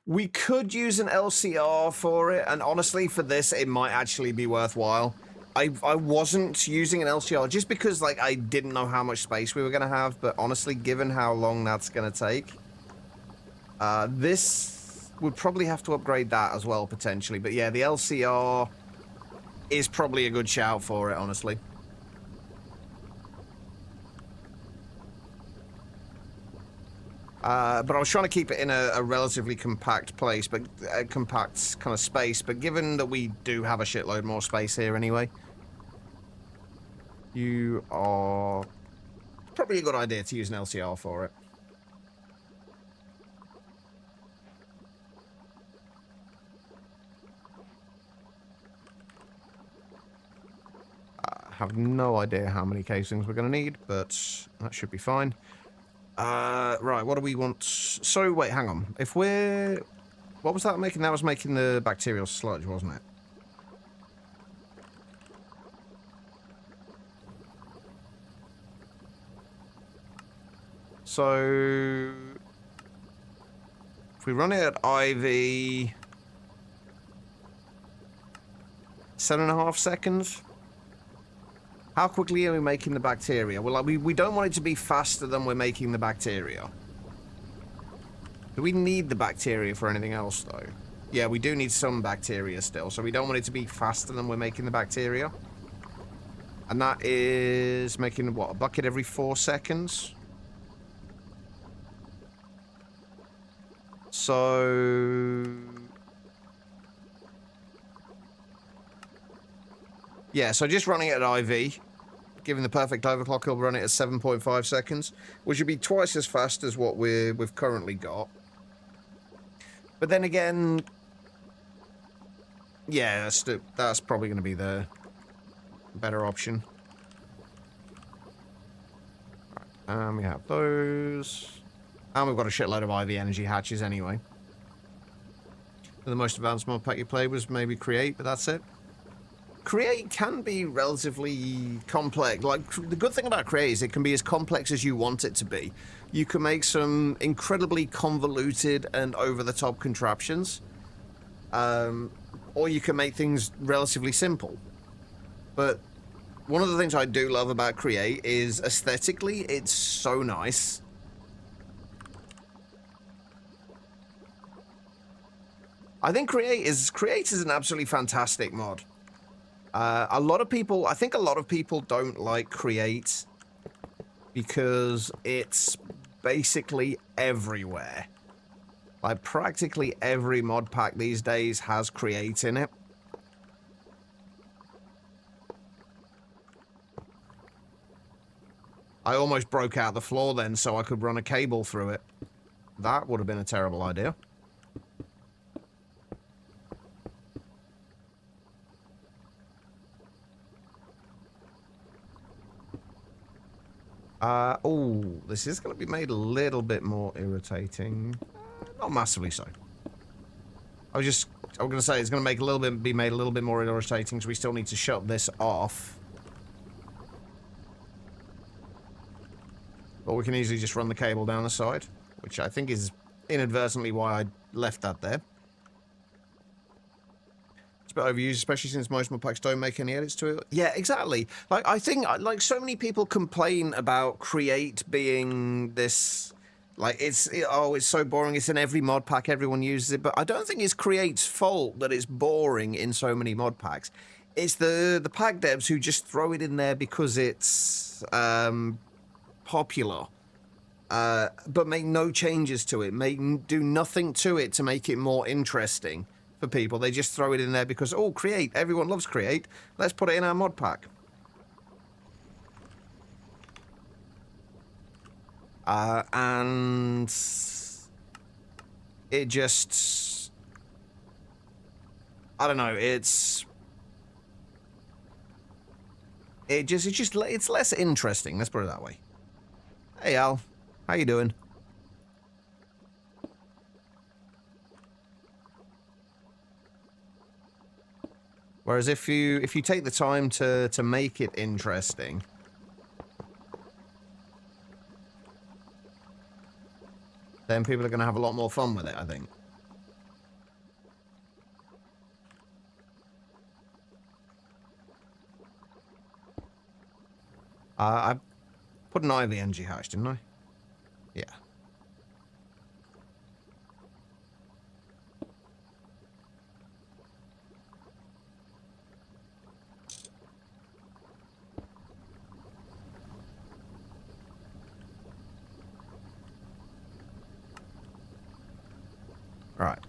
We could use an LCR for it, and honestly, for this, it might actually be worthwhile. I wasn't using an LCR just because, like, I didn't know how much space we were going to have, but honestly, given how long that's going to take, this would probably have to upgrade that as well, potentially. But yeah, the LCR is probably a good shout for it, honestly. But I was trying to keep it in a relatively compact place, but a compact kind of space. But given that we do have a shitload more space here anyway, you are probably a good idea to use an LCR for it. I have no idea how many casings we're going to need, but that should be fine. Right, what do we want? So, wait, hang on. If we're... What was that making? That was making the bacterial sludge, wasn't it? So... If we run it at IV... 7.5 seconds? How quickly are we making the bacteria? Well, we don't want it to be faster than we're making the bacteria. Do we need the bacteria for anything else, though? Yeah, we do need some bacteria still, so we don't want it to be faster than we're making the bacteria. And that is making, what, a bucket every 4 seconds? So... Yeah, so just running it at IV, given the perfect overclock, it'll run it at 7.5 seconds, which would be twice as fast as what we've currently got. But then again, yeah, that's probably going to be the better option. Right, we have those. And we've got a shitload of IV energy hatches anyway. The most advanced mod pack you played was maybe Create, but that's it. Create can be relatively complex. Like, the good thing about Create is it can be as complex as you want it to be. You can make some incredibly convoluted and over-the-top contraptions. Or you can make things relatively simple. But one of the things I do love about Create is aesthetically, it's so nice. I think Create is an absolutely fantastic mod. A lot of people, I think a lot of people don't like Create because it's basically everywhere. Like, practically every mod pack these days has Create in it. I almost broke out the floor then so I could run a cable through it. That would have been a terrible idea. Oh, this is going to be made a little bit more irritating. Not massively so. I was going to say it's going to be made a little bit more irritating, so we still need to shut this off. But we can easily just run the cable down the side, which I think is inadvertently why I left that there. It's a bit overused, especially since most mod packs don't make any edits to it. Yeah, exactly. Like, I think, like, so many people complain about Create being this, like, it's so boring, it's in every mod pack, everyone uses it, but I don't think it's Create's fault that it's boring in so many mod packs. It's the pack devs who just throw it in there because it's, popular, but make no changes to it, do nothing to it to make it more interesting for people. They just throw it in there because, oh, Create, everyone loves Create, let's put it in our mod pack. And it just, I don't know, it's less interesting, let's put it that way. Hey, Al. How you doing? Whereas if you take the time to make it interesting, then people are going to have a lot more fun with it, I think. I put an IV energy hatch, didn't I? Yeah. Right.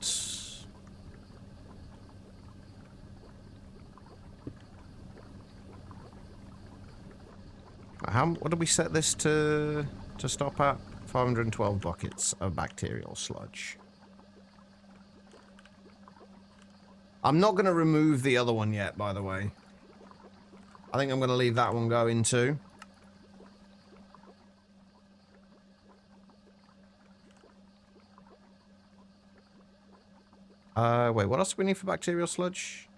What did we set this to stop at? 512 buckets of bacterial sludge. I'm not going to remove the other one yet, by the way. I think I'm going to leave that one going too. Wait, what else do we need for bacterial sludge?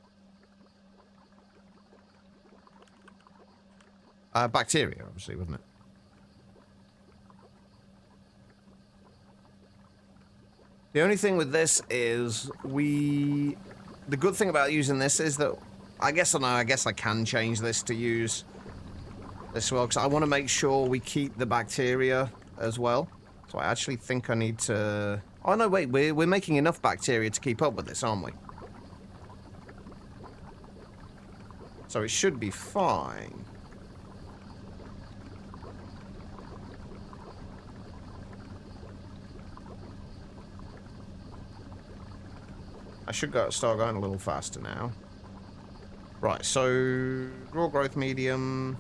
Bacteria, obviously, wasn't it? The only thing with this is the good thing about using this is that I guess I can change this to use this as well, because I want to make sure we keep the bacteria as well. So I actually think I need to... Oh no, wait, we're making enough bacteria to keep up with this, aren't we? So it should be fine. I should start going a little faster now. Right, so raw growth medium.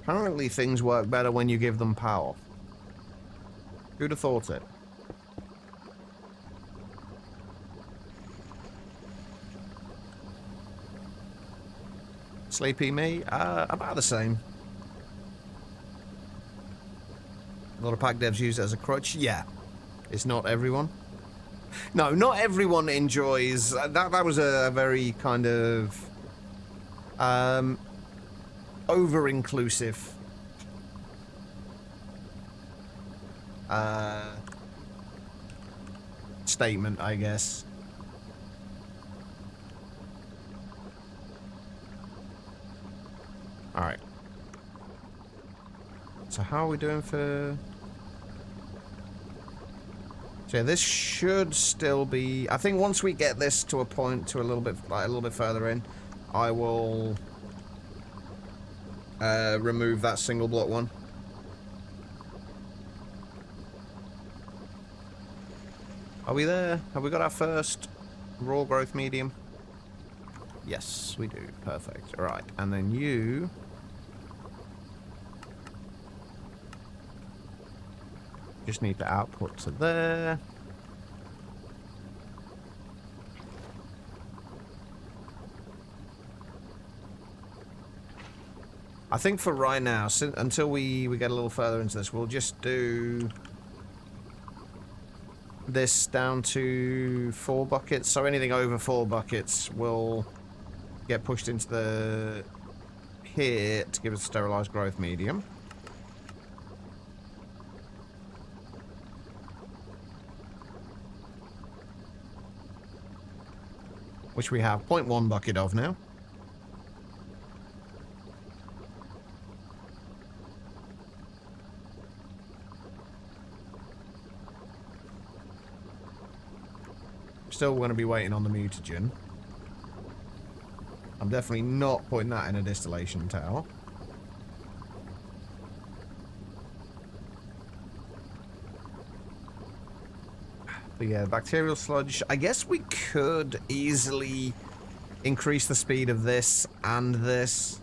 Apparently things work better when you give them power. Who'd have thought it? Sleepy me? About the same. A lot of pack devs use it as a crutch. Yeah. It's not everyone. No, not everyone enjoys... That was a very kind of... over-inclusive... statement, I guess. Alright. So how are we doing for... So yeah, this should still be... I think once we get this to a point to a little bit further in, I will remove that single block one. Are we there? Have we got our first raw growth medium? Yes, we do. Perfect. All right, and then you... just need the output to there. I think for right now, until we get a little further into this, we'll just do this down to 4 buckets. So anything over 4 buckets will get pushed into the here to give us a sterilized growth medium. Which we have 0.1 bucket of now. Still going to be waiting on the mutagen. I'm definitely not putting that in a distillation tower. But yeah, bacterial sludge. I guess we could easily increase the speed of this and this.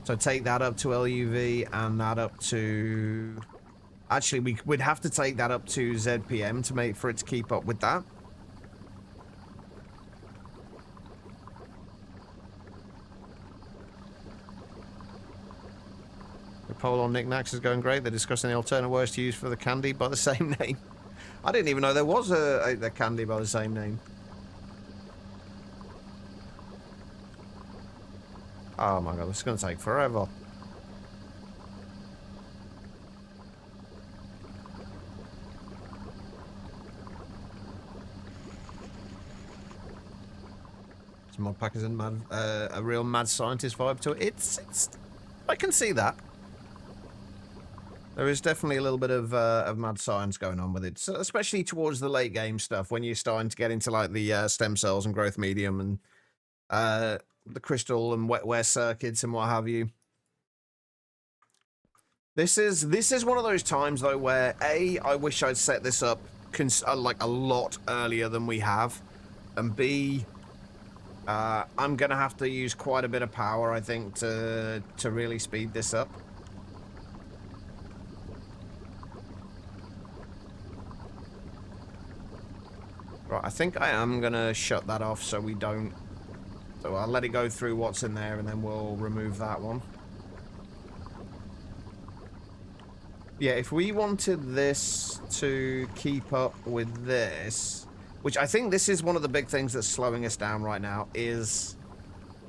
So take that up to LUV and that up to... Actually, we'd have to take that up to ZPM to make for it to keep up with that. The poll on knickknacks is going great. They're discussing the alternate words to use for the candy by the same name. I didn't even know there was a candy by the same name. Oh my god, this is going to take forever. This mod pack is a real mad scientist vibe to it. It's I can see that. There is definitely a little bit of mad science going on with it, so especially towards the late game stuff when you're starting to get into like the stem cells and growth medium and the crystal and wetware circuits and what have you. This is one of those times though where I wish I'd set this up like a lot earlier than we have, and B, I'm going to have to use quite a bit of power, I think, to really speed this up. Right, I think I am going to shut that off so we don't... So I'll let it go through what's in there and then we'll remove that one. Yeah, if we wanted this to keep up with this, which I think this is one of the big things that's slowing us down right now, is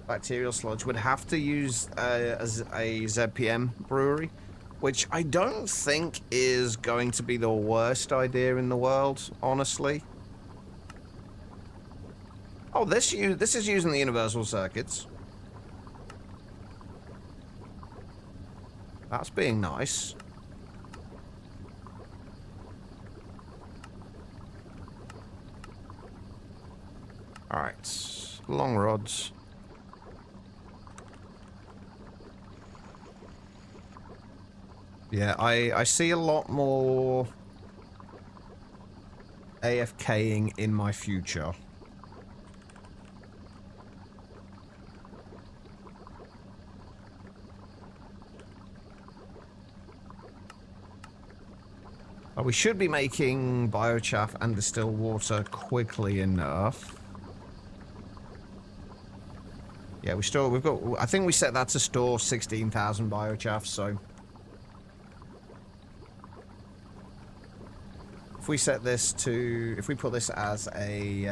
bacterial sludge. We'd have to use a ZPM brewery, which I don't think is going to be the worst idea in the world, honestly. Oh, this is using the universal circuits. That's being nice. Alright, long rods. Yeah, I see a lot more AFKing in my future. Oh, we should be making biochaff and distilled water quickly enough. Yeah, we've got, I think we set that to store 16,000 biochaff, so. If we set this to, if we put this as a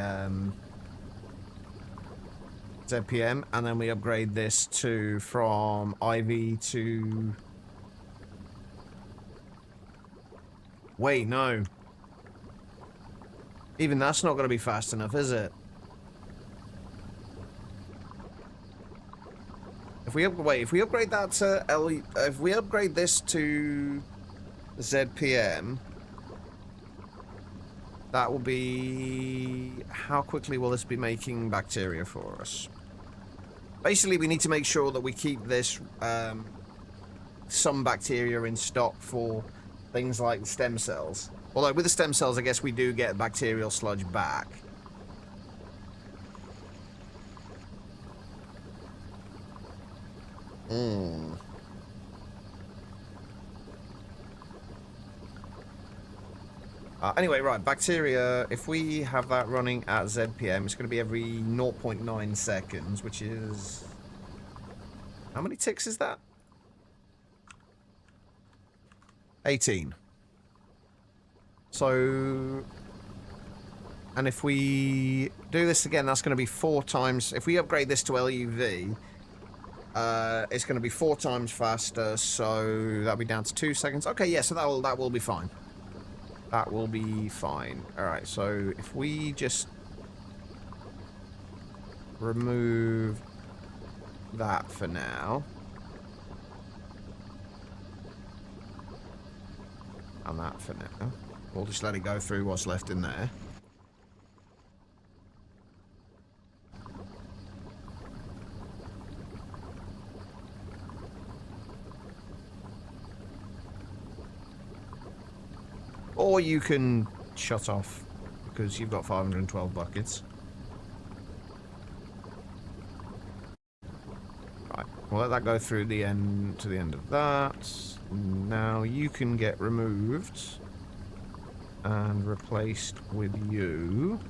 ZPM, and then we upgrade this to, from IV to... Wait, no. Even that's not going to be fast enough, is it? If we upgrade that to if we upgrade this to ZPM, that will be... How quickly will this be making bacteria for us? Basically, we need to make sure that we keep this some bacteria in stock for things like stem cells. Although with the stem cells, I guess we do get bacterial sludge back. Anyway, right, bacteria, if we have that running at ZPM, it's going to be every 0.9 seconds, which is... How many ticks is that? 18. So... And if we do this again, that's going to be 4 times... If we upgrade this to LUV, it's going to be 4 times faster, so that'll be down to 2 seconds. Okay, yeah, so that will be fine. That will be fine. Alright, so if we just remove that for now. And that for now. We'll just let it go through what's left in there. Or you can shut off because you've got 512 buckets. Right, we'll let that go through the end to the end of that. Now you can get removed and replaced with you.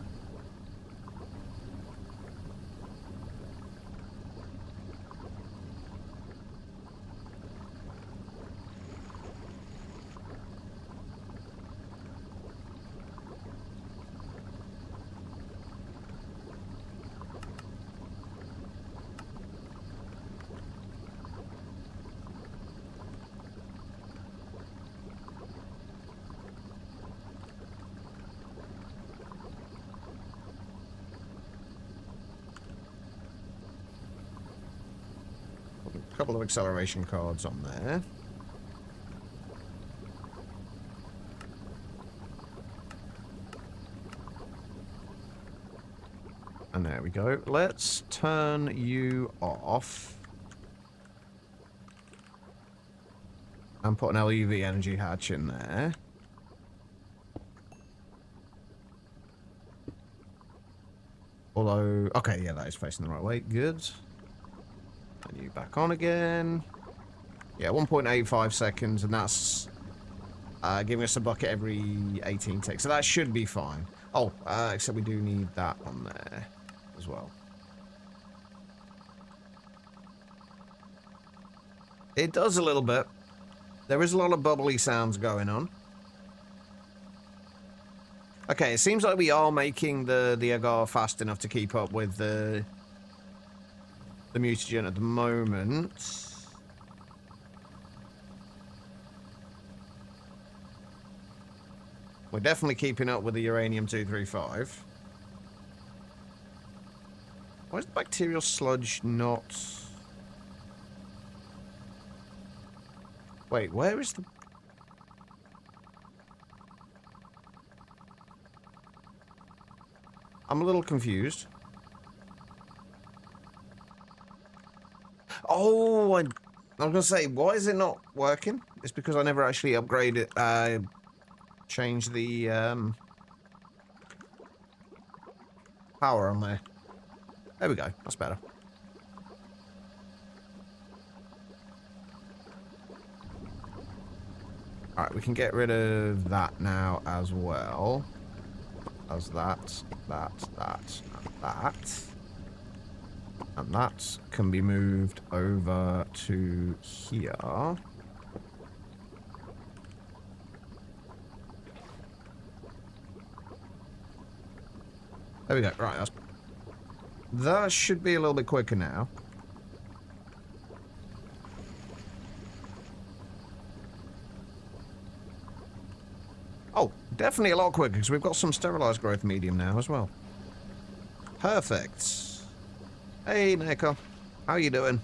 Couple of acceleration cards on there. And there we go. Let's turn you off. And put an LUV energy hatch in there. Although, okay, yeah, that is facing the right way. Good. And you back on again. Yeah, 1.85 seconds, and that's giving us a bucket every 18 ticks. So that should be fine. Oh, except we do need that on there as well. It does a little bit. There is a lot of bubbly sounds going on. Okay, it seems like we are making the agar fast enough to keep up with the mutagen at the moment. We're definitely keeping up with the uranium-235. Why is the bacterial sludge not... Wait, where is the... I'm a little confused. Oh, I was going to say, why is it not working? It's because I never actually upgraded, changed the, power on there. There we go. That's better. Alright, we can get rid of that now as well. As that, and that. And that can be moved over to here. There we go. Right, that should be a little bit quicker now. Oh, definitely a lot quicker, because we've got some sterilized growth medium now as well. Perfect. Hey, Neko. How you doing?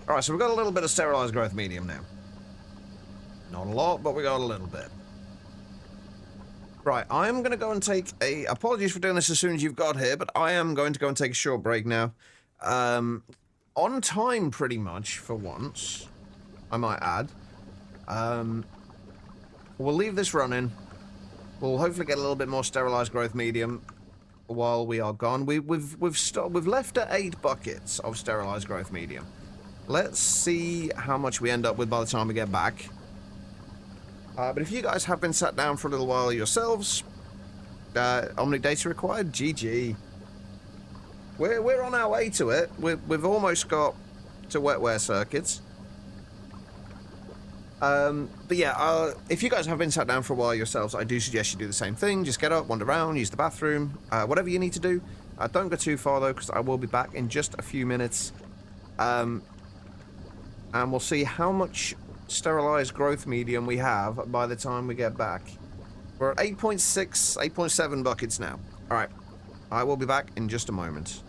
Alright, so we've got a little bit of sterilized growth medium now. Not a lot, but we got a little bit. Right, I'm going to go and take a... Apologies for doing this as soon as you've got here, but I am going to go and take a short break now. On time, pretty much, for once, I might add. We'll leave this running. We'll hopefully get a little bit more sterilized growth medium while we are gone. We've left at 8 buckets of sterilized growth medium. Let's see how much we end up with by the time we get back. But if you guys have been sat down for a little while yourselves, Omnic data required, GG. We're on our way to it. We've almost got to wetware circuits. But yeah, if you guys have been sat down for a while yourselves, I do suggest you do the same thing. Just get up, wander around, use the bathroom, whatever you need to do. Don't go too far though, because I will be back in just a few minutes. And we'll see how much sterilized growth medium we have by the time we get back. We're at 8.6, 8.7 buckets now. Alright, I will be back in just a moment.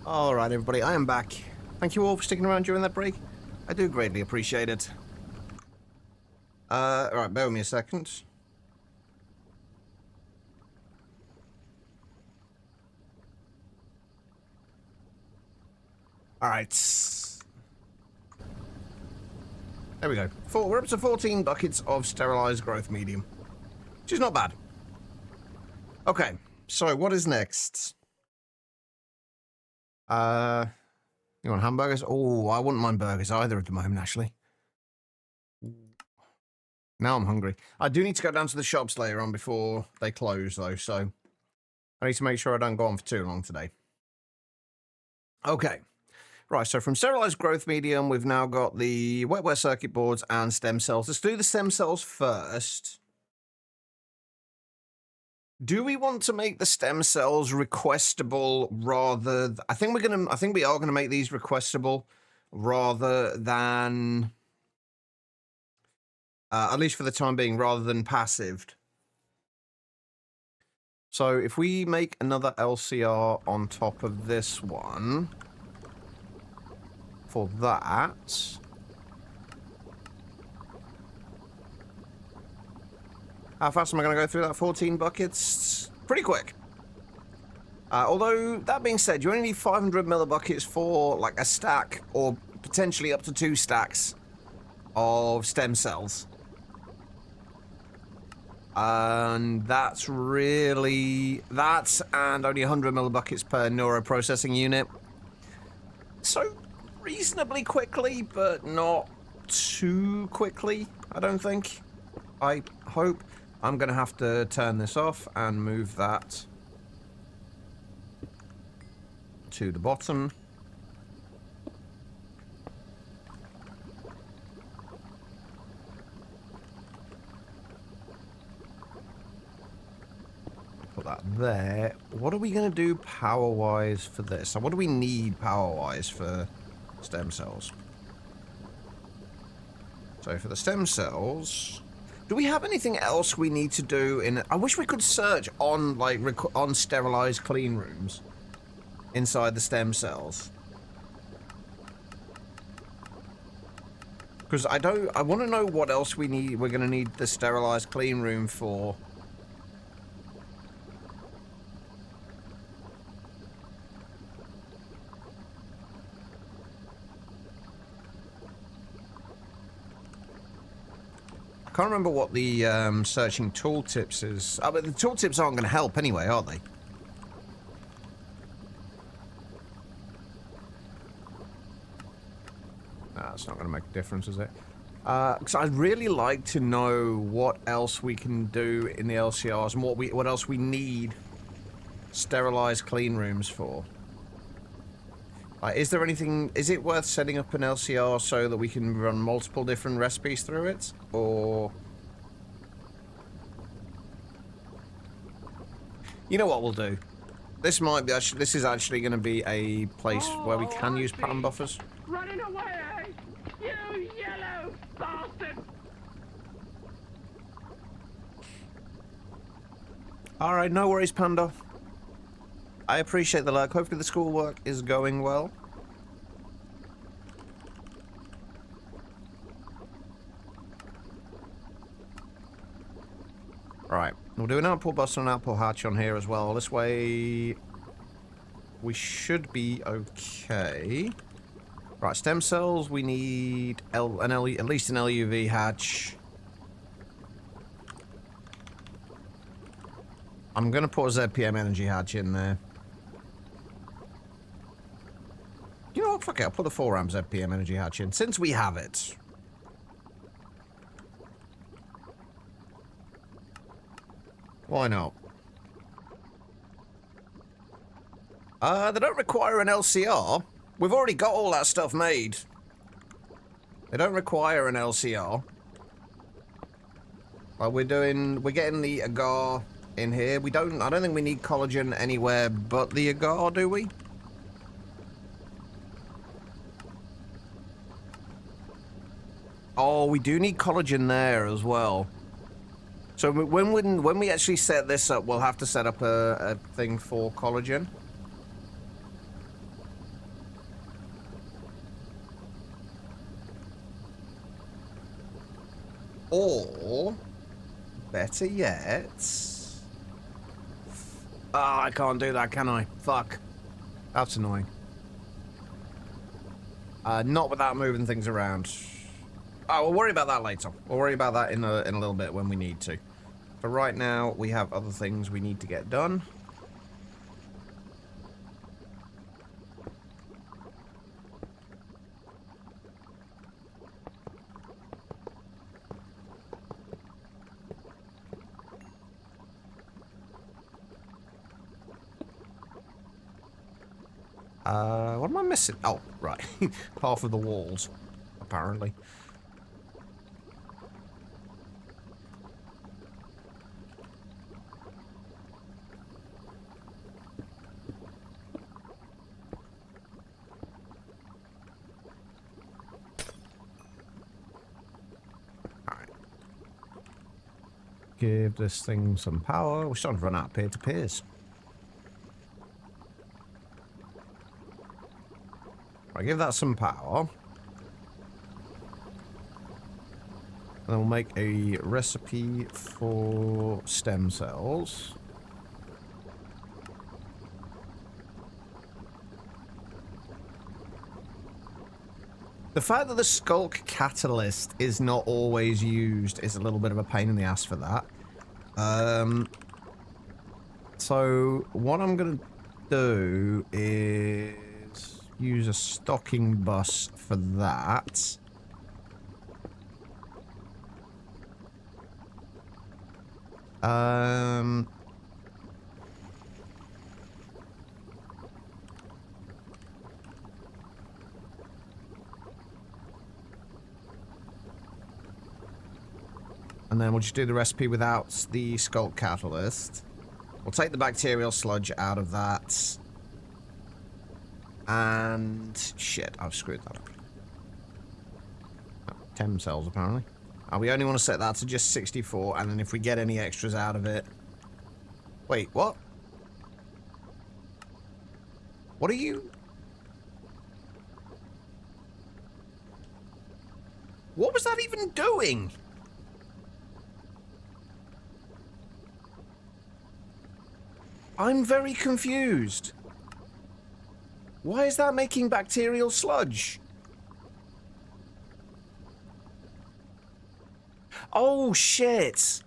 All right, everybody, I am back. Thank you all for sticking around during that break. I do greatly appreciate it. Right, bear with me a second. All right. There we go. We're up to 14 buckets of sterilized growth medium, which is not bad. Okay, so what is next? You want hamburgers? Oh, I wouldn't mind burgers either at the moment, actually. Now I'm hungry. I do need to go down to the shops later on before they close, though, so I need to make sure I don't go on for too long today. Okay. Right, so from sterilized growth medium, we've now got the wetware circuit boards and stem cells. Let's do the stem cells first. Do we want to make the stem cells requestable rather? I think we are gonna make these requestable rather than, at least for the time being, rather than passived. So if we make another LCR on top of this one for that. How fast am I going to go through that? 14 buckets? Pretty quick. Although, that being said, you only need 500 millibuckets for, like, a stack, or potentially up to 2 stacks of stem cells. And that's really... That's and only 100 millibuckets per neuroprocessing unit. So, reasonably quickly, but not too quickly, I don't think. I hope. I'm going to have to turn this off and move that to the bottom. Put that there. What are we going to do power-wise for this? So what do we need power-wise for stem cells? So for the stem cells... Do we have anything else we need to do in... I wish we could search on, like, on sterilized clean rooms inside the stem cells. Because I want to know what else we're going to need the sterilized clean room for. I can't remember what the searching tooltips is. But the tooltips aren't going to help anyway, are they? Nah, it's not going to make a difference, is it? Because I'd really like to know what else we can do in the LCRs and what else we need sterilized clean rooms for. Is there anything... Is it worth setting up an LCR so that we can run multiple different recipes through it? Or... You know what we'll do? This might be... This is actually going to be a place where we can use pattern buffers. Running away! You yellow bastard! Alright, no worries, Panda. I appreciate the luck. Hopefully the schoolwork is going well. Right, we'll do an output bus and an output hatch on here as well. This way we should be okay. Right, stem cells, we need at least an LUV hatch. I'm going to put a ZPM energy hatch in there. You know what? Fuck it. I'll put the 4-amp ZPM energy hatch in, since we have it. Why not? They don't require an LCR. We've already got all that stuff made. They don't require an LCR. We're getting the agar in here. I don't think we need collagen anywhere but the agar, do we? Oh, we do need collagen there as well. So when we actually set this up, we'll have to set up a thing for collagen. Or, better yet... Ah, I can't do that, can I? Fuck. That's annoying. Not without moving things around. Oh, we'll worry about that later. We'll worry about that in a little bit when we need to. For right now, we have other things we need to get done. What am I missing? Oh, right. Half of the walls, apparently. Alright. Give this thing some power. We're starting to run out of peer-to-peers. Right, give that some power. And then we'll make a recipe for stem cells. The fact that the skulk catalyst is not always used is a little bit of a pain in the ass for that. So what I'm going to do is use a stocking bus for that. And then we'll just do the recipe without the skulk catalyst. We'll take the bacterial sludge out of that. And... shit, I've screwed that up. Oh, 10 cells, apparently. We only want to set that to just 64, and then if we get any extras out of it... Wait, what? What are you... What was that even doing? I'm very confused. Why is that making bacterial sludge? Oh, shit.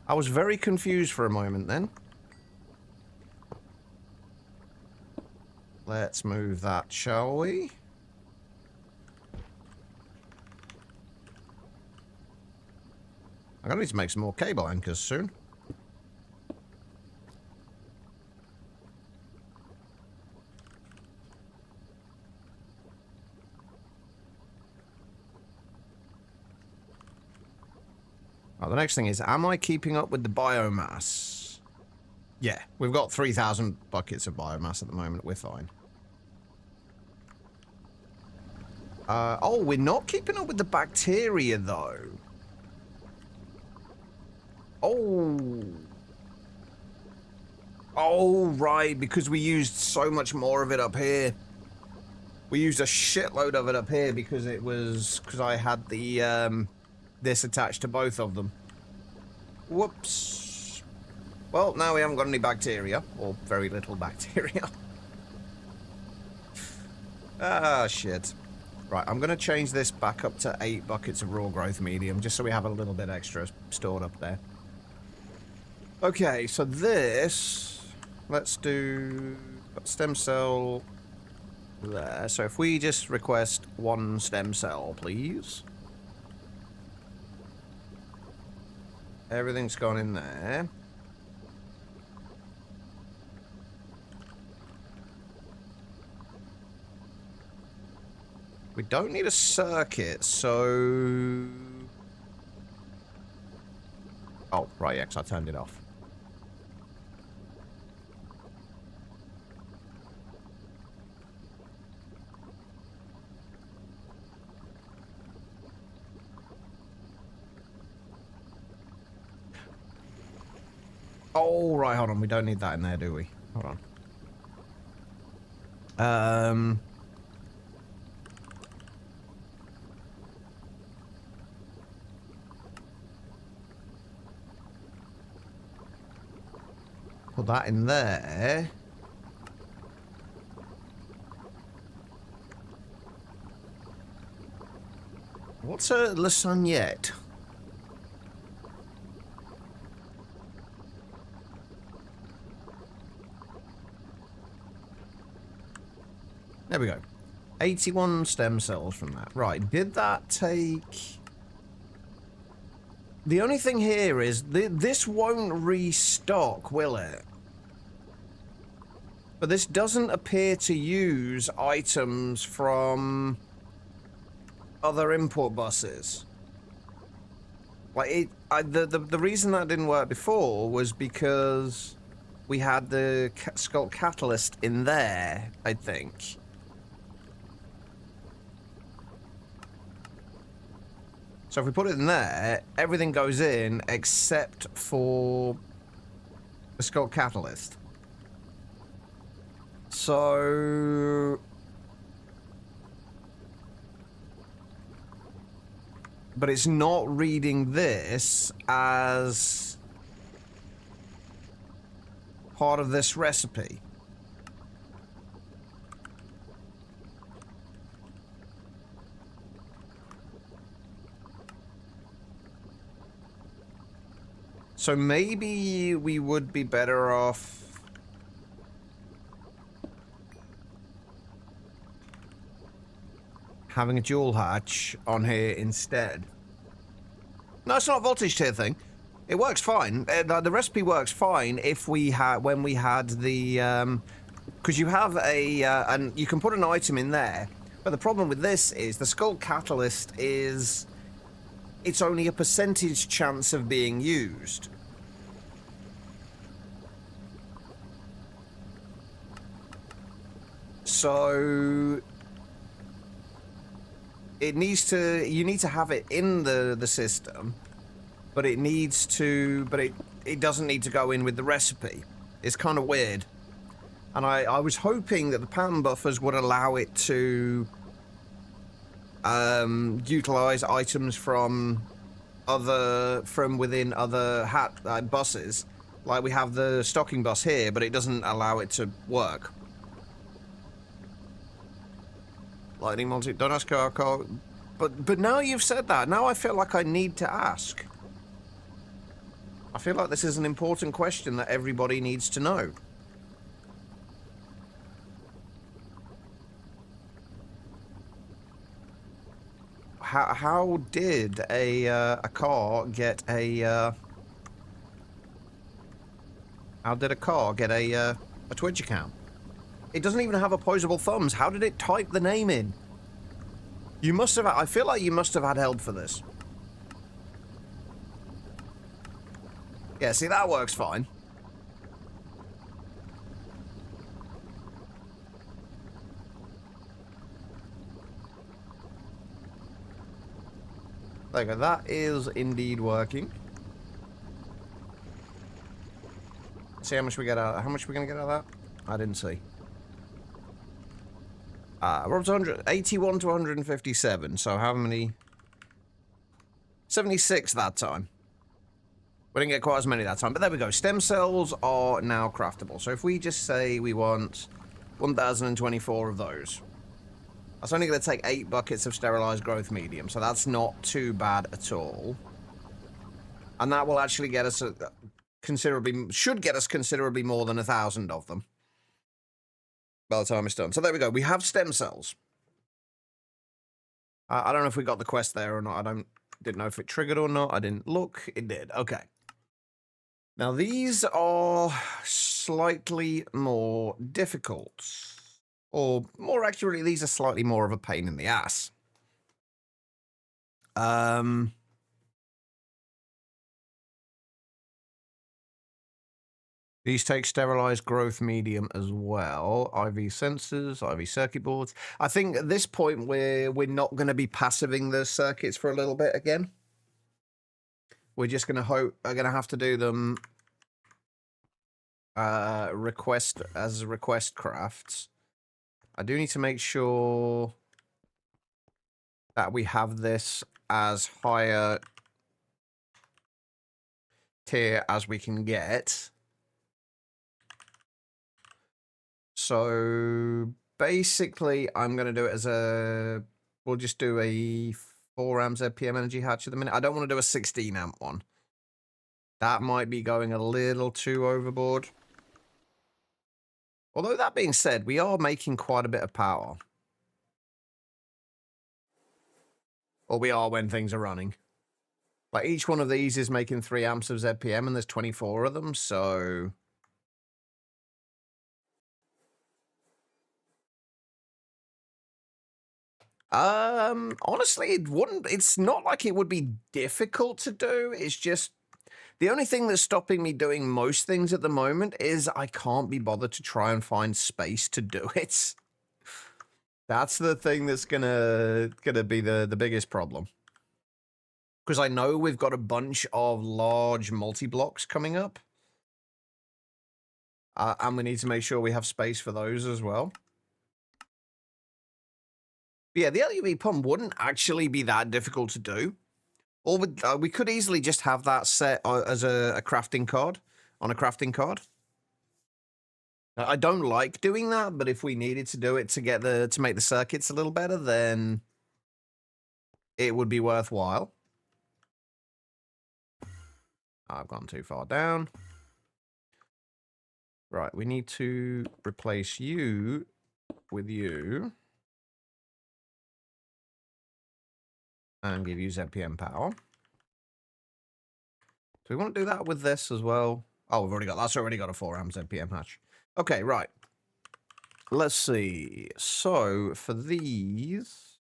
I was very confused for a moment then. Let's move that, shall we? I'm gonna need to make some more cable anchors soon. Right, the next thing is, am I keeping up with the biomass? Yeah, we've got 3,000 buckets of biomass at the moment. We're fine. Oh, we're not keeping up with the bacteria, though. Oh. Oh, right, because we used so much more of it up here. We used a shitload of it up here because it was... because I had the, this attached to both of them. Whoops. Well, now we haven't got any bacteria, or very little bacteria. Ah, shit. Right, I'm going to change this back up to 8 buckets of raw growth medium, just so we have a little bit extra stored up there. Okay, so this... let's do... stem cell... there. So if we just request 1 stem cell, please. Everything's gone in there. We don't need a circuit, so... oh, right, yeah, 'cause I turned it off. Oh, right, hold on. We don't need that in there, do we? Hold on. Put that in there. What's a lasagnette? There we go. 81 stem cells from that. Right, did that take... The only thing here is this won't restock, will it? But this doesn't appear to use items from other import buses. Like the reason that didn't work before was because we had the Sculpt Catalyst in there, I think. So if we put it in there, everything goes in except for the Sculpt Catalyst. So... But it's not reading this as part of this recipe. So maybe we would be better off having a dual hatch on here instead. No, it's not a voltage tier thing. It works fine. The recipe works fine if we had, when we had the, because you have a, and you can put an item in there. But the problem with this is the Sculpt Catalyst is, it's only a percentage chance of being used. So it needs to, you need to have it in the system, but it needs to, but it doesn't need to go in with the recipe. It's kind of weird. And I was hoping that the pattern buffers would allow it to utilize items from within other buses. Like we have the stocking bus here, but it doesn't allow it to work. Lightning multi, don't ask our car. But now you've said that, now I feel like I need to ask. I feel like this is an important question that everybody needs to know. How did a car get a how did a car get a Twitch account? It doesn't even have opposable thumbs. How did it type the name in? You must have, I feel like you must have had help for this. Yeah, see, that works fine. There you go, that is indeed working. See how much we get out, how much we're gonna get out of that? I didn't see. We're up to 81 to 157, so how many? 76 that time. We didn't get quite as many that time, but there we go. Stem cells are now craftable. So if we just say we want 1,024 of those, that's only going to take 8 buckets of sterilized growth medium, so that's not too bad at all. And that will actually get us considerably, should get us considerably more than 1,000 of them by the time it's done. So there we go. We have stem cells. I don't know if we got the quest there or not. Didn't know if it triggered or not. I didn't look. It did. Okay. Now these are slightly more difficult. Or more accurately, these are slightly more of a pain in the ass. These take sterilized growth medium as well. IV sensors, IV circuit boards. I think at this point we're not going to be passiving the circuits for a little bit again. We're just going to have to do them request crafts. I do need to make sure that we have this as higher tier as we can get. So basically, I'm going to do it as a... We'll just do a 4 amp ZPM energy hatch at the minute. I don't want to do a 16 amp one. That might be going a little too overboard. Although that being said, we are making quite a bit of power. Or we are when things are running. Like, each one of these is making 3 amps of ZPM, and there's 24 of them, so... Honestly, it's not like it would be difficult to do. It's just, the only thing that's stopping me doing most things at the moment is I can't be bothered to try and find space to do it. That's the thing that's gonna be the biggest problem. Because I know we've got a bunch of large multi-blocks coming up. And we need to make sure we have space for those as well. But yeah, the LUV pump wouldn't actually be that difficult to do. Or we could easily just have that set as a crafting card, on a crafting card. I don't like doing that, but if we needed to do it to make the circuits a little better, then it would be worthwhile. I've gone too far down. Right, we need to replace you with you. And give you ZPM power. Do we want to do that with this as well? Oh, that's already got a 4 amp ZPM hatch. Okay, right. Let's see. So, for these,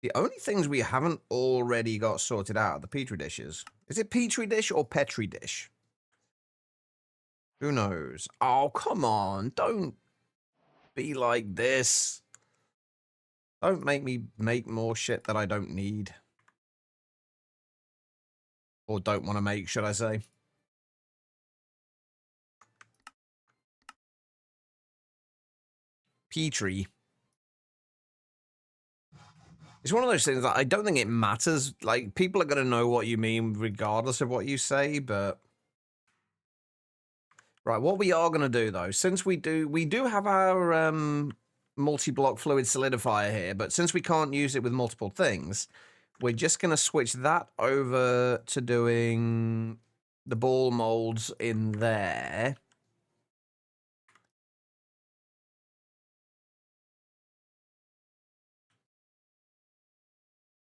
the only things we haven't already got sorted out are the Petri dishes. Is it Petri dish or Petri dish? Who knows? Oh, come on. Don't be like this. Don't make me make more shit that I don't need. Or don't want to make, should I say. Petri. It's one of those things that I don't think it matters. Like, people are going to know what you mean regardless of what you say, but... Right, what we are going to do, though, since we do have our multi-block fluid solidifier here, but since we can't use it with multiple things, we're just going to switch that over to doing the ball molds in there.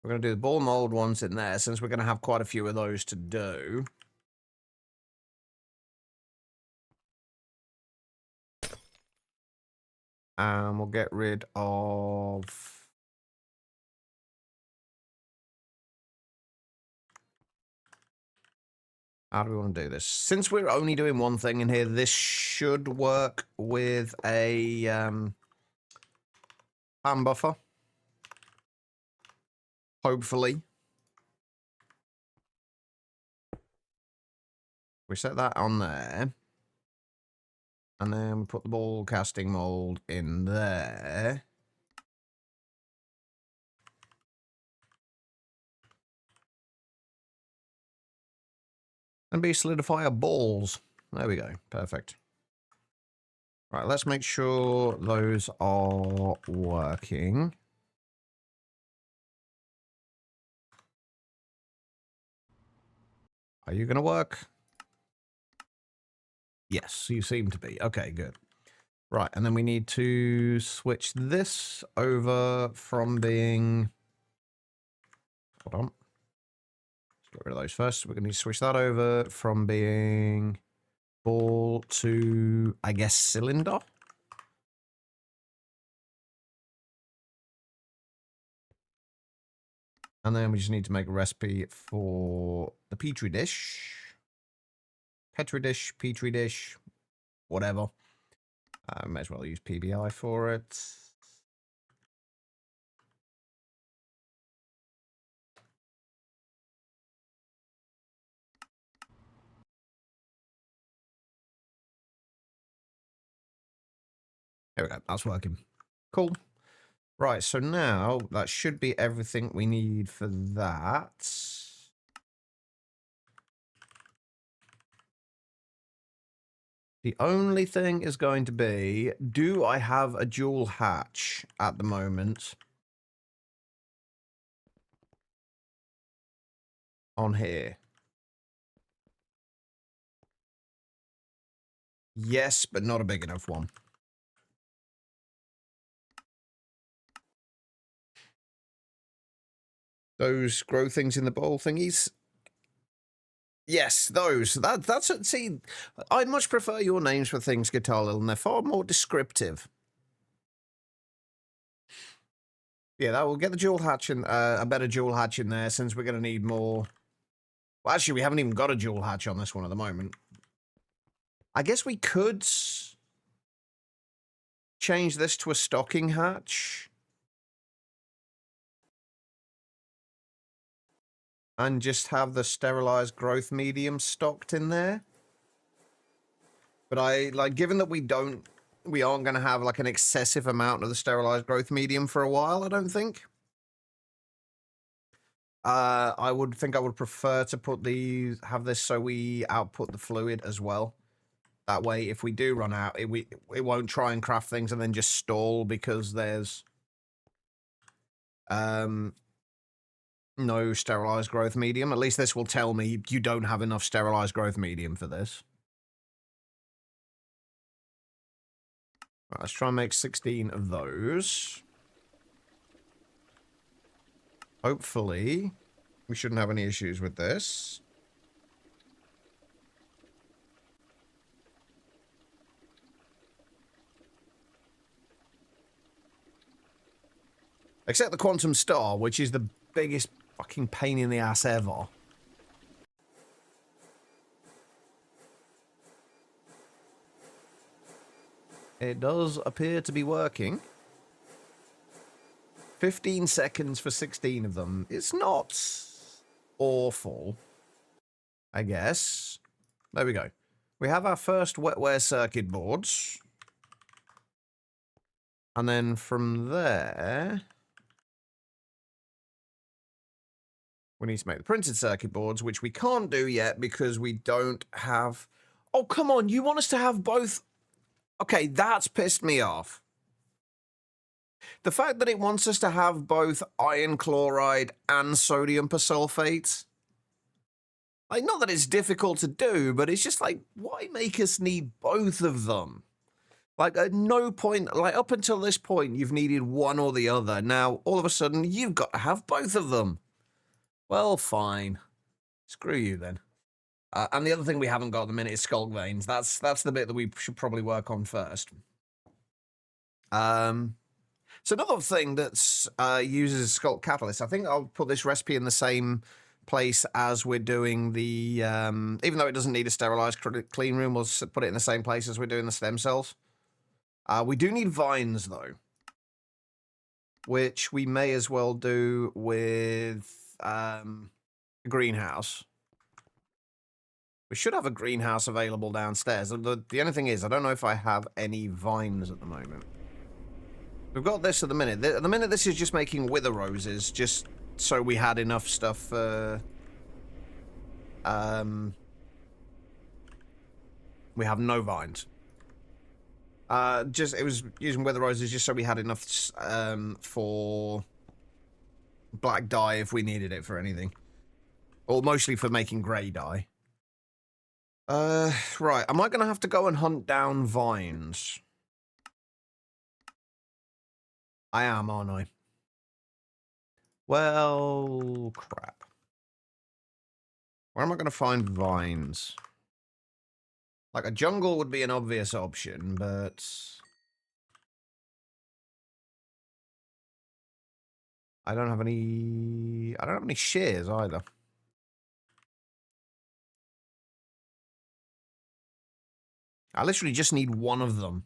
We're going to do the ball mold ones in there, since we're going to have quite a few of those to do. And we'll get rid of... How do we want to do this? Since we're only doing one thing in here, this should work with a pan buffer. Hopefully. We set that on there. And then we put the ball casting mold in there. And be solidifier balls. There we go. Perfect. Right, let's make sure those are working. Are you going to work? Yes, you seem to be. Okay, good. Right, and then we need to switch this over from being... Hold on. Let's get rid of those first. We're going to switch that over from being ball to, I guess, cylinder. And then we just need to make a recipe for the Petri dish. Petri dish, Petri dish, whatever. Might as well use PBI for it. There we go. That's working. Cool. Right, so now that should be everything we need for that. The only thing is going to be, do I have a dual hatch at the moment on here? Yes, but not a big enough one. Those grow things in the bowl thingies? Yes, those. That's it. See, I much prefer your names for things, Guitar Little, and they're far more descriptive. Yeah, that will get the dual hatch in, a better dual hatch in there, since we're going to need more. Well, actually, we haven't even got a dual hatch on this one at the moment. I guess we could change this to a stocking hatch. And just have the sterilized growth medium stocked in there. But given that we aren't going to have like an excessive amount of the sterilized growth medium for a while, I don't think. I would prefer to have this so we output the fluid as well. That way, if we do run out, it won't try and craft things and then just stall because there's no sterilized growth medium. At least this will tell me you don't have enough sterilized growth medium for this. Right, let's try and make 16 of those. Hopefully, we shouldn't have any issues with this. Except the quantum star, which is the biggest fucking pain in the ass ever. It does appear to be working. 15 seconds for 16 of them. It's not awful, I guess. There we go. We have our first wetware circuit boards. And then from there, we need to make the printed circuit boards, which we can't do yet because we don't have... Oh, come on, you want us to have both? Okay, that's pissed me off. The fact that it wants us to have both iron chloride and sodium persulfate. Like, not that it's difficult to do, but it's just like, why make us need both of them? Like, at no point, like, up until this point, you've needed one or the other. Now, all of a sudden, you've got to have both of them. Well, fine. Screw you, then. And the other thing we haven't got at the minute is skulk veins. That's the bit that we should probably work on first. So another thing that's uses skulk catalyst. I think I'll put this recipe in the same place as we're doing the... even though it doesn't need a sterilized clean room, we'll put it in the same place as we're doing the stem cells. We do need vines, though. Which we may as well do with a greenhouse. We should have a greenhouse available downstairs. The only thing is, I don't know if I have any vines at the moment. We've got this at the minute. At the minute, this is just making wither roses, just so we had enough stuff for... we have no vines. It was using wither roses just so we had enough for black dye if we needed it for anything. Or mostly for making grey dye. Right. Am I going to have to go and hunt down vines? I am, aren't I? Well, crap. Where am I going to find vines? Like, a jungle would be an obvious option, but... I don't have any shears either. I literally just need one of them.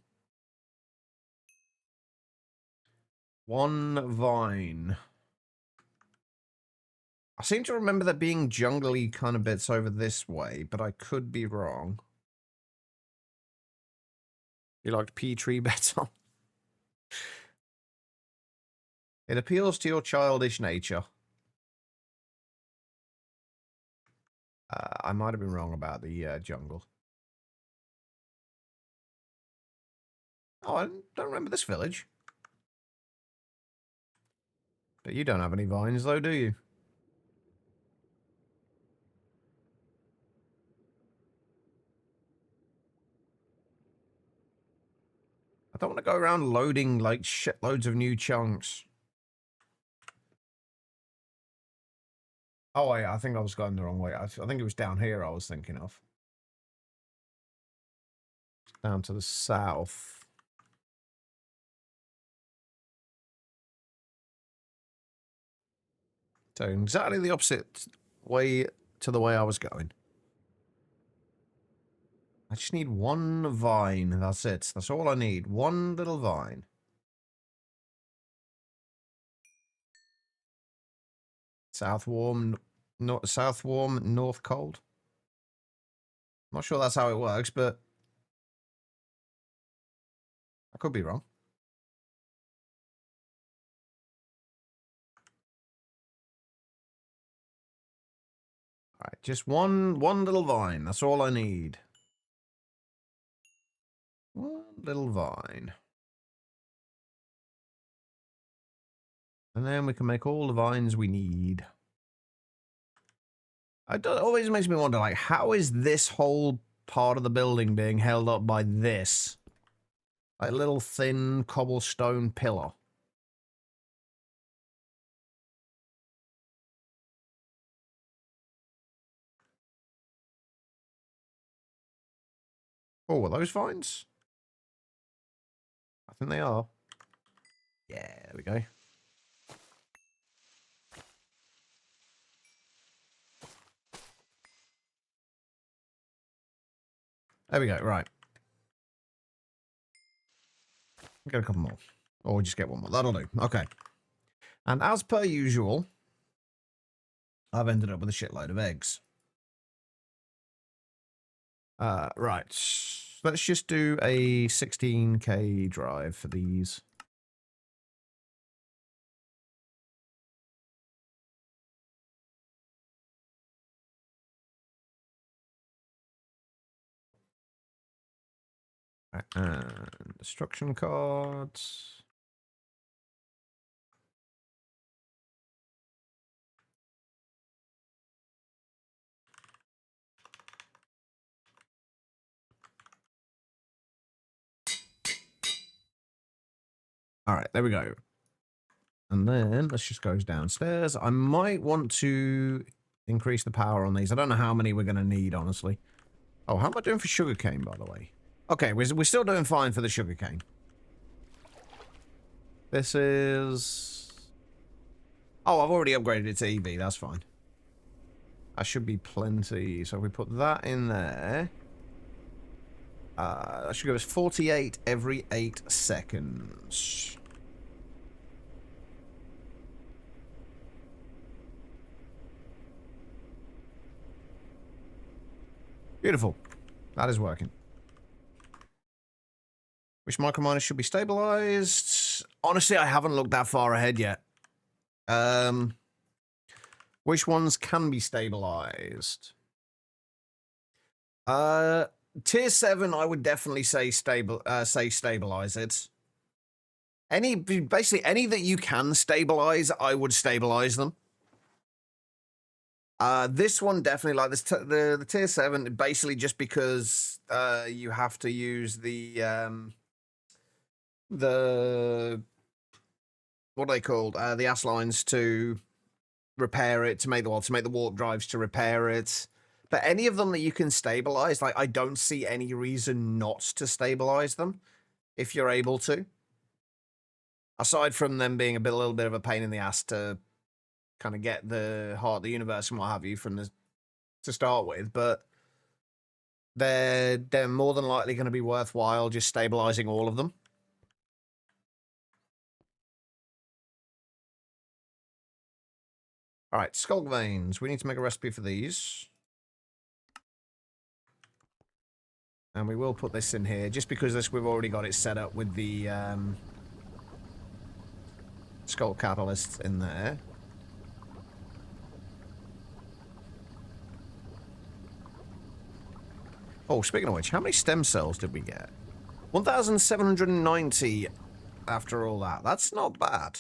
One vine. I seem to remember there being jungly kind of bits over this way, but I could be wrong. You liked P-Tree better? It appeals to your childish nature. I might have been wrong about the jungle. Oh, I don't remember this village. But you don't have any vines, though, do you? I don't want to go around loading, like, shitloads of new chunks. Oh, wait, I think I was going the wrong way. I think it was down here I was thinking of. Down to the south. So exactly the opposite way to the way I was going. I just need one vine. That's it. That's all I need. One little vine. South warm, south warm, north cold. Not sure that's how it works, but I could be wrong. All right, just one little vine. That's all I need. One little vine. And then we can make all the vines we need. It always makes me wonder, like, how is this whole part of the building being held up by this? Like, little thin cobblestone pillar. Oh, are those vines? I think they are. Yeah, there we go. There we go, right. Get a couple more. Or just get one more. That'll do. Okay. And as per usual, I've ended up with a shitload of eggs. Right. Let's just do a 16k drive for these. And destruction cards. All right, there we go. And then let's just go downstairs. I might want to increase the power on these. I don't know how many we're going to need, honestly. Oh, how am I doing for sugarcane, by the way? Okay, we're still doing fine for the sugarcane. This is... Oh, I've already upgraded it to EV. That's fine. That should be plenty. So if we put that in there... that should give us 48 every 8 seconds. Beautiful. That is working. Which microminers should be stabilized? Honestly, I haven't looked that far ahead yet. Which ones can be stabilized? Tier 7, I would definitely say stabilize it. Basically any that you can stabilize, I would stabilize them. This one definitely, like this, the tier 7, basically just because you have to use the what are they called? The ass lines to repair it, to make the warp drives to repair it. But any of them that you can stabilize, like, I don't see any reason not to stabilize them if you're able to. Aside from them being a little bit of a pain in the ass to kind of get the heart of the universe and what have you to start with, but they're more than likely going to be worthwhile just stabilizing all of them. All right, skulk veins. We need to make a recipe for these. And we will put this in here, just because we've already got it set up with the skull catalyst in there. Oh, speaking of which, how many stem cells did we get? 1,790 after all that. That's not bad.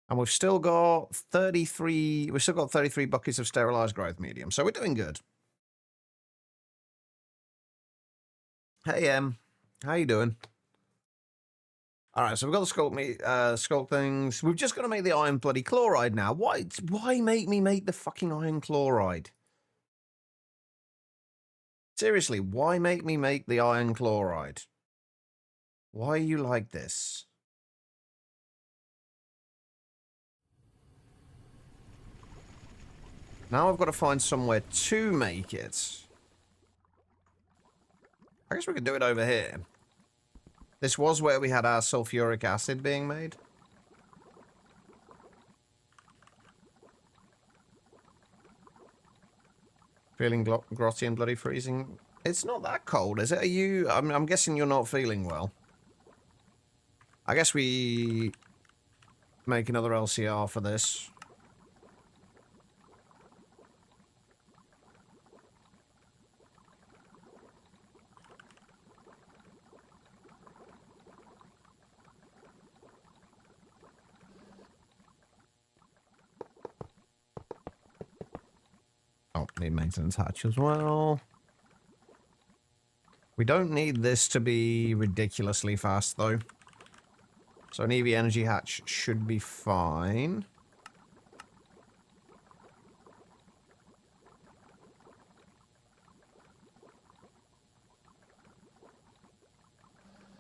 And we've still got 33 buckets of sterilized growth medium. So we're doing good. Hey, how you doing? All right, so we've got the sculpt things. We've just got to make the iron bloody chloride now. Why make me make the fucking iron chloride? Seriously, why make me make the iron chloride? Why are you like this? Now I've got to find somewhere to make it. I guess we could do it over here. This was where we had our sulfuric acid being made. Feeling grotty and bloody freezing. It's not that cold, is it? Are you... I'm guessing you're not feeling well. I guess we make another LCR for this. Oh, need maintenance hatch as well. We don't need this to be ridiculously fast, though. So an EV energy hatch should be fine.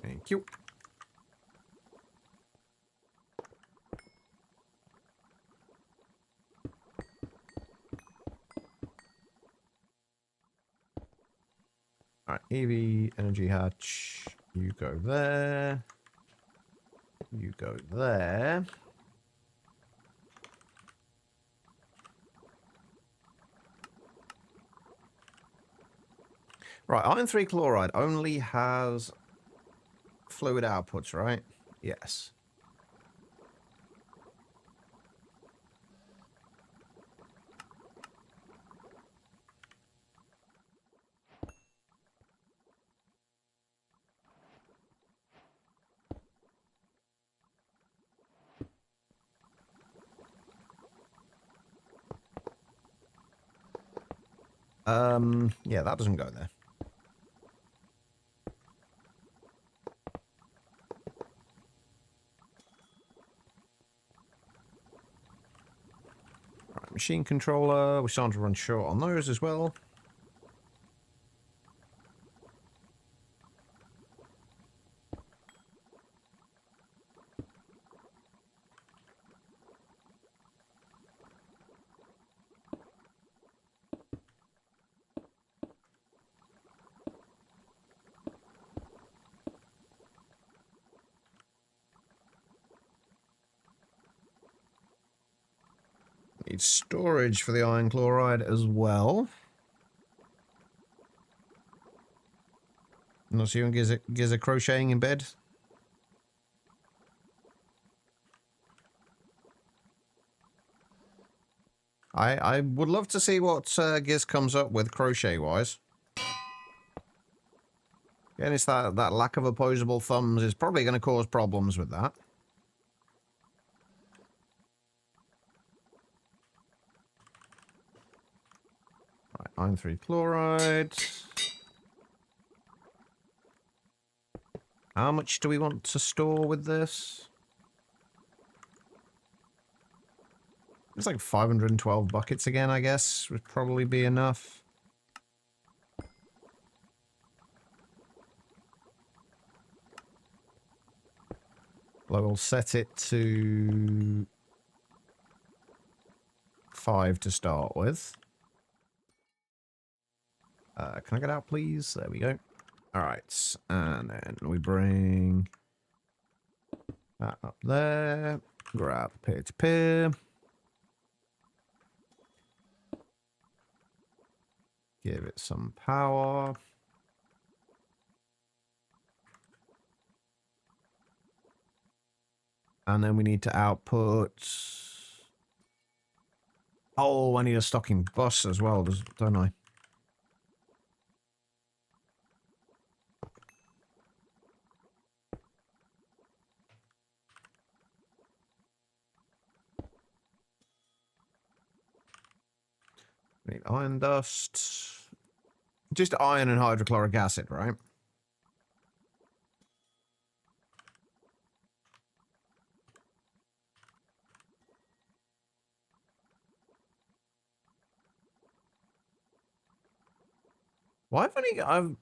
Thank you. Alright, EV energy hatch. You go there. You go there. Right, iron 3 chloride only has fluid outputs, right? Yes. Yeah, that doesn't go there. Right, machine controller. We're starting to run short on those as well. Need storage for the iron chloride as well. Unless you and Giz are crocheting in bed. I would love to see what Giz comes up with crochet-wise. Again, it's that lack of opposable thumbs is probably going to cause problems with that. Right, iron 3 chloride. How much do we want to store with this? It's like 512 buckets again, I guess, would probably be enough. Well, we'll set it to 5 to start with. Can I get out, please? There we go. All right, and then we bring that up there. Grab peer-to-peer. Give it some power. And then we need to output... Oh, I need a stocking bus as well, don't I? Right, iron dust. Just iron and hydrochloric acid, right? Why have I've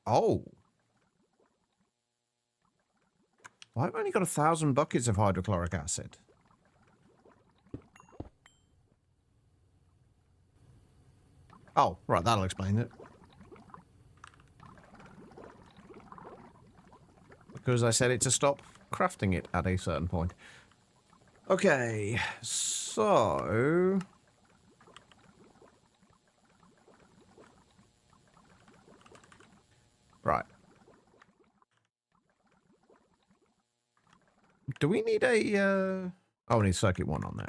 oh. Why have I only got 1,000 buckets of hydrochloric acid? Oh, right, that'll explain it. Because I said it to stop crafting it at a certain point. Okay, so... Right. Do we need a, Oh, we need circuit 1 on there.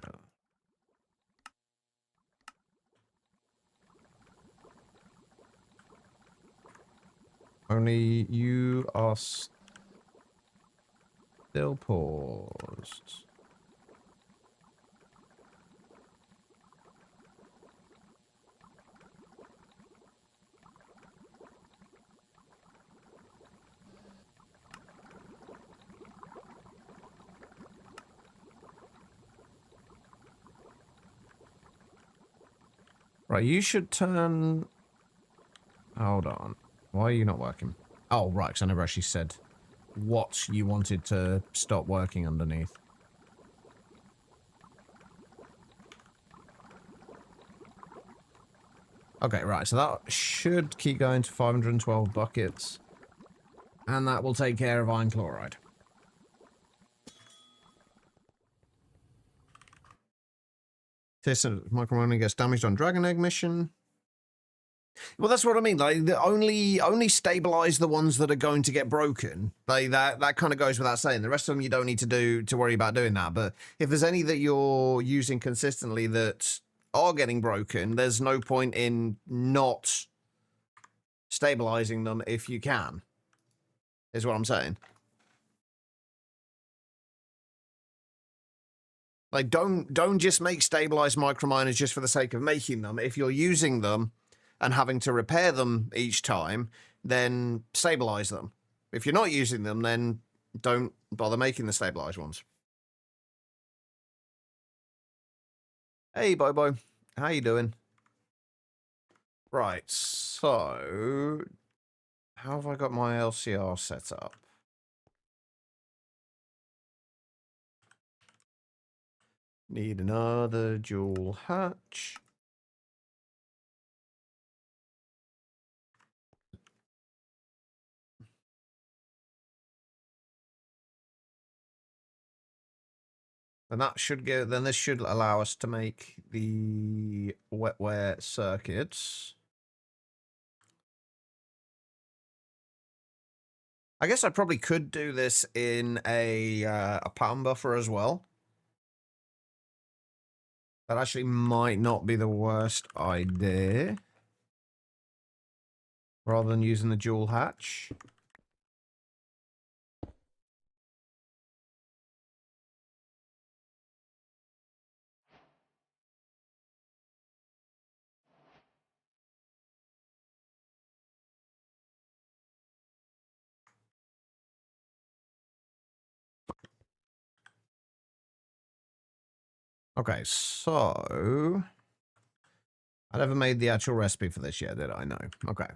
Only you are still paused. Right, you should turn... Hold on. Why are you not working? Oh, right, because I never actually said what you wanted to stop working underneath. Okay, right, so that should keep going to 512 buckets. And that will take care of iron chloride. This micromining gets damaged on Dragon Egg mission. Well, that's what I mean. Like, only stabilize the ones that are going to get broken. Like that kind of goes without saying. The rest of them you don't need to worry about doing that. But if there's any that you're using consistently that are getting broken, there's no point in not stabilizing them if you can. Is what I'm saying. Like, don't just make stabilized microminers just for the sake of making them. If you're using them and having to repair them each time, then stabilize them. If you're not using them, then don't bother making the stabilized ones. Hey, Bobo. How you doing? Right, so... How have I got my LCR set up? Need another dual hatch. And that should go, then this should allow us to make the wetware circuits. I guess I probably could do this in a palm buffer as well. That actually might not be the worst idea. Rather than using the dual hatch. Okay, so... I never made the actual recipe for this yet, did I? No. Okay.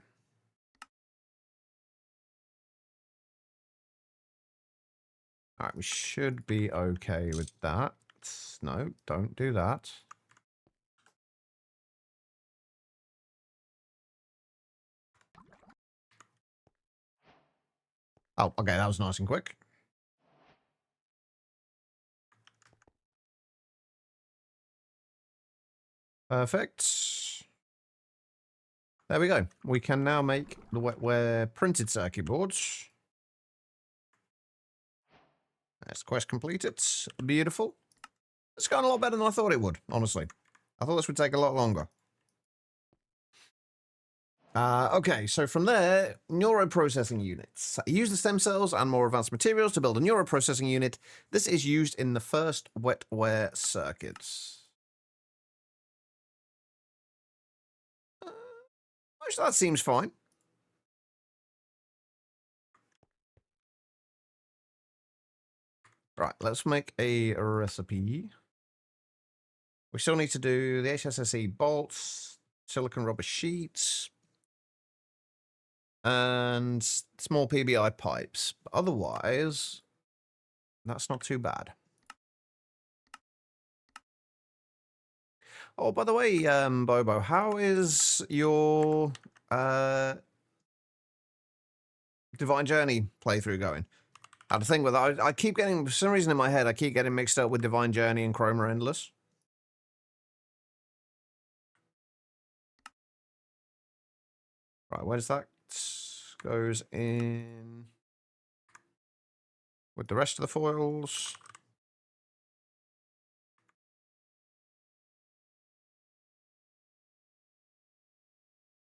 Alright, we should be okay with that. No, don't do that. Oh, okay, that was nice and quick. Perfect. There we go. We can now make the wetware printed circuit boards. That's quest completed. Beautiful. It's gone a lot better than I thought it would, honestly. I thought this would take a lot longer. Okay, so from there, neuroprocessing units. Use the stem cells and more advanced materials to build a neuroprocessing unit. This is used in the first wetware circuits. Most of that seems fine. Right, let's make a recipe. We still need to do the HSSE bolts, silicon rubber sheets, and small PBI pipes. But otherwise, that's not too bad. Oh, by the way, Bobo, how is your Divine Journey playthrough going? I had to think with that. I keep getting, for some reason in my head, I keep getting mixed up with Divine Journey and Chroma Endless. Right, where's that? Goes in with the rest of the foils.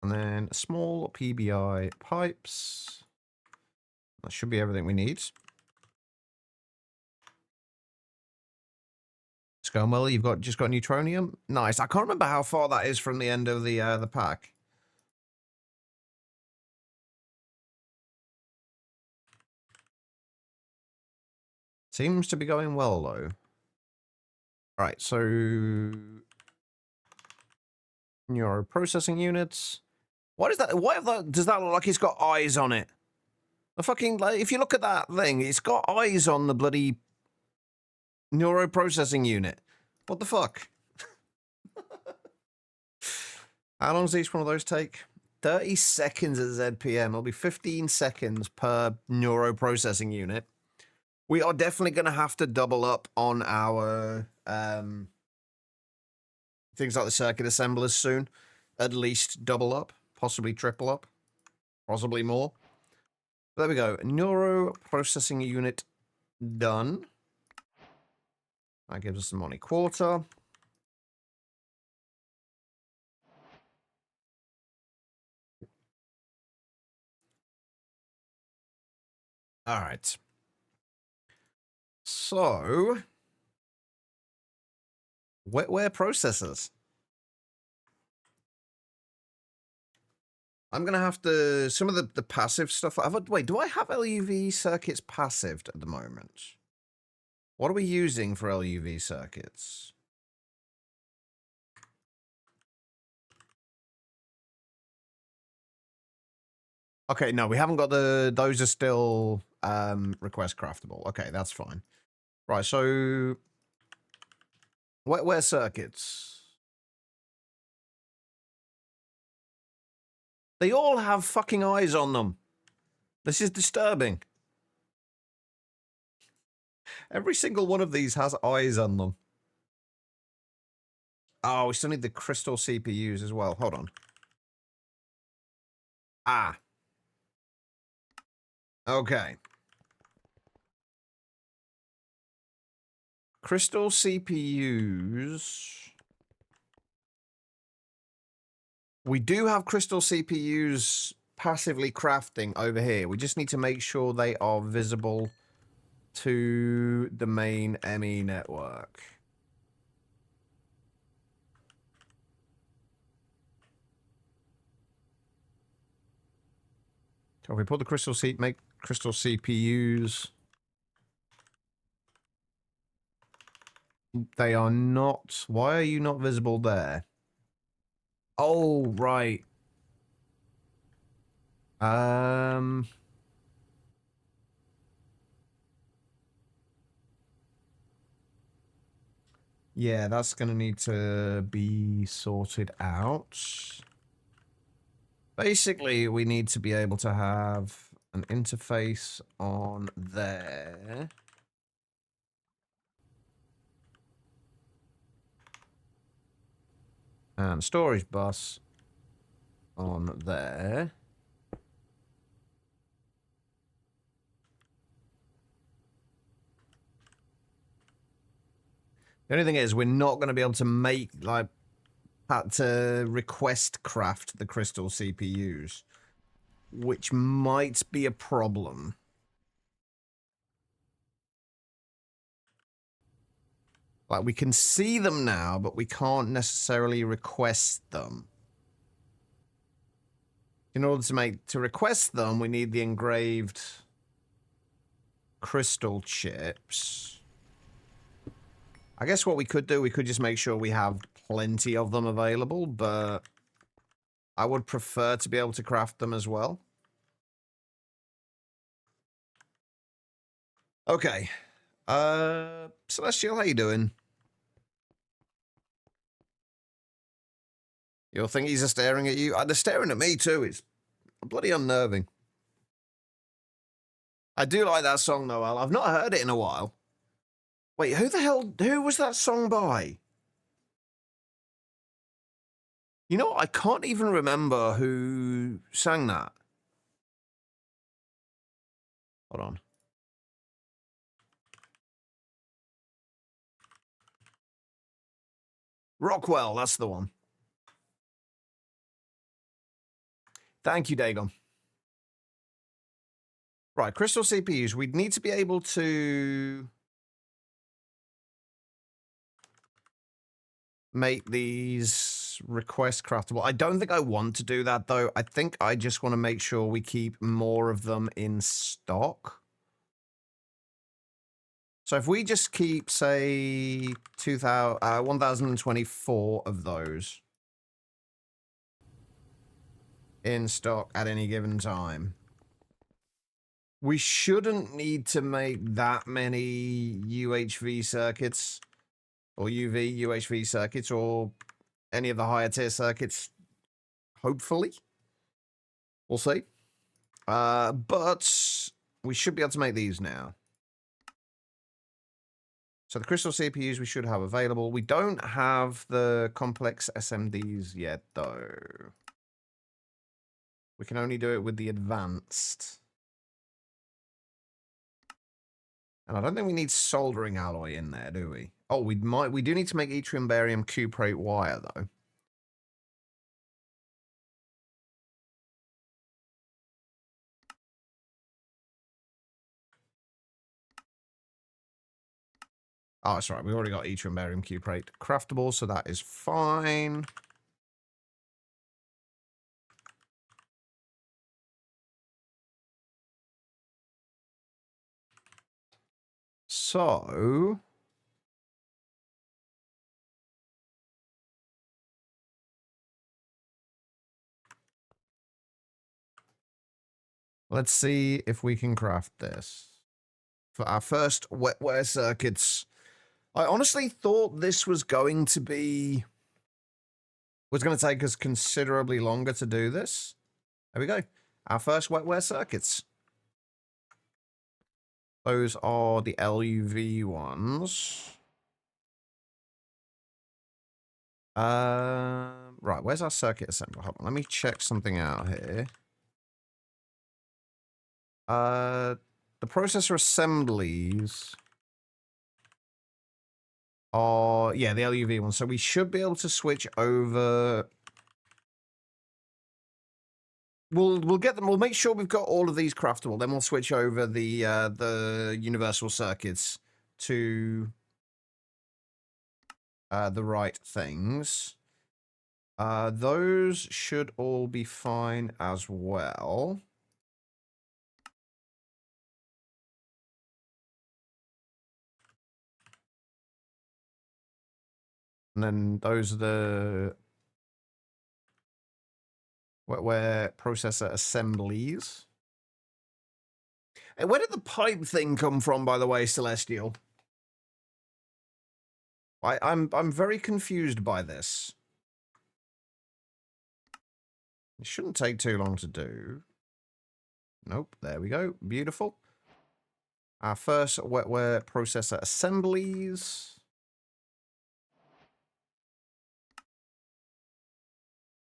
And then small PBI pipes. That should be everything we need. Scomwell, you've just got neutronium. Nice. I can't remember how far that is from the end of the pack. Seems to be going well though. All right, so neural processing units. What is that? Does that look like it's got eyes on it? The fucking, like, if you look at that thing, it's got eyes on the bloody neuro processing unit. What the fuck? How long does each one of those take? 30 seconds at ZPM. It'll be 15 seconds per neuro processing unit. We are definitely going to have to double up on our things like the circuit assemblers soon. At least double up, possibly triple up, possibly more. There we go. Neuro processing unit done. That gives us the money quarter. All right. So, wetware processors. I'm going to have to, some of the passive stuff. Wait, do I have LUV circuits passived at the moment? What are we using for LUV circuits? Okay, no, we haven't got those are still request craftable. Okay, that's fine. Right, so wetware circuits. They all have fucking eyes on them. This is disturbing. Every single one of these has eyes on them. Oh, we still need the crystal CPUs as well. Hold on. Ah. Okay. Crystal CPUs. We do have crystal CPUs passively crafting over here. We just need to make sure they are visible to the main ME network. So if we put the crystal make crystal CPUs. They are not. Why are you not visible there? Oh, right. Yeah, that's going to need to be sorted out. Basically, we need to be able to have an interface on there. And storage bus on there. The only thing is, we're not going to be able to make, like, had to request craft the crystal CPUs, which might be a problem. Like, we can see them now, but we can't necessarily request them. In order to request them, we need the engraved crystal chips. I guess what we could do, we could just make sure we have plenty of them available, but I would prefer to be able to craft them as well. Okay. Celestial, how you doing? Your thingies are staring at you? They're staring at me too. It's bloody unnerving. I do like that song, Noel. I've not heard it in a while. Wait, who was that song by? You know what? I can't even remember who sang that. Hold on. Rockwell, that's the one. Thank you, Dagon. Right, crystal CPUs. We'd need to be able to make these requests craftable. I don't think I want to do that, though. I think I just want to make sure we keep more of them in stock. So if we just keep, say, 1,024 of those in stock at any given time, we shouldn't need to make that many UHV circuits or UHV circuits or any of the higher tier circuits, hopefully. We'll see. But we should be able to make these now. So the crystal CPUs we should have available. We don't have the complex SMDs yet, though. We can only do it with the advanced. And I don't think we need soldering alloy in there, do we? Oh, we do need to make yttrium barium cuprate wire, though. Oh, that's right. We already got yttrium barium cuprate craftable, so that is fine. So let's see if we can craft this. For our first wetware circuits, I honestly thought this was going to take us considerably longer to do this. There we go. Our first wetware circuits. Those are the LUV ones. Right, where's our circuit assembly? Hold on, let me check something out here. The processor assemblies are, yeah, the LUV ones. So we should be able to switch over. We'll get them. We'll make sure we've got all of these craftable. Then we'll switch over the universal circuits to the right things. Those should all be fine as well. And then those are the wetware processor assemblies. And where did the pipe thing come from, by the way, Celestial? I'm very confused by this. It shouldn't take too long to do. Nope, there we go. Beautiful. Our first wetware processor assemblies.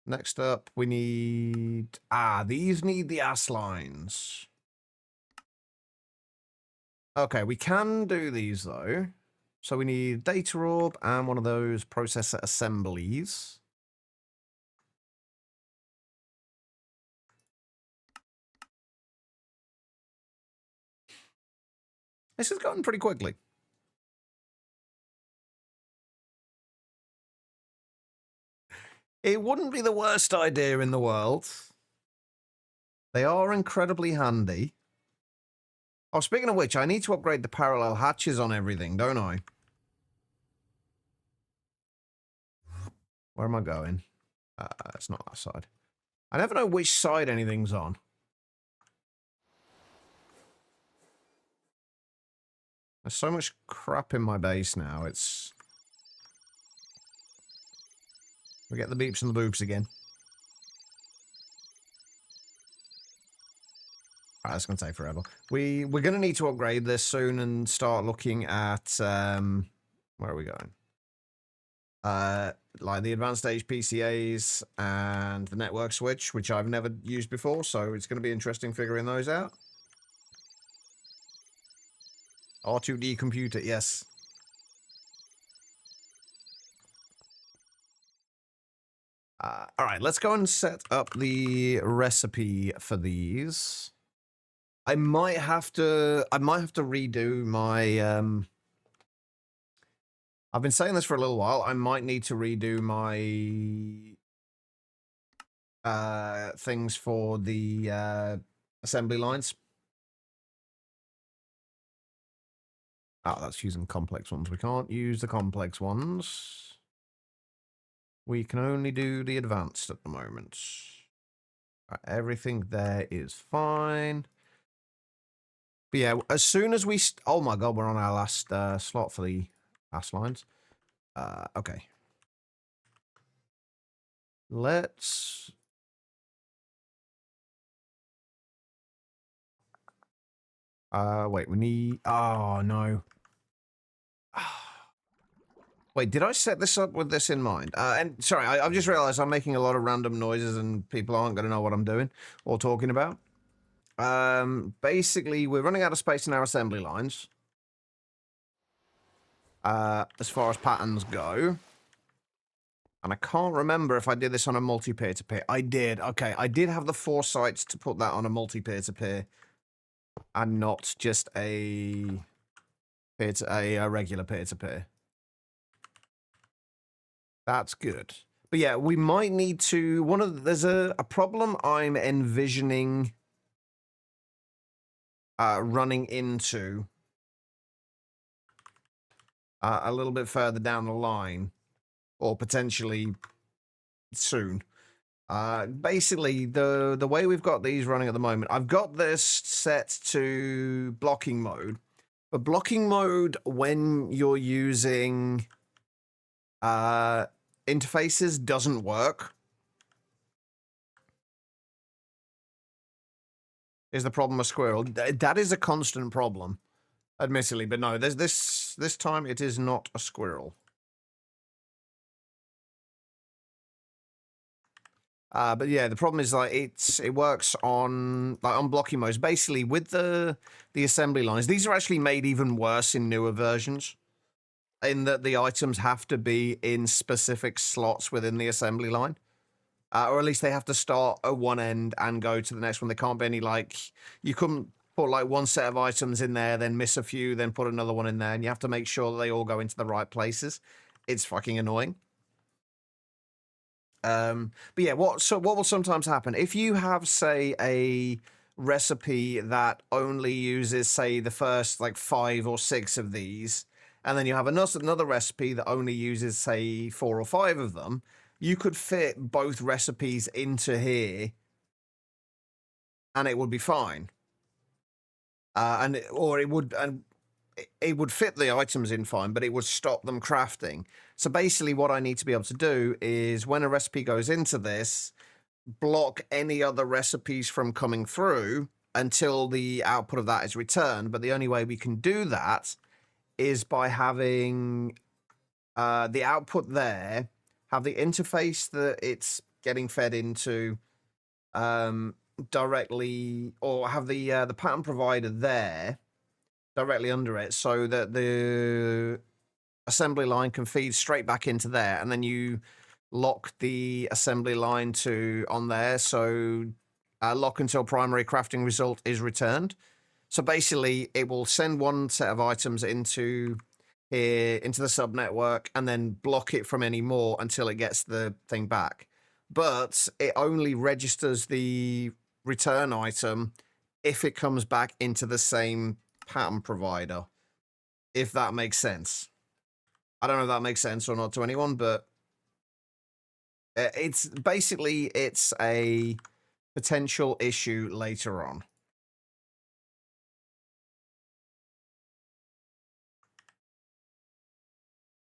Next up, we need... these need the ass lines. Okay, we can do these, though. So we need data orb and one of those processor assemblies. This has gotten pretty quickly. It wouldn't be the worst idea in the world. They are incredibly handy. Oh, speaking of which, I need to upgrade the parallel hatches on everything, don't I? Where am I going? It's not that side. I never know which side anything's on. There's so much crap in my base now, it's... We get the beeps and the boops again. Alright, that's going to take forever. We're going to need to upgrade this soon and start looking at... where are we going? Like the advanced stage PCAs and the network switch, which I've never used before, so it's going to be interesting figuring those out. R2D computer, yes. All right, let's go and set up the recipe for these. I might have to redo my I've been saying this for a little while. I might need to redo my things for the assembly lines. Oh, that's using complex ones. We can't use the complex ones. We can only do the advanced at the moment. Right, everything there is fine. But yeah, as soon as we... oh my god, we're on our last slot for the last lines. Okay. Let's... wait, we need... oh, no. Wait, did I set this up with this in mind? And sorry, I've just realized I'm making a lot of random noises and people aren't going to know what I'm doing or talking about. Basically, we're running out of space in our assembly lines. As far as patterns go. And I can't remember if I did this on a multi-peer-to-peer. I did. Okay, I did have the foresight to put that on a multi-peer-to-peer and not just a regular peer-to-peer. That's good. But yeah, we might need to... there's a problem I'm envisioning running into a little bit further down the line, or potentially soon. Basically, the way we've got these running at the moment, I've got this set to blocking mode. But blocking mode, when you're using interfaces, doesn't work. Is the problem a squirrel? That is a constant problem, admittedly. But no, this time it is not a squirrel. But yeah, the problem is like it works on blocking modes. Basically, with the assembly lines, these are actually made even worse in newer versions, in that the items have to be in specific slots within the assembly line, or at least they have to start at one end and go to the next one. They can't be any like you couldn't put like one set of items in there, then miss a few, then put another one in there, and you have to make sure that they all go into the right places. It's fucking annoying. But yeah, what will sometimes happen if you have, say, a recipe that only uses, say, the first like 5 or 6 of these, and then you have another recipe that only uses, say, 4 or 5 of them, you could fit both recipes into here, and it would be fine. It would fit the items in fine, but it would stop them crafting. So basically what I need to be able to do is when a recipe goes into this, block any other recipes from coming through until the output of that is returned. But the only way we can do that is by having the output there, have the interface that it's getting fed into directly, or have the pattern provider there directly under it, so that the assembly line can feed straight back into there, and then you lock the assembly line to on there, so lock until primary crafting result is returned. So basically, it will send one set of items into here, into the subnetwork, and then block it from any more until it gets the thing back. But it only registers the return item if it comes back into the same pattern provider, if that makes sense. I don't know if that makes sense or not to anyone, but it's basically, it's a potential issue later on.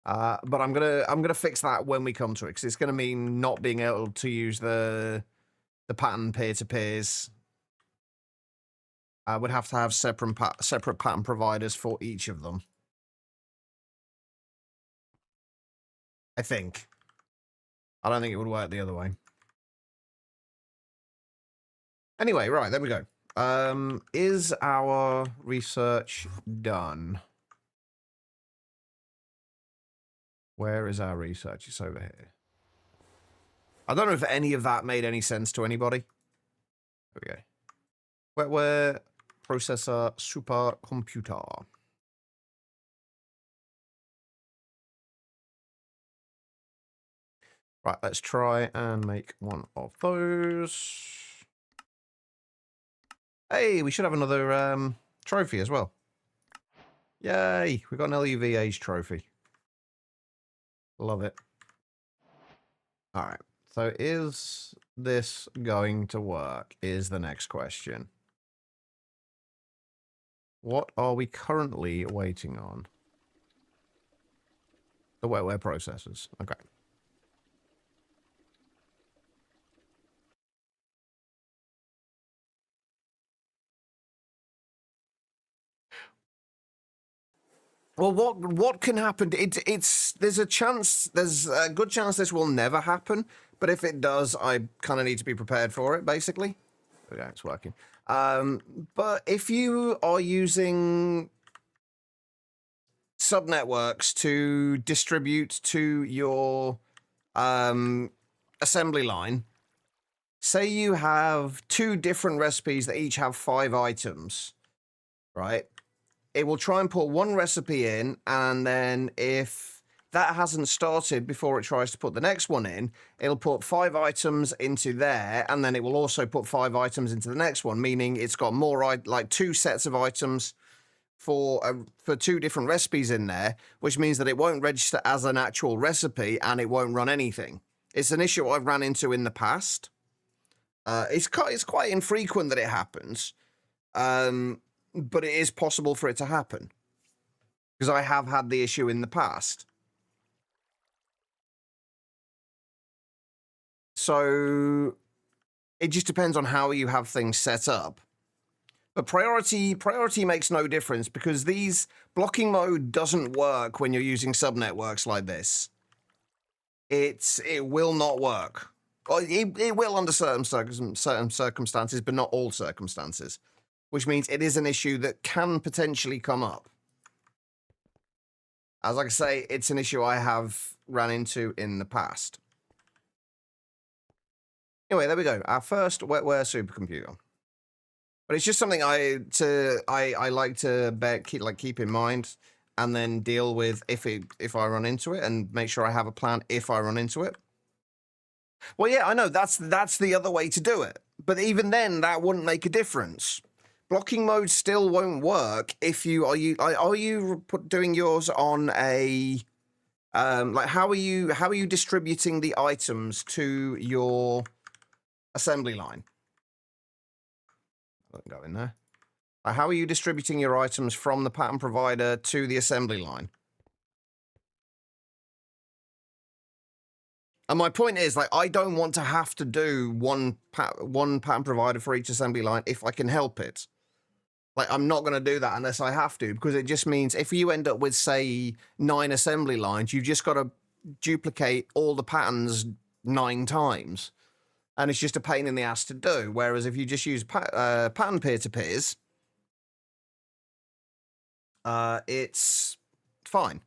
But I'm gonna fix that when we come to it, because it's gonna mean not being able to use the pattern peer-to-peers. I would have to have separate pattern providers for each of them, I think. I don't think it would work the other way. Anyway, right, there we go. Is our research done? Where is our research? It's over here. I don't know if any of that made any sense to anybody. There we go. Wetware processor supercomputer. Right, let's try and make one of those. Hey, we should have another trophy as well. Yay, we got an LUV age trophy. Love it. All right, so is this going to work is the next question. What are we currently waiting on? The wetware processors. Okay. Well, what can happen? There's a good chance this will never happen. But if it does, I kind of need to be prepared for it. Basically, okay, it's working. But if you are using subnetworks to distribute to your assembly line, say you have 2 different recipes that each have 5 items, right? It will try and put one recipe in, and then if that hasn't started before it tries to put the next one in, it'll put 5 items into there, and then it will also put 5 items into the next one, meaning it's got more, like 2 sets of items for 2 different recipes in there, which means that it won't register as an actual recipe, and it won't run anything. It's an issue I've ran into in the past. It's quite infrequent that it happens. But it is possible for it to happen, because I have had the issue in the past. So it just depends on how you have things set up. But priority makes no difference, because these blocking mode doesn't work when you're using subnetworks like this. It will not work. Well, it will under certain circumstances, but not all circumstances. Which means it is an issue that can potentially come up. As like I say, it's an issue I have ran into in the past. Anyway, there we go. Our first wetware supercomputer. But it's just something I like to keep in mind, and then deal with if I run into it, and make sure I have a plan if I run into it. Well, yeah, I know that's the other way to do it. But even then, that wouldn't make a difference. Blocking mode still won't work if you are you doing yours on a like how are you distributing the items to your assembly line? I don't go in there. How are you distributing your items from the pattern provider to the assembly line? And my point is, like, I don't want to have to do one pattern provider for each assembly line if I can help it. Like, I'm not going to do that unless I have to, because it just means if you end up with, say, 9 assembly lines, you've just got to duplicate all the patterns 9 times. And it's just a pain in the ass to do. Whereas if you just use pattern peer-to-peers, it's fine.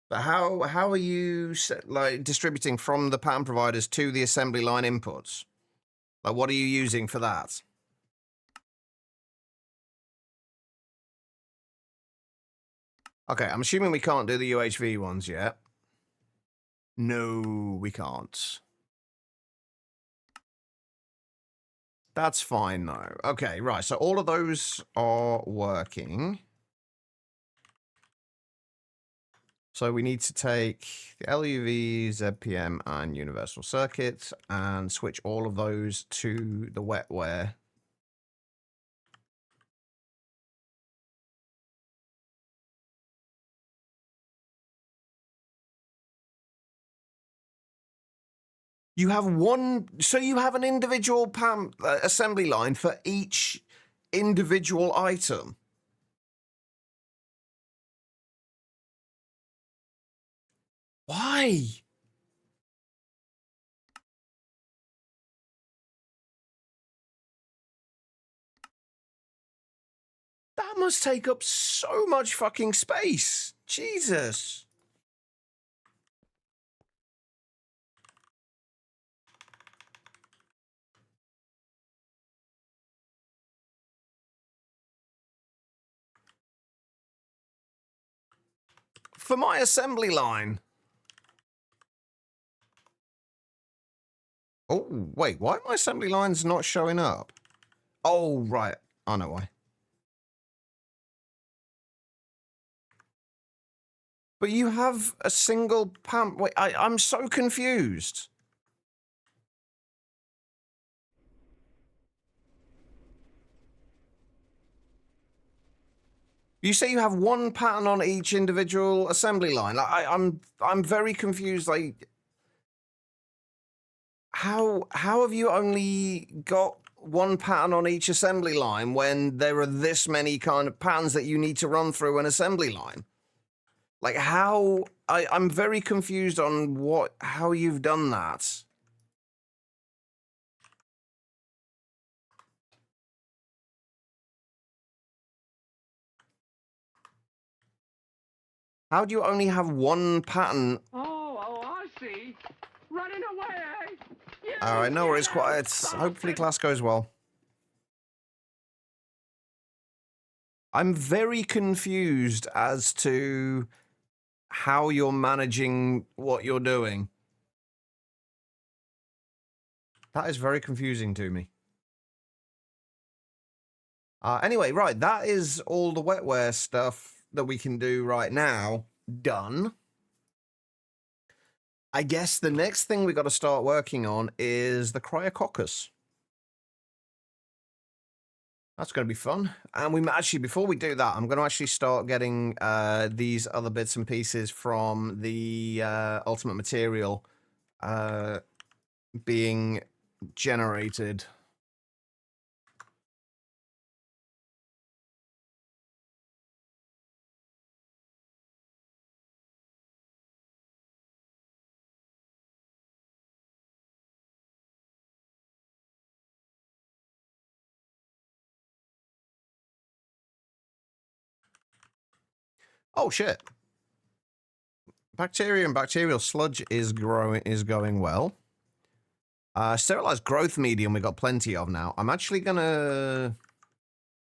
But how are you distributing from the pattern providers to the assembly line inputs? Like, what are you using for that? Okay, I'm assuming we can't do the UHV ones yet. No, we can't. That's fine, though. Okay, right. So all of those are working. So we need to take the LUV, ZPM, and Universal Circuit and switch all of those to the wetware. You have one, so you have an individual assembly line for each individual item. Why? That must take up so much fucking space. Jesus. For my assembly line. Oh, wait, why are my assembly lines not showing up? Oh, right. I know why. But you have a single pump. Wait, I'm so confused. You say you have one pattern on each individual assembly line. I'm very confused. Like, how have you only got one pattern on each assembly line when there are this many kind of patterns that you need to run through an assembly line? Like, how? I'm very confused on how you've done that. How do you only have one pattern? Oh, I see. Running away. You All right, no worries. yellow Quiet. Hopefully bastard. class goes well. I'm very confused as to how you're managing what you're doing. That is very confusing to me. Anyway, right, that is all the wetware stuff that we can do right now done. I guess the next thing we got to start working on is the cryococcus. That's going to be fun. And we actually, before we do that, I'm going to actually start getting these other bits and pieces from the ultimate material being generated. Oh shit. Bacteria and bacterial sludge is going well. Sterilized growth medium we got plenty of now. I'm actually gonna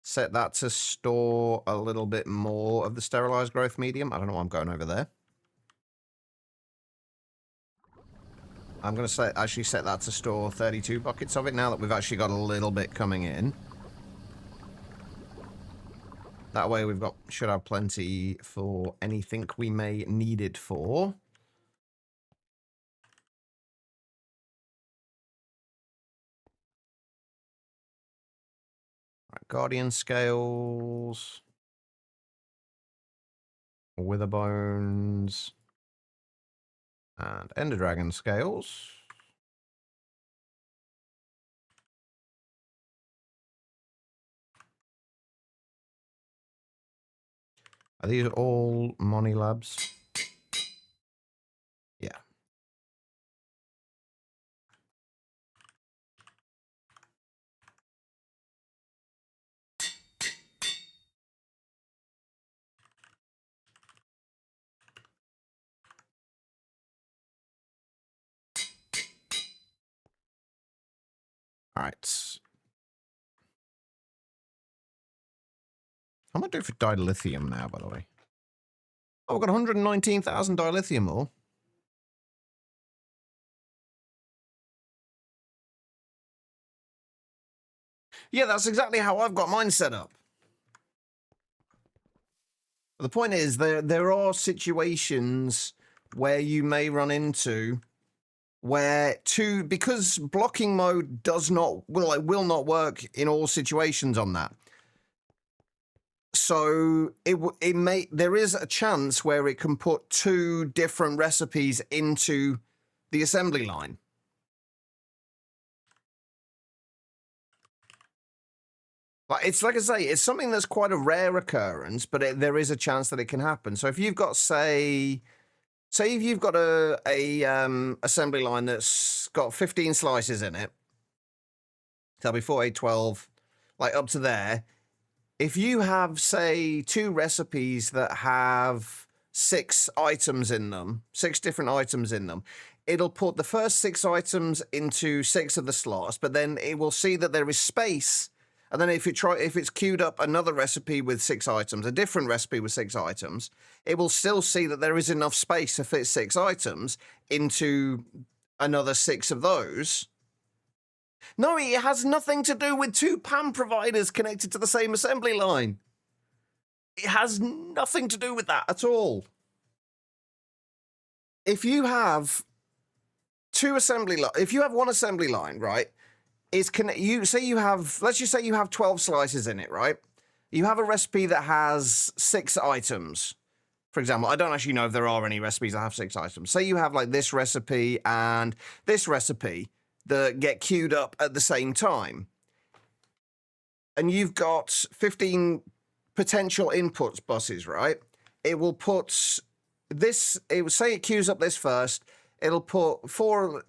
set that to store a little bit more of the sterilized growth medium. I don't know why I'm going over there. I'm gonna actually set that to store 32 buckets of it now that we've actually got a little bit coming in. That way should have plenty for anything we may need it for. Right, guardian scales. Wither bones. And ender dragon scales. Are these all Moni labs? Yeah. All right. How am I doing for dilithium now, by the way? Oh, we've got 119,000 dilithium more. Yeah, that's exactly how I've got mine set up. The point is, there are situations where you may run into where because blocking mode will not work in all situations on that. So there is a chance where it can put two different recipes into the assembly line. But it's like I say, it's something that's quite a rare occurrence, but there is a chance that it can happen. So if you've got, say if you've got a assembly line that's got 15 slices in it, that'll be 4, 8, 12, like up to there. If you have, say, two recipes that have 6 items in them, 6 different items in them, it'll put the first 6 items into 6 of the slots, but then it will see that there is space. And then if it's queued up another recipe with 6 items, a different recipe with 6 items, it will still see that there is enough space to fit 6 items into another 6 of those. No, it has nothing to do with 2 PAM providers connected to the same assembly line. It has nothing to do with that at all. If you have if you have one assembly line, right? Let's just say you have 12 slices in it, right? You have a recipe that has 6 items. For example, I don't actually know if there are any recipes that have 6 items. Say you have like this recipe and this recipe that get queued up at the same time. And you've got 15 potential inputs buses, right? It will put this, it will say it queues up this first. It'll put fill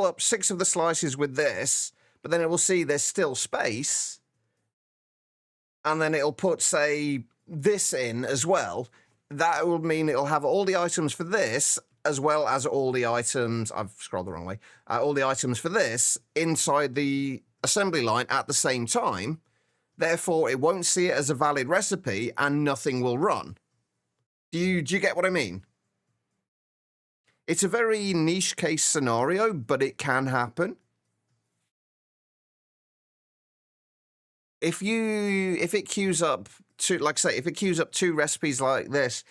up 6 of the slices with this, but then it will see there's still space. And then it'll put, say, this in as well. That will mean it'll have all the items for this, as well as all the items, I've scrolled the wrong way, all the items for this inside the assembly line at the same time. Therefore, it won't see it as a valid recipe and nothing will run. Do you get what I mean? It's a very niche case scenario, but it can happen. If it queues up if it queues up 2 recipes like this,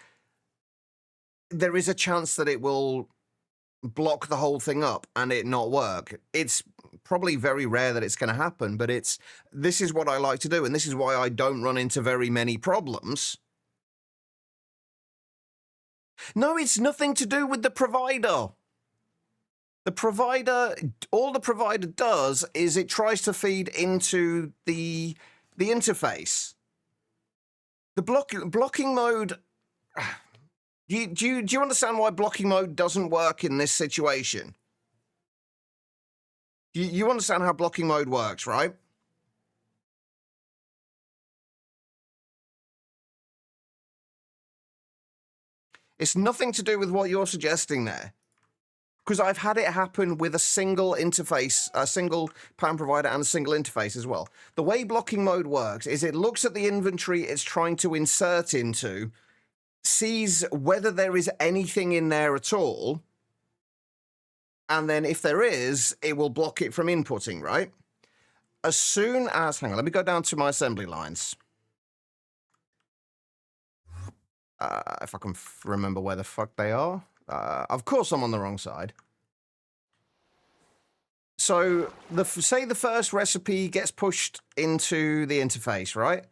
there is a chance that it will block the whole thing up and it not work. It's probably very rare that it's going to happen, but this is what I like to do, and this is why I don't run into very many problems. No, it's nothing to do with the provider. All the provider does is it tries to feed into the interface. The blocking mode. Do you understand why blocking mode doesn't work in this situation? You understand how blocking mode works, right? It's nothing to do with what you're suggesting there. Because I've had it happen with a single interface, a single PAM provider and a single interface as well. The way blocking mode works is it looks at the inventory it's trying to insert into, sees whether there is anything in there at all, and then if there is, it will block it from inputting, right? As soon as, hang on, let me go down to my assembly lines. If I can remember where the fuck they are. Of course I'm on the wrong side. So, say the first recipe gets pushed into the interface, right?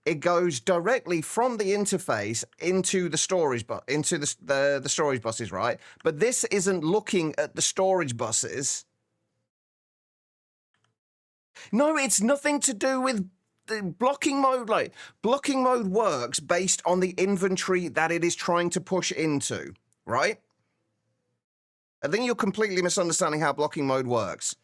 It goes directly from the interface into the storage into the storage buses, right? But this isn't looking at the storage buses. No, it's nothing to do with the blocking mode. Like, blocking mode works based on the inventory that it is trying to push into, right? I think you're completely misunderstanding how blocking mode works.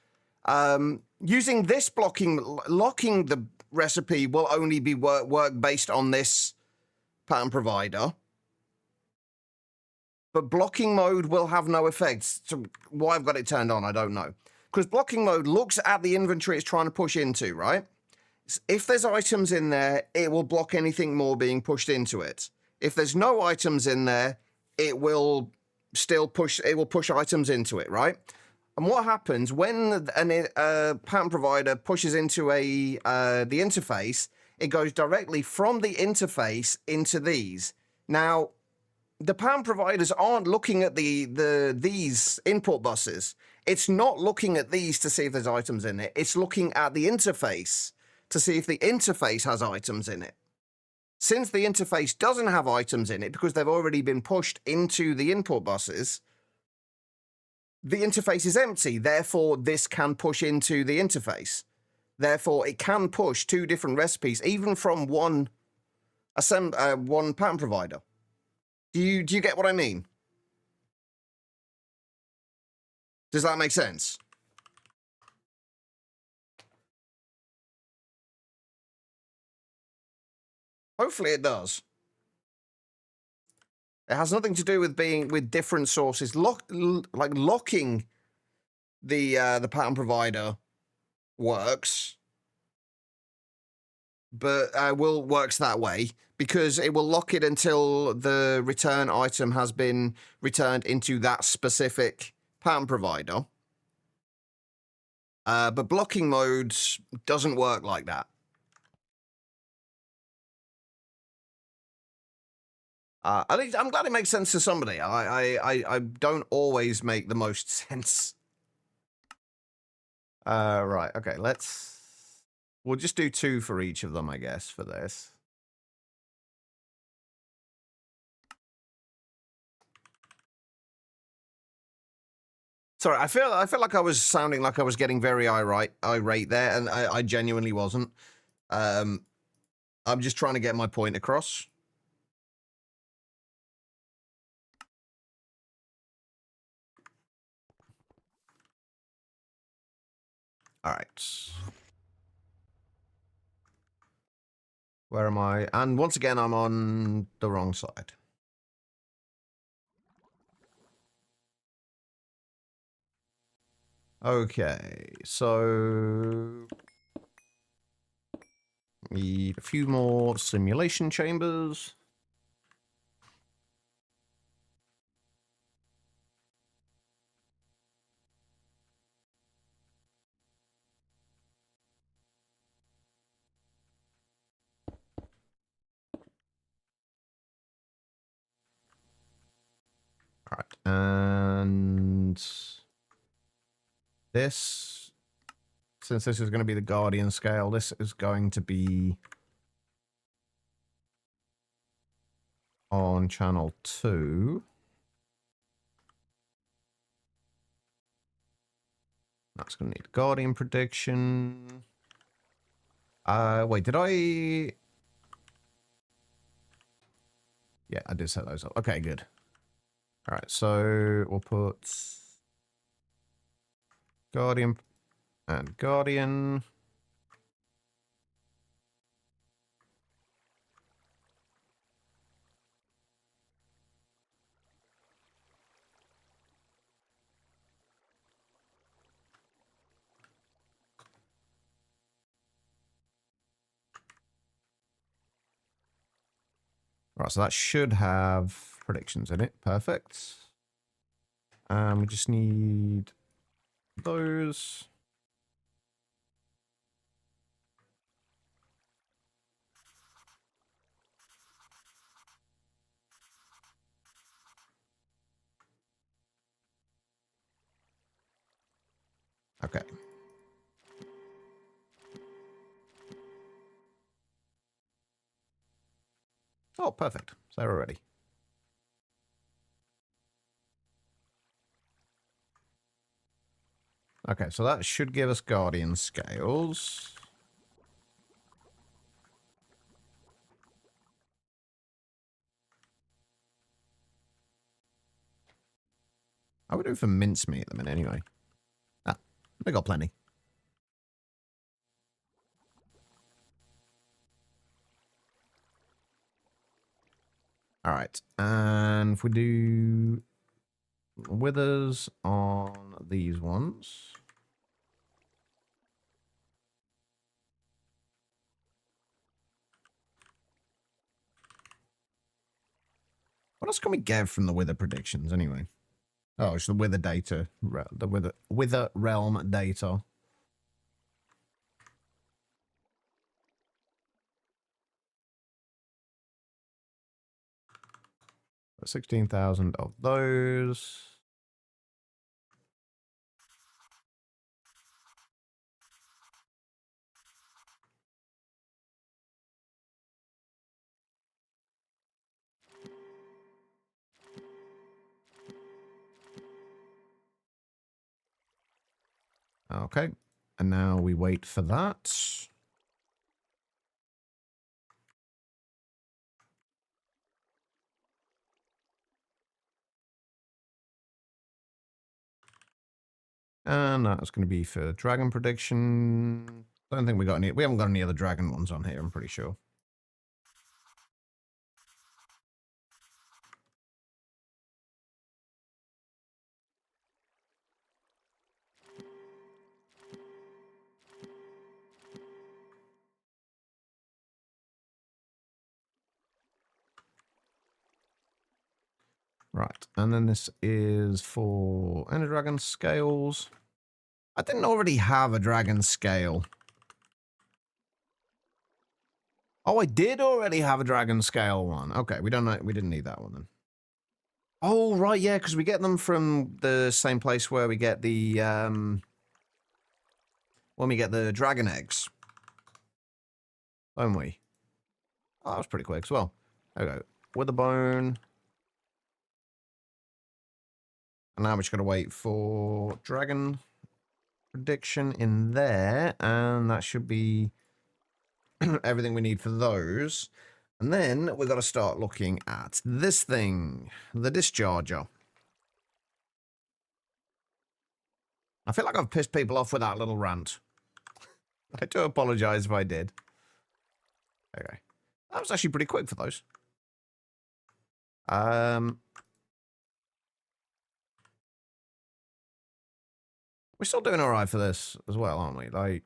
Using this locking the recipe will only be work based on this pattern provider. But blocking mode will have no effect. So why I've got it turned on, I don't know. Because blocking mode looks at the inventory it's trying to push into, right? If there's items in there, it will block anything more being pushed into it. If there's no items in there, it will still push items into it, right? And what happens when a pattern provider pushes into the interface? It goes directly from the interface into these. Now, the pattern providers aren't looking at these input buses. It's not looking at these to see if there's items in it. It's looking at the interface to see if the interface has items in it. Since the interface doesn't have items in it because they've already been pushed into the input buses, the interface is empty. Therefore, this can push into the interface. Therefore, it can push two different recipes, even from one pattern provider. Do you get what I mean? Does that make sense? Hopefully it does. It has nothing to do with being with different sources. Locking the pattern provider works, but works that way because it will lock it until the return item has been returned into that specific pattern provider. But blocking modes doesn't work like that. At least I'm glad it makes sense to somebody. I don't always make the most sense. Right. Okay. We'll just do 2 for each of them, I guess, for this. Sorry, I feel like I was sounding like I was getting very irate there, and I genuinely wasn't. I'm just trying to get my point across. All right. Where am I? And once again, I'm on the wrong side. Okay, so need a few more simulation chambers. All right, and this, since this is going to be the Guardian scale, this is going to be on channel 2. That's going to need Guardian prediction. Wait, did I? Yeah, I did set those up. Okay, good. All right, so we'll put Guardian and Guardian. Right, so that should have predictions in it. Perfect. We just need those. Okay. Oh, perfect. So they're ready. Okay, so that should give us Guardian scales. I would do for mincemeat at the minute anyway. Ah, they got plenty. All right, and if we do withers on these ones. What else can we get from the wither predictions anyway? Oh, it's the Wither data. The Wither realm data. $16,000 of those. Okay. And now we wait for that. And that's going to be for dragon prediction. Don't think we got any. We haven't got any other dragon ones on here, I'm pretty sure. Right. And then this is for Ender Dragon scales. I didn't already have a dragon scale. Oh, I did already have a dragon scale one. Okay, we didn't need that one then. Oh, right, yeah, because we get them from the same place where we get the when we get the dragon eggs. Don't we? Oh, that was pretty quick as well. There we go. With the bone. And now we're just gonna wait for dragon prediction in there, and that should be everything we need for those. And then we've got to start looking at this thing, the discharger. I feel like I've pissed people off with that little rant. I do apologize if I did. Okay. That was actually pretty quick for those. We're still doing all right for this as well, aren't we? Like,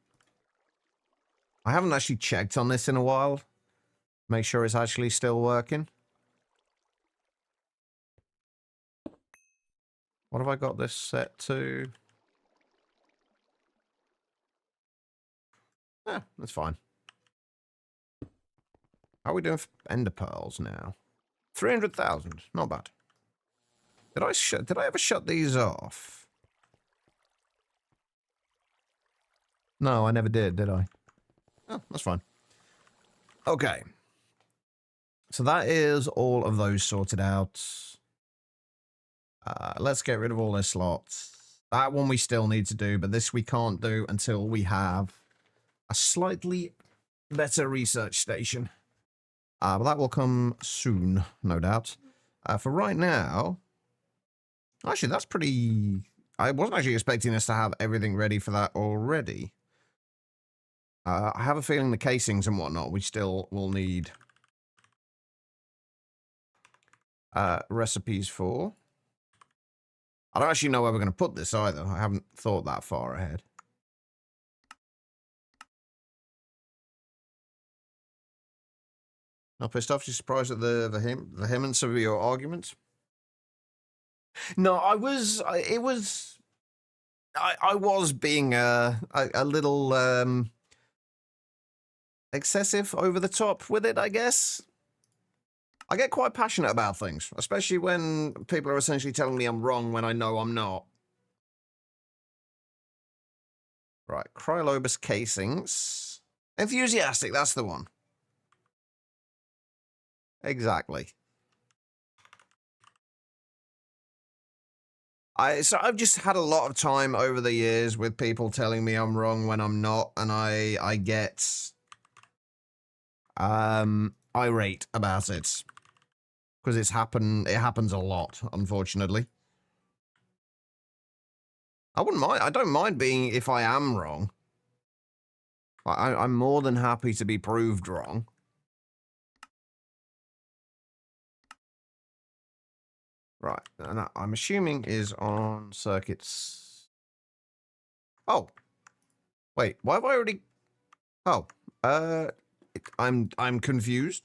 I haven't actually checked on this in a while. Make sure it's actually still working. What have I got this set to? Yeah, that's fine. How are we doing for ender pearls now? 300,000. Not bad. Did I ever shut these off? No, I never did I? Oh, that's fine. Okay. So that is all of those sorted out. Let's get rid of all this slots. That one we still need to do, but this we can't do until we have a slightly better research station. But that will come soon, no doubt. For right now, actually, that's pretty... I wasn't actually expecting us to have everything ready for that already. I have a feeling the casings and whatnot we still will need recipes for. I don't actually know where we're going to put this either. I haven't thought that far ahead. Not pissed off? You surprised at the vehemence of your arguments? No, I was being a little excessive over the top with it, I guess. I get quite passionate about things, especially when people are essentially telling me I'm wrong when I know I'm not. Right, Cryolobus casings. Enthusiastic, that's the one. Exactly. So I've just had a lot of time over the years with people telling me I'm wrong when I'm not, and I get irate about it. Because it happens a lot, unfortunately. I wouldn't mind. I don't mind being if I am wrong. I'm more than happy to be proved wrong. Right, and that, I'm assuming is on circuits. Oh, wait. Why have I already? Oh, I'm confused.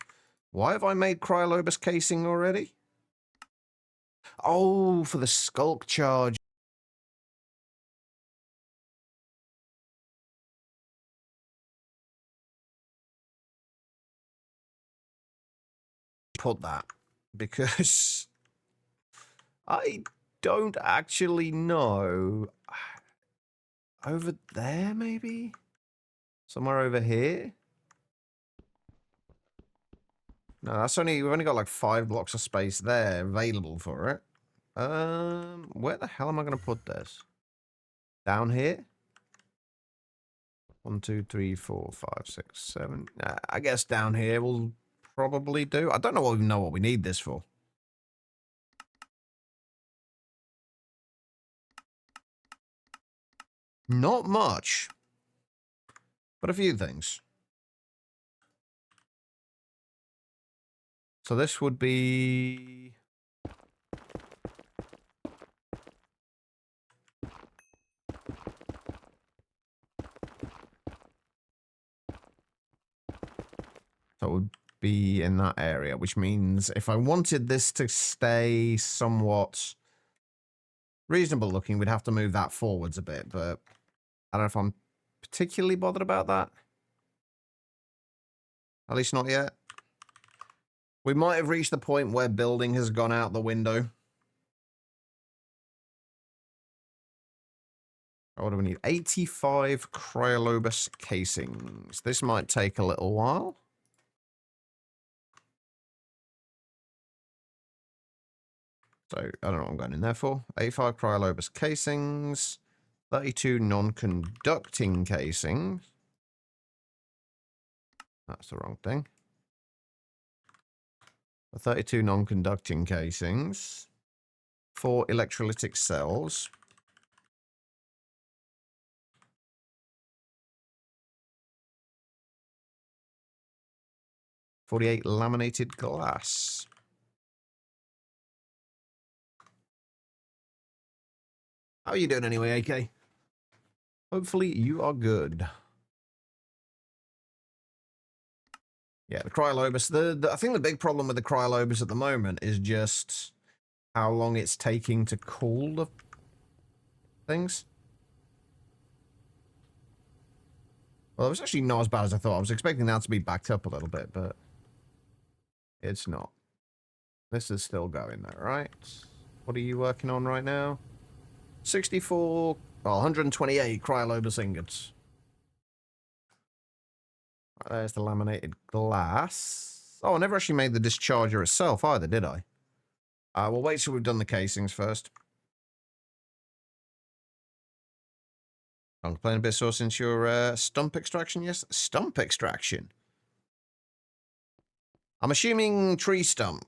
Why have I made Cryolobus casing already? Oh, for the skulk charge. Put that because I don't actually know. Over there, maybe? Somewhere over here? No, that's only, we've only got like 5 blocks of space there available for it. Where the hell am I going to put this? Down here? 1, 2, 3, 4, 5, 6, 7. I guess down here will probably do. I don't know what we need this for. Not much, but a few things. So this would be... So it would be in that area, which means if I wanted this to stay somewhat reasonable looking, we'd have to move that forwards a bit, but I don't know if I'm particularly bothered about that. At least not yet. We might have reached the point where building has gone out the window. What do we need? 85 cryolobus casings. This might take a little while. So, I don't know what I'm going in there for. 85 cryolobus casings. 32 non-conducting casings. That's the wrong thing. 32 non-conducting casings. 4 electrolytic cells. $48 laminated glass. How are you doing anyway, AK? Hopefully you are good. Yeah, the cryolobus. I think the big problem with the cryolobus at the moment is just how long it's taking to cool the things. Well, it was actually not as bad as I thought. I was expecting that to be backed up a little bit, but it's not. This is still going though, right? What are you working on right now? 64, well, 128 cryolobus ingots. Right, there's the laminated glass. Oh, I never actually made the discharger itself either, did I? We'll wait till we've done the casings first. I'm playing a bit sore since your stump extraction, yes? Stump extraction? I'm assuming tree stump.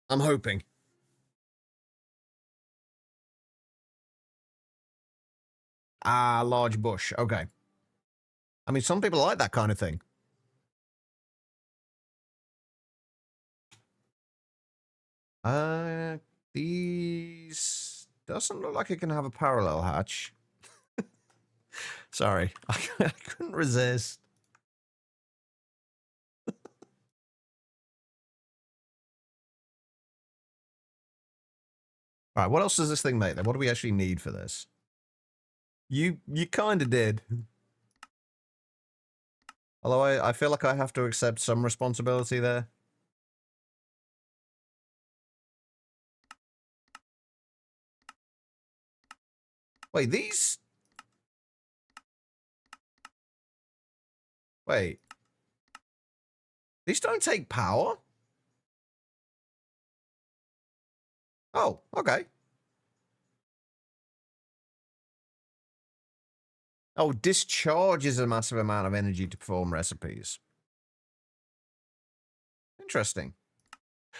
I'm hoping. Ah, large bush. Okay. I mean, some people like that kind of thing. These... Doesn't look like it can have a parallel hatch. Sorry. I couldn't resist. All right, what else does this thing make then? What do we actually need for this? You kind of did. Although I feel like I have to accept some responsibility there. Wait, these... Wait. These don't take power? Oh, okay. Oh, discharges a massive amount of energy to perform recipes. Interesting.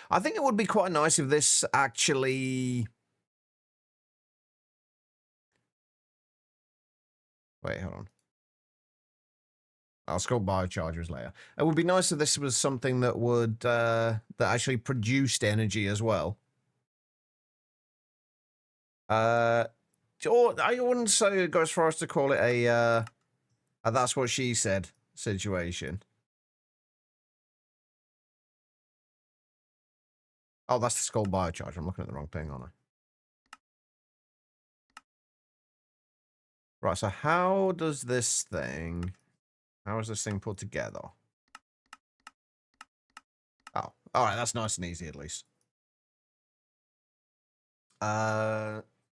I think it would be quite nice if this actually... Wait, hold on. I'll sculpt biochargers later. It would be nice if this was something that would that actually produced energy as well. Or I wouldn't say go as far as to call it a that's what she said situation. Oh, that's the skull biocharger. I'm looking at the wrong thing, aren't I? Right, so how is this thing put together? Oh, alright, that's nice and easy at least.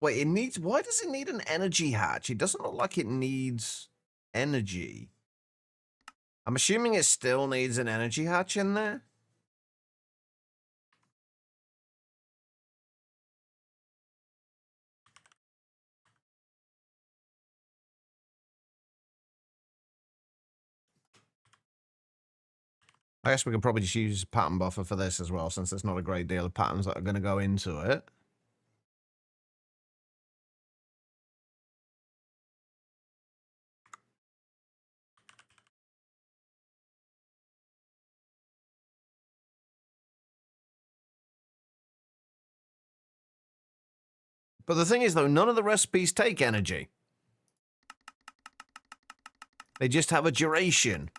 Wait, it needs, why does it need an energy hatch? It doesn't look like it needs energy. I'm assuming it still needs an energy hatch in there. I guess we can probably just use pattern buffer for this as well, since there's not a great deal of patterns that are going to go into it. But the thing is, though, none of the recipes take energy. They just have a duration.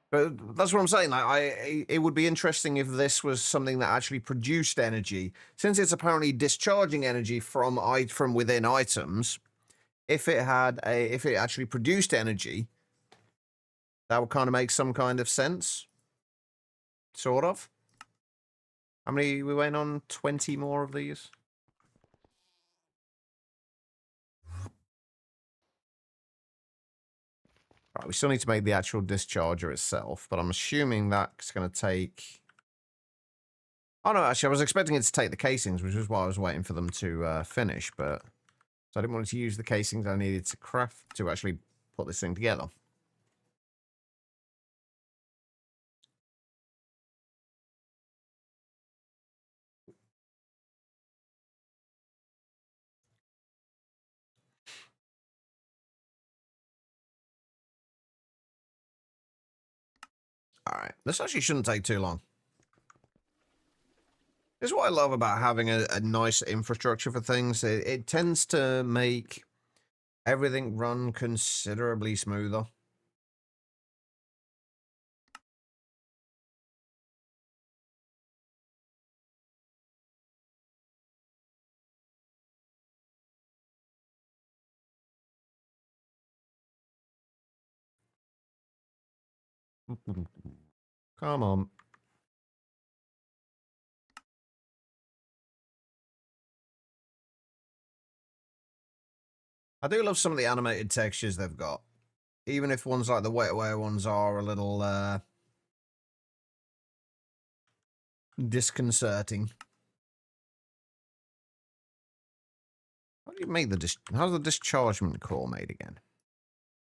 But that's what I'm saying. Like, it would be interesting if this was something that actually produced energy, since it's apparently discharging energy from within items. If it actually produced energy, that would kind of make some kind of sense. Sort of. How many we went on? 20 more of these. Right, we still need to make the actual discharger itself, but I'm assuming that's going to take... Oh, no, actually, I was expecting it to take the casings, which is why I was waiting for them to finish, but... So I didn't want to use the casings I needed to craft to actually put this thing together. Alright, this actually shouldn't take too long. This is what I love about having a nice infrastructure for things. It tends to make everything run considerably smoother. Come on. I do love some of the animated textures they've got. Even if ones like the wetware ones are a little disconcerting. How do you make the how's the dischargement core made again?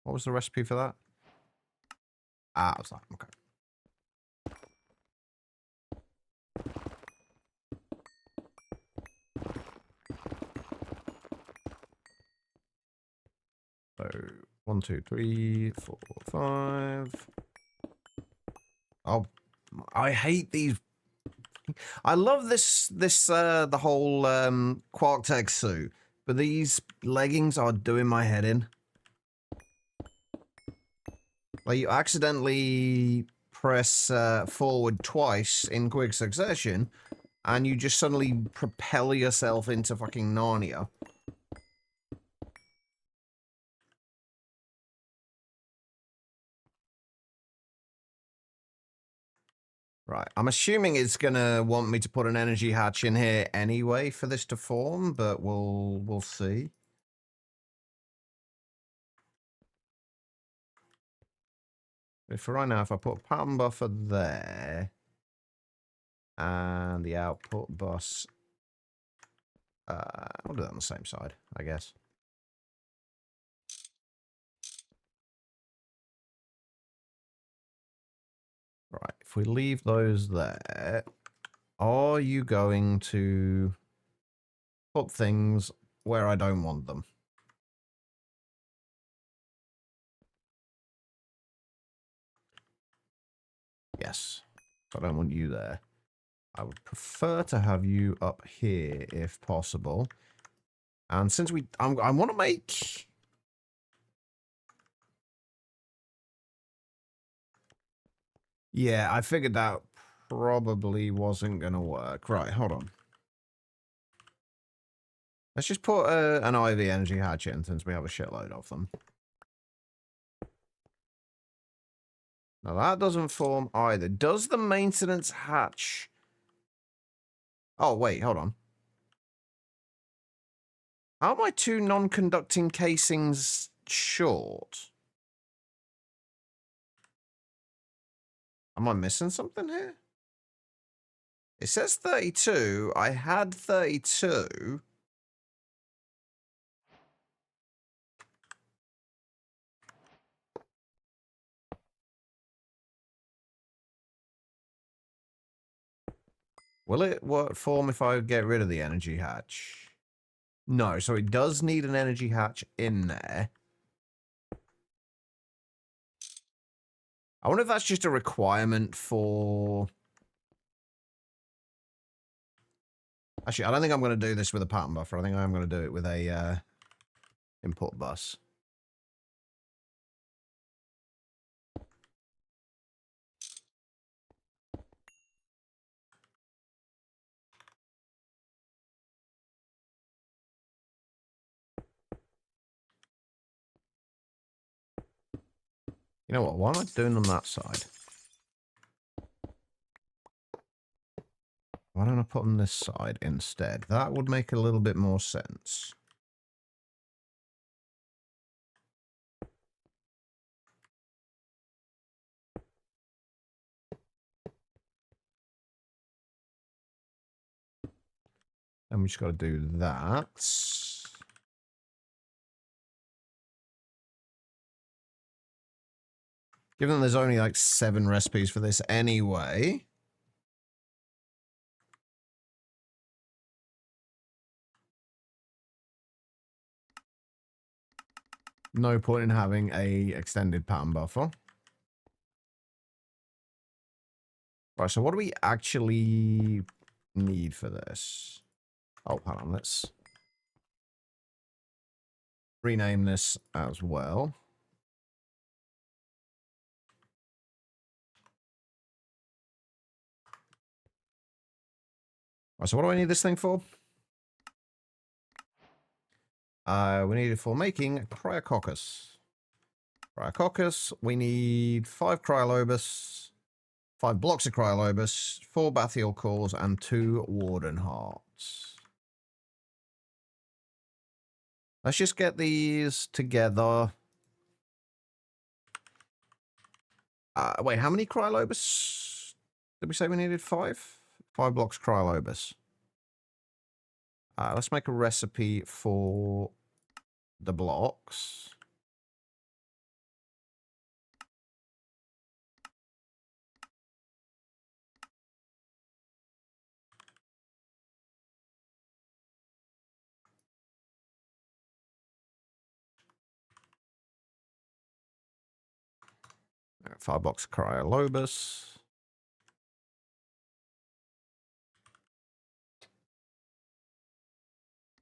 What was the recipe for that? Ah, I was like, okay. So 1, 2, 3, 4, 5. Oh, I hate these. I love the whole Quark Tech suit, but these leggings are doing my head in. Like, you accidentally press forward twice in quick succession, and you just suddenly propel yourself into fucking Narnia. Right, I'm assuming it's gonna want me to put an energy hatch in here anyway for this to form, but we'll see. But for right now, if I put a pattern buffer there, and the output bus, I'll do that on the same side, I guess. Right, if we leave those there, are you going to put things where I don't want them? Yes. I don't want you there. I would prefer to have you up here if possible. And since I want to make Yeah, I figured that probably wasn't going to work. Right, hold on. Let's just put an IV energy hatch in since we have a shitload of them. Now that doesn't form either. Does the maintenance hatch... Oh, wait, hold on. How are my two non-conducting casings short? Am I missing something here? It says 32. I had 32. Will it form if I get rid of the energy hatch? No, so it does need an energy hatch in there. I wonder if that's just a requirement for... Actually, I don't think I'm going to do this with a pattern buffer. I think I'm going to do it with a input bus. You know what? Why am I doing on that side? Why don't I put on this side instead? That would make a little bit more sense. And we just got to do that. Given there's only like 7 recipes for this anyway. No point in having a extended pattern buffer. Right, so what do we actually need for this? Oh, hold on, let's rename this as well. Right, so what do I need this thing for? We need it for making cryococcus. Cryococcus, we need 5 cryolobus, 5 blocks of cryolobus, 4 bathyl cores, and 2 warden hearts. Let's just get these together. Wait, how many cryolobus did we say we needed? 5? 5 blocks cryolobus. Let's make a recipe for the blocks. Right, 5 blocks cryolobus.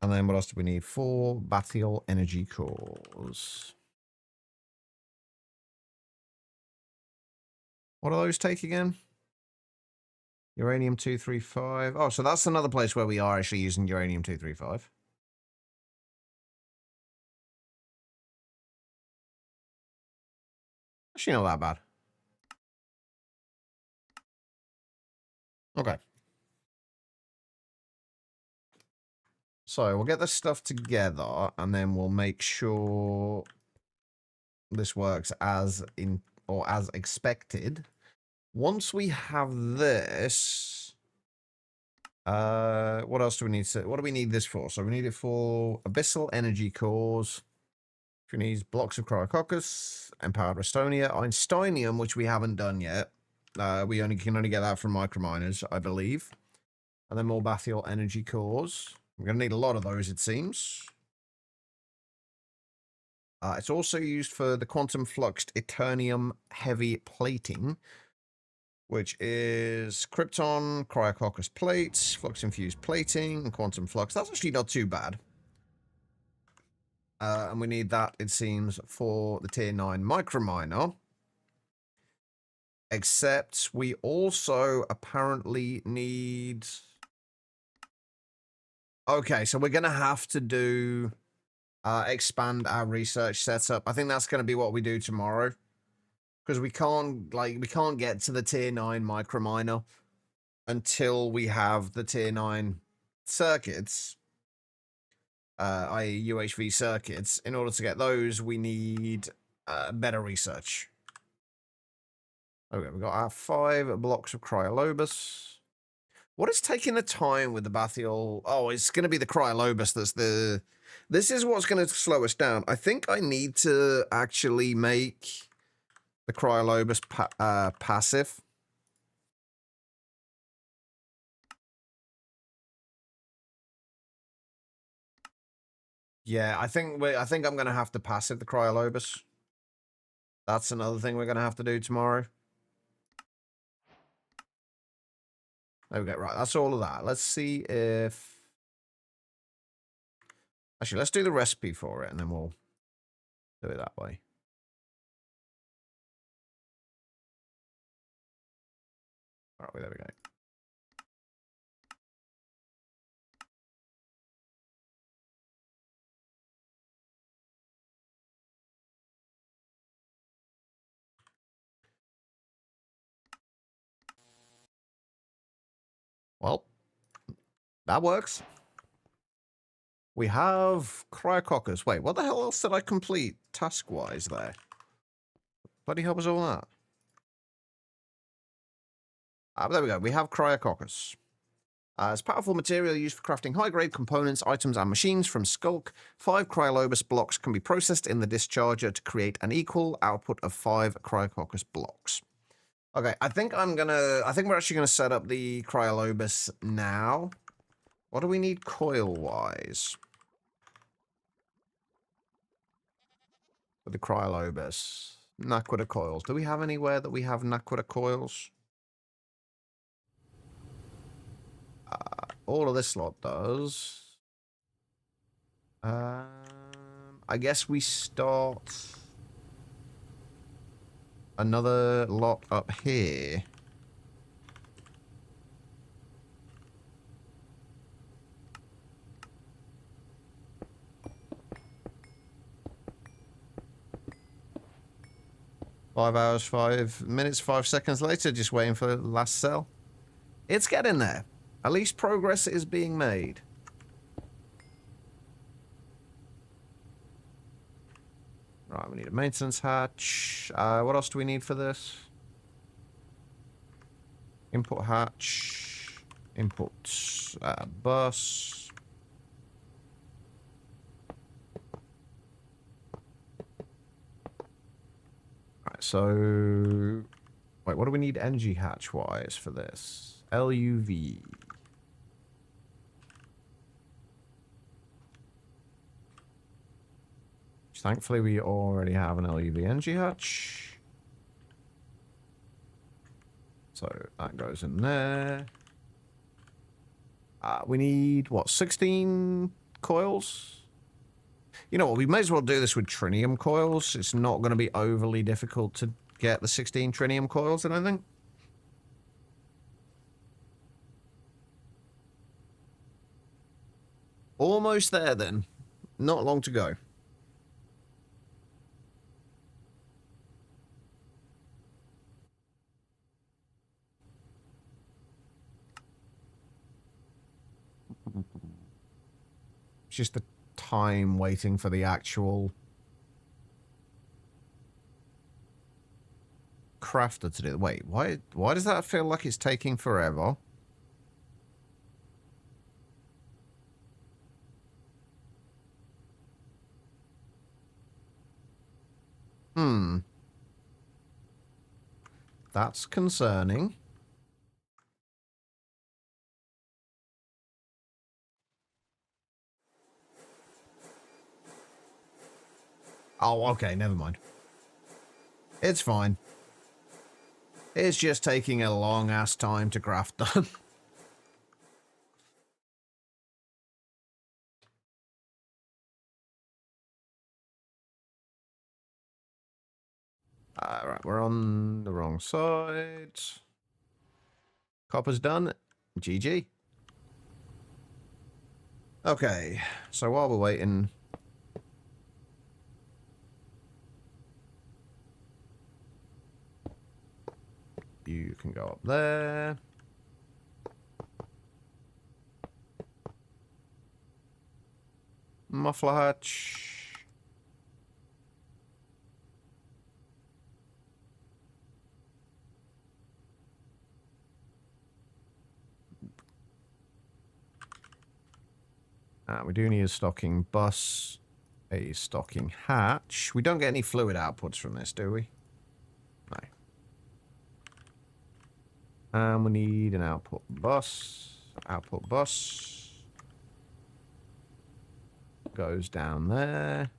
And then what else do we need? 4 bathyl energy cores. What do those take again? Uranium-235. Oh, so that's another place where we are actually using uranium-235. Actually, not that bad. Okay. So we'll get this stuff together, and then we'll make sure this works as expected. Once we have this, what else do we need what do we need this for? So we need it for abyssal energy cores. We need blocks of cryococcus, empowered Restonia, Einsteinium, which we haven't done yet. We can only get that from microminers, I believe. And then more bathyl energy cores. We're going to need a lot of those, it seems. It's also used for the quantum fluxed Eternium heavy plating, which is Krypton, cryococcus plates, flux infused plating, and quantum flux. That's actually not too bad. And we need that, it seems, for the tier 9 microminer. Except we also apparently need... Okay, so we're going to have to do... expand our research setup. I think that's going to be what we do tomorrow. Because we can't get to the tier 9 microminer until we have the tier 9 circuits. I.e. UHV circuits. In order to get those, we need better research. Okay, we've got our 5 blocks of Cryolobus. What is taking the time with the Bathiol? Oh, it's going to be the Cryolobus that's the... This is what's going to slow us down. I think I need to actually make the Cryolobus passive. Yeah, I think I'm going to have to passive the Cryolobus. That's another thing we're going to have to do tomorrow. There we go. Right, that's all of that. Let's see if... Actually, let's do the recipe for it, and then we'll do it that way. All right, there we go. Well, that works. We have Cryococcus. Wait, what the hell else did I complete task-wise there? Bloody hell was all that? There we go. We have Cryococcus. It's powerful material used for crafting high-grade components, items, and machines from Skulk. 5 Cryolobus blocks can be processed in the discharger to create an equal output of 5 Cryococcus blocks. Okay, I think we're actually gonna set up the Cryolobus now. What do we need coil-wise? For the Cryolobus. Naquita coils. Do we have anywhere that we have Naquita coils? All of this lot does. I guess we start another lot up here. Five hours, 5 minutes, 5 seconds later, just waiting for the last cell. It's getting there. At least progress is being made. Right, we need a maintenance hatch. What else do we need for this? Input hatch. Input bus. Right, so... Wait, what do we need energy hatch-wise for this? LUV. Thankfully, we already have an LUV energy hatch. So that goes in there. We need, what, 16 coils? You know what, we may as well do this with trinium coils. It's not going to be overly difficult to get the 16 trinium coils, I don't think. Almost there, then. Not long to go. It's just the time waiting for the actual crafter to do it. Wait, why does that feel like it's taking forever? That's concerning. Oh, okay, never mind. It's fine. It's just taking a long-ass time to craft them. Right, we're on the wrong side. Copper's done. GG. Okay, so while we're waiting... You can go up there. Muffler hatch. We do need a stocking bus, a stocking hatch. We don't get any fluid outputs from this, do we? No. And we need an output bus. Output bus goes down there.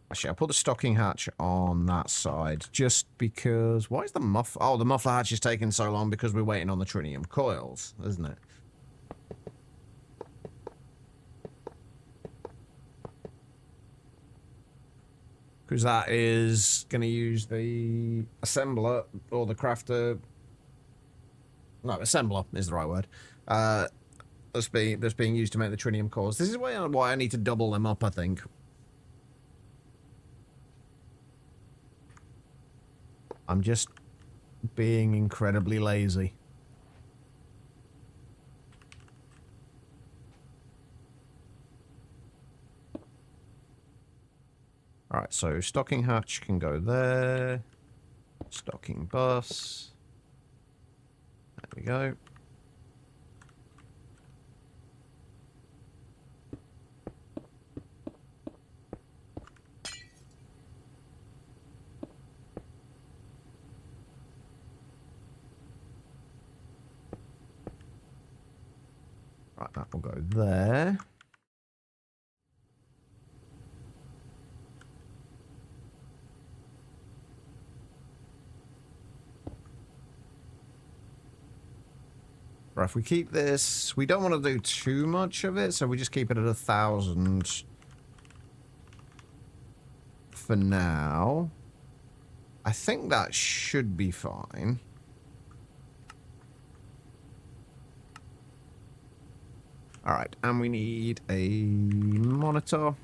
Actually, I'll put the stocking hatch on that side just because... Why is the muff... Oh, the muffler hatch is taking so long because we're waiting on the tritium coils, isn't it? Because that is going to use the assembler or the crafter... No, assembler is the right word. That's being used to make the tritium cores. This is why I need to double them up, I think. I'm just being incredibly lazy. Alright, so stocking hatch can go there. Stocking bus. There we go. Right, that will go there. Right, if we keep this, we don't want to do too much of it, so we just keep it at 1,000 for now. I think that should be fine. Alright, and we need a monitor.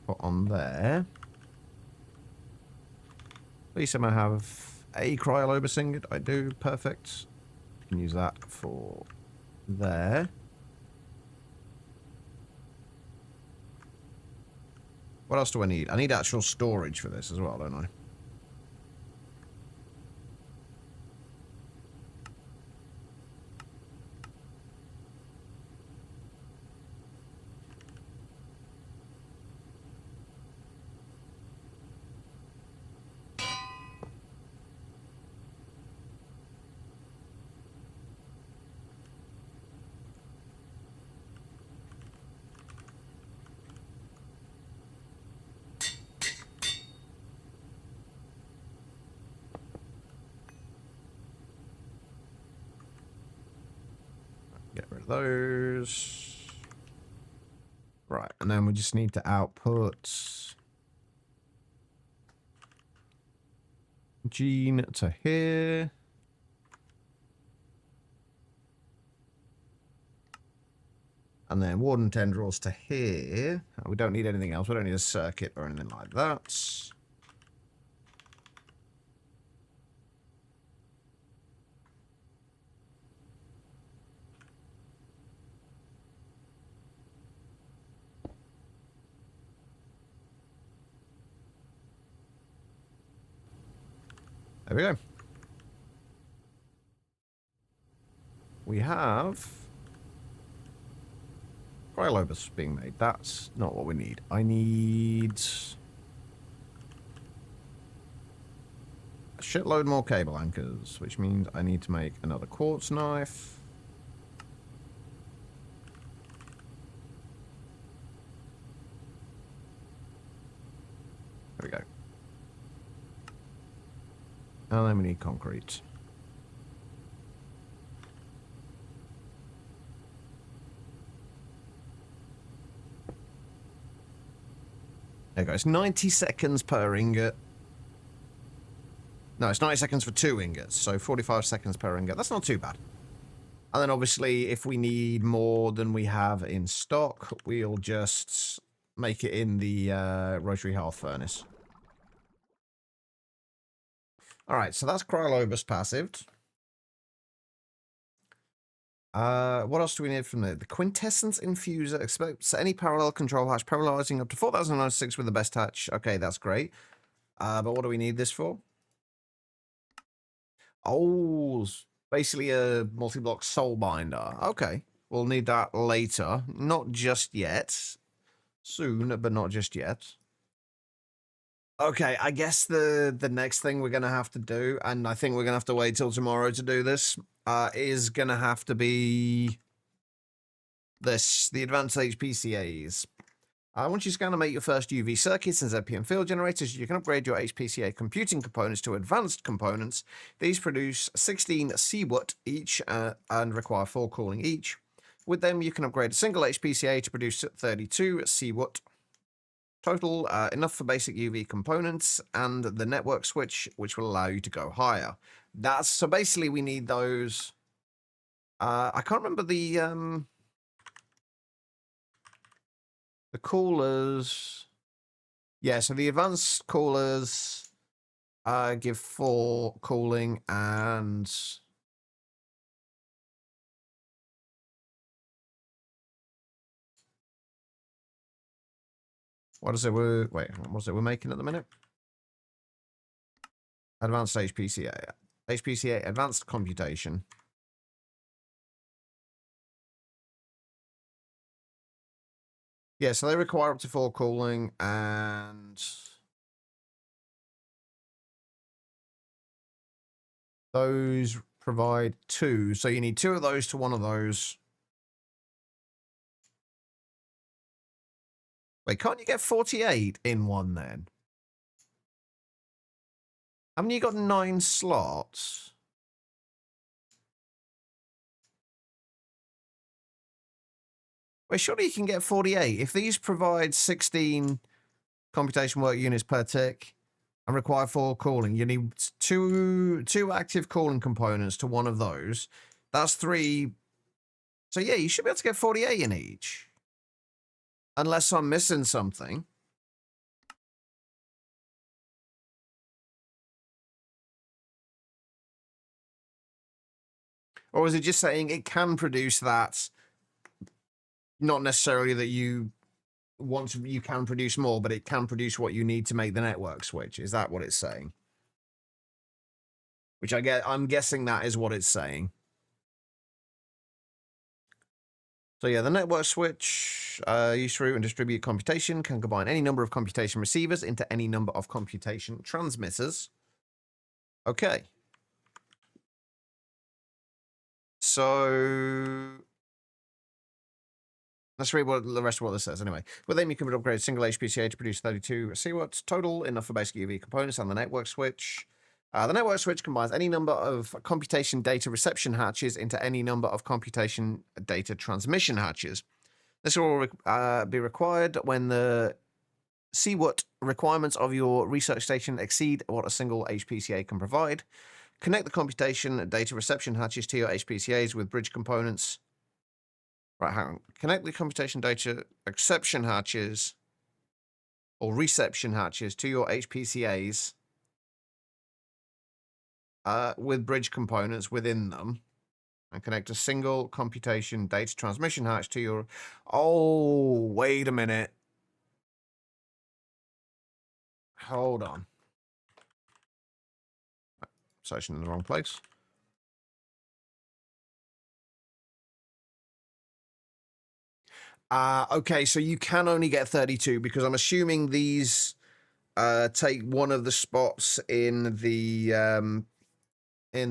Put on there. At least I might have a cryolober ingot. I do. Perfect. You can use that for there. What else do I need? I need actual storage for this as well, don't I? Get rid of those. Right, and then we just need to output gene to here. And then warden tendrils to here. We don't need anything else. We don't need a circuit or anything like that. There we go. We have cryolobus being made. That's not what we need. I need a shitload more cable anchors, which means I need to make another quartz knife. There we go. And then we need concrete. There goes 90 seconds per ingot. No, it's 90 seconds for 2 ingots, so 45 seconds per ingot. That's not too bad. And then obviously, if we need more than we have in stock, we'll just make it in the rotary hearth furnace. All right, so that's Cryolobus passived. What else do we need from there? The Quintessence Infuser expects any parallel control hatch, parallelizing up to 4096 with the best hatch. Okay, that's great. But what do we need this for? Oh, basically a multi-block soul binder. Okay, we'll need that later. Not just yet. Soon, but not just yet. Okay, I guess the next thing we're going to have to do, and I think we're going to have to wait till tomorrow to do this, is going to have to be this, the advanced HPCAs. Once you scan and make your first UV circuits and ZPM field generators, you can upgrade your HPCA computing components to advanced components. These produce 16 CW each and require 4 cooling each. With them, you can upgrade a single HPCA to produce 32 CW total, enough for basic UV components, and the network switch, which will allow you to go higher. That's so basically we need those. I can't remember the coolers. Yeah, so the advanced coolers give 4 cooling and what is it? Wait, what was it we're making at the minute? Advanced HPCA. HPCA Advanced Computation. Yeah, so they require up to 4 cooling and those provide 2. So you need 2 of those to 1 of those. Wait, can't you get 48 in one then? Haven't you got 9 slots? Wait, surely you can get 48. If these provide 16 computation work units per tick and require 4 cooling, you need two active cooling components to 1 of those. That's 3. So yeah, you should be able to get 48 in each. Unless I'm missing something. Or is it just saying it can produce that? Not necessarily that you you can produce more, but it can produce what you need to make the network switch. Is that what it's saying? Which I'm guessing that is what it's saying. So yeah, the network switch, use route and distribute computation, can combine any number of computation receivers into any number of computation transmitters. Okay. So let's read what the rest of what this says anyway. With them, you can upgrade a single HPCA to produce 32 CW total, enough for basic UV components, and the network switch. The network switch combines any number of computation data reception hatches into any number of computation data transmission hatches. This will be required when the CW requirements of your research station exceed what a single HPCA can provide. Connect the computation data reception hatches to your HPCAs with bridge components. Right, hang on. Connect the computation data exception hatches or reception hatches to your HPCAs with bridge components within them, and connect a single computation data transmission hatch to your... Oh, wait a minute. Hold on. Searching in the wrong place. Okay, so you can only get 32 because I'm assuming these take one of the spots in the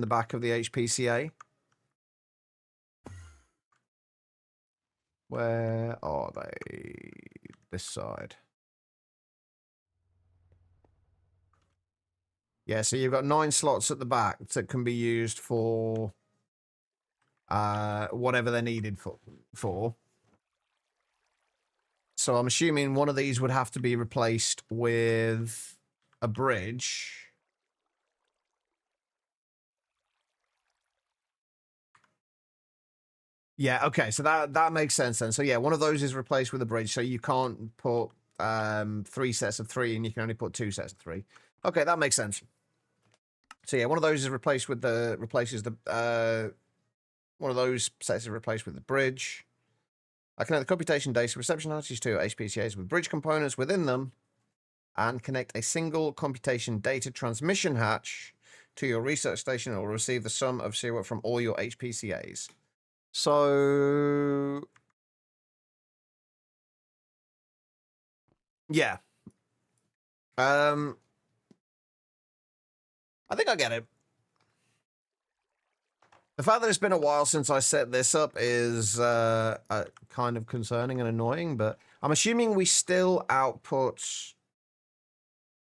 back of the HPCA. Where are they? This side. Yeah, so you've got 9 slots at the back that can be used for whatever they're needed for. So I'm assuming one of these would have to be replaced with a bridge. Yeah, okay, so that makes sense then. So yeah, one of those is replaced with a bridge, so you can't put 3 sets of 3 and you can only put 2 sets of 3. Okay, that makes sense. So yeah, one of those is replaced with the one of those sets is replaced with the bridge. I connect the computation data reception hatches to HPCAs with bridge components within them and connect a single computation data transmission hatch to your research station. It will receive the sum of zero from all your HPCAs. So yeah. I think I get it. The fact that it's been a while since I set this up is kind of concerning and annoying, but I'm assuming we still output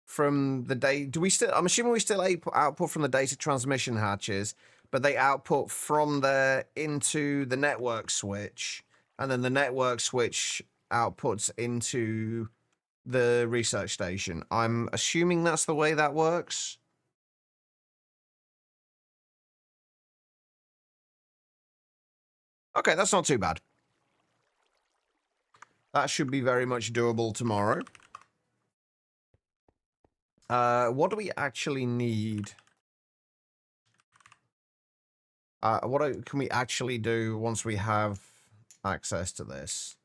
from the data. I'm assuming we still output from the data transmission hatches, but they output from there into the network switch, and then the network switch outputs into the research station. I'm assuming that's the way that works. Okay, that's not too bad. That should be very much doable tomorrow. What do we actually need? What can we actually do once we have access to this?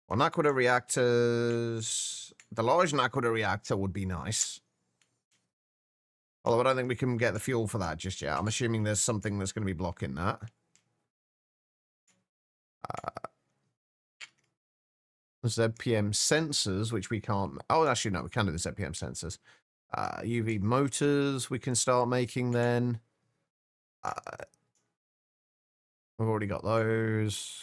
Well, Naquita reactors... The large Naquita reactor would be nice. Although I don't think we can get the fuel for that just yet. I'm assuming there's something that's going to be blocking that. ZPM sensors, which we can't... Oh, actually, no, we can do the ZPM sensors. UV motors we can start making then. We've already got those.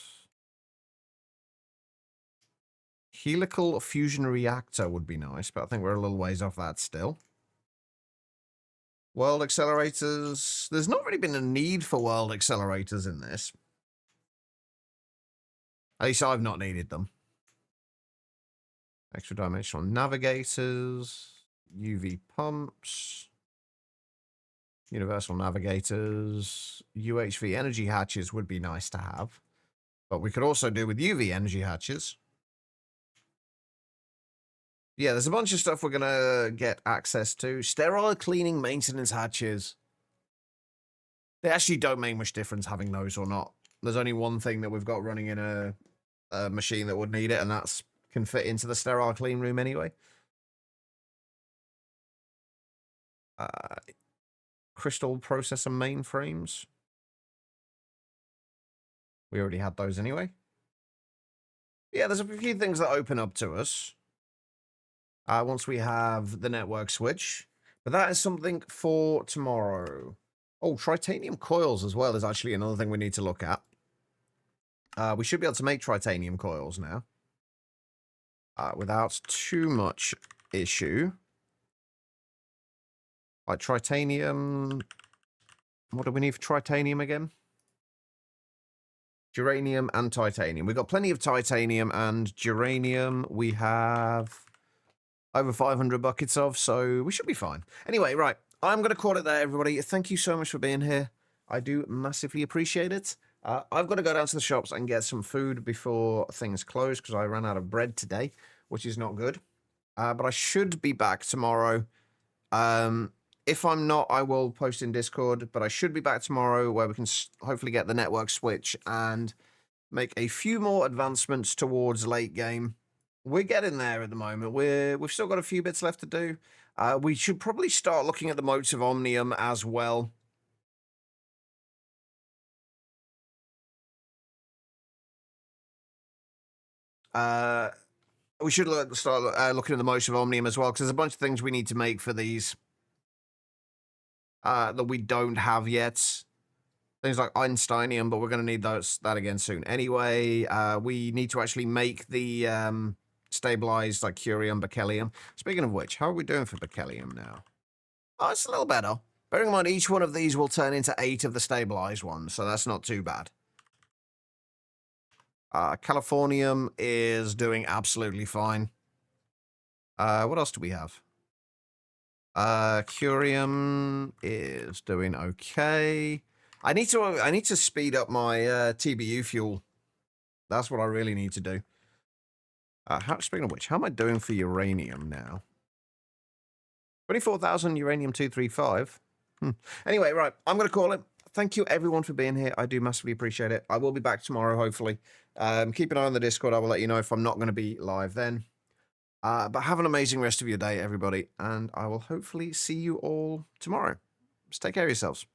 Helical fusion reactor would be nice, but I think we're a little ways off that still. World accelerators. There's not really been a need for world accelerators in this. At least I've not needed them. Extra dimensional navigators. UV pumps. Universal navigators. UHV energy hatches would be nice to have. But we could also do with UV energy hatches. Yeah, there's a bunch of stuff we're going to get access to. Sterile cleaning maintenance hatches. They actually don't make much difference having those or not. There's only one thing that we've got running in a machine that would need it, and that's can fit into the sterile clean room anyway. Crystal processor mainframes. We already had those anyway. Yeah, there's a few things that open up to us once we have the network switch. But that is something for tomorrow. Oh, titanium coils as well is actually another thing we need to look at. We should be able to make titanium coils now. Without too much issue. Like titanium... What do we need for titanium again? Geranium and titanium. We've got plenty of titanium and geranium. We have over 500 buckets of, so we should be fine. Anyway, right. I'm going to call it there, everybody. Thank you so much for being here. I do massively appreciate it. I've got to go down to the shops and get some food before things close because I ran out of bread today, which is not good. But I should be back tomorrow. If I'm not, I will post in Discord, but I should be back tomorrow where we can hopefully get the network switch and make a few more advancements towards late game. We're getting there at the moment. We've still got a few bits left to do. We should probably start looking at the motes of Omnium as well. We should start looking at the motes of Omnium as well, because there's a bunch of things we need to make for these that we don't have yet. Things like Einsteinium, but we're going to need that again soon. Anyway, we need to actually make the stabilized like curium, berkelium. Speaking of which, how are we doing for berkelium now? Oh, it's a little better. Bearing in mind, each one of these will turn into 8 of the stabilized ones, so that's not too bad. Californium is doing absolutely fine. What else do we have? Curium is doing okay. I need to speed up my TBU fuel. That's what I really need to do. Speaking of which, how am I doing for uranium now? 24,000 uranium-235. Anyway, right, I'm going to call it. Thank you, everyone, for being here. I do massively appreciate it. I will be back tomorrow, hopefully. Keep an eye on the Discord. I will let you know if I'm not going to be live then. But have an amazing rest of your day, everybody, and I will hopefully see you all tomorrow. Just take care of yourselves.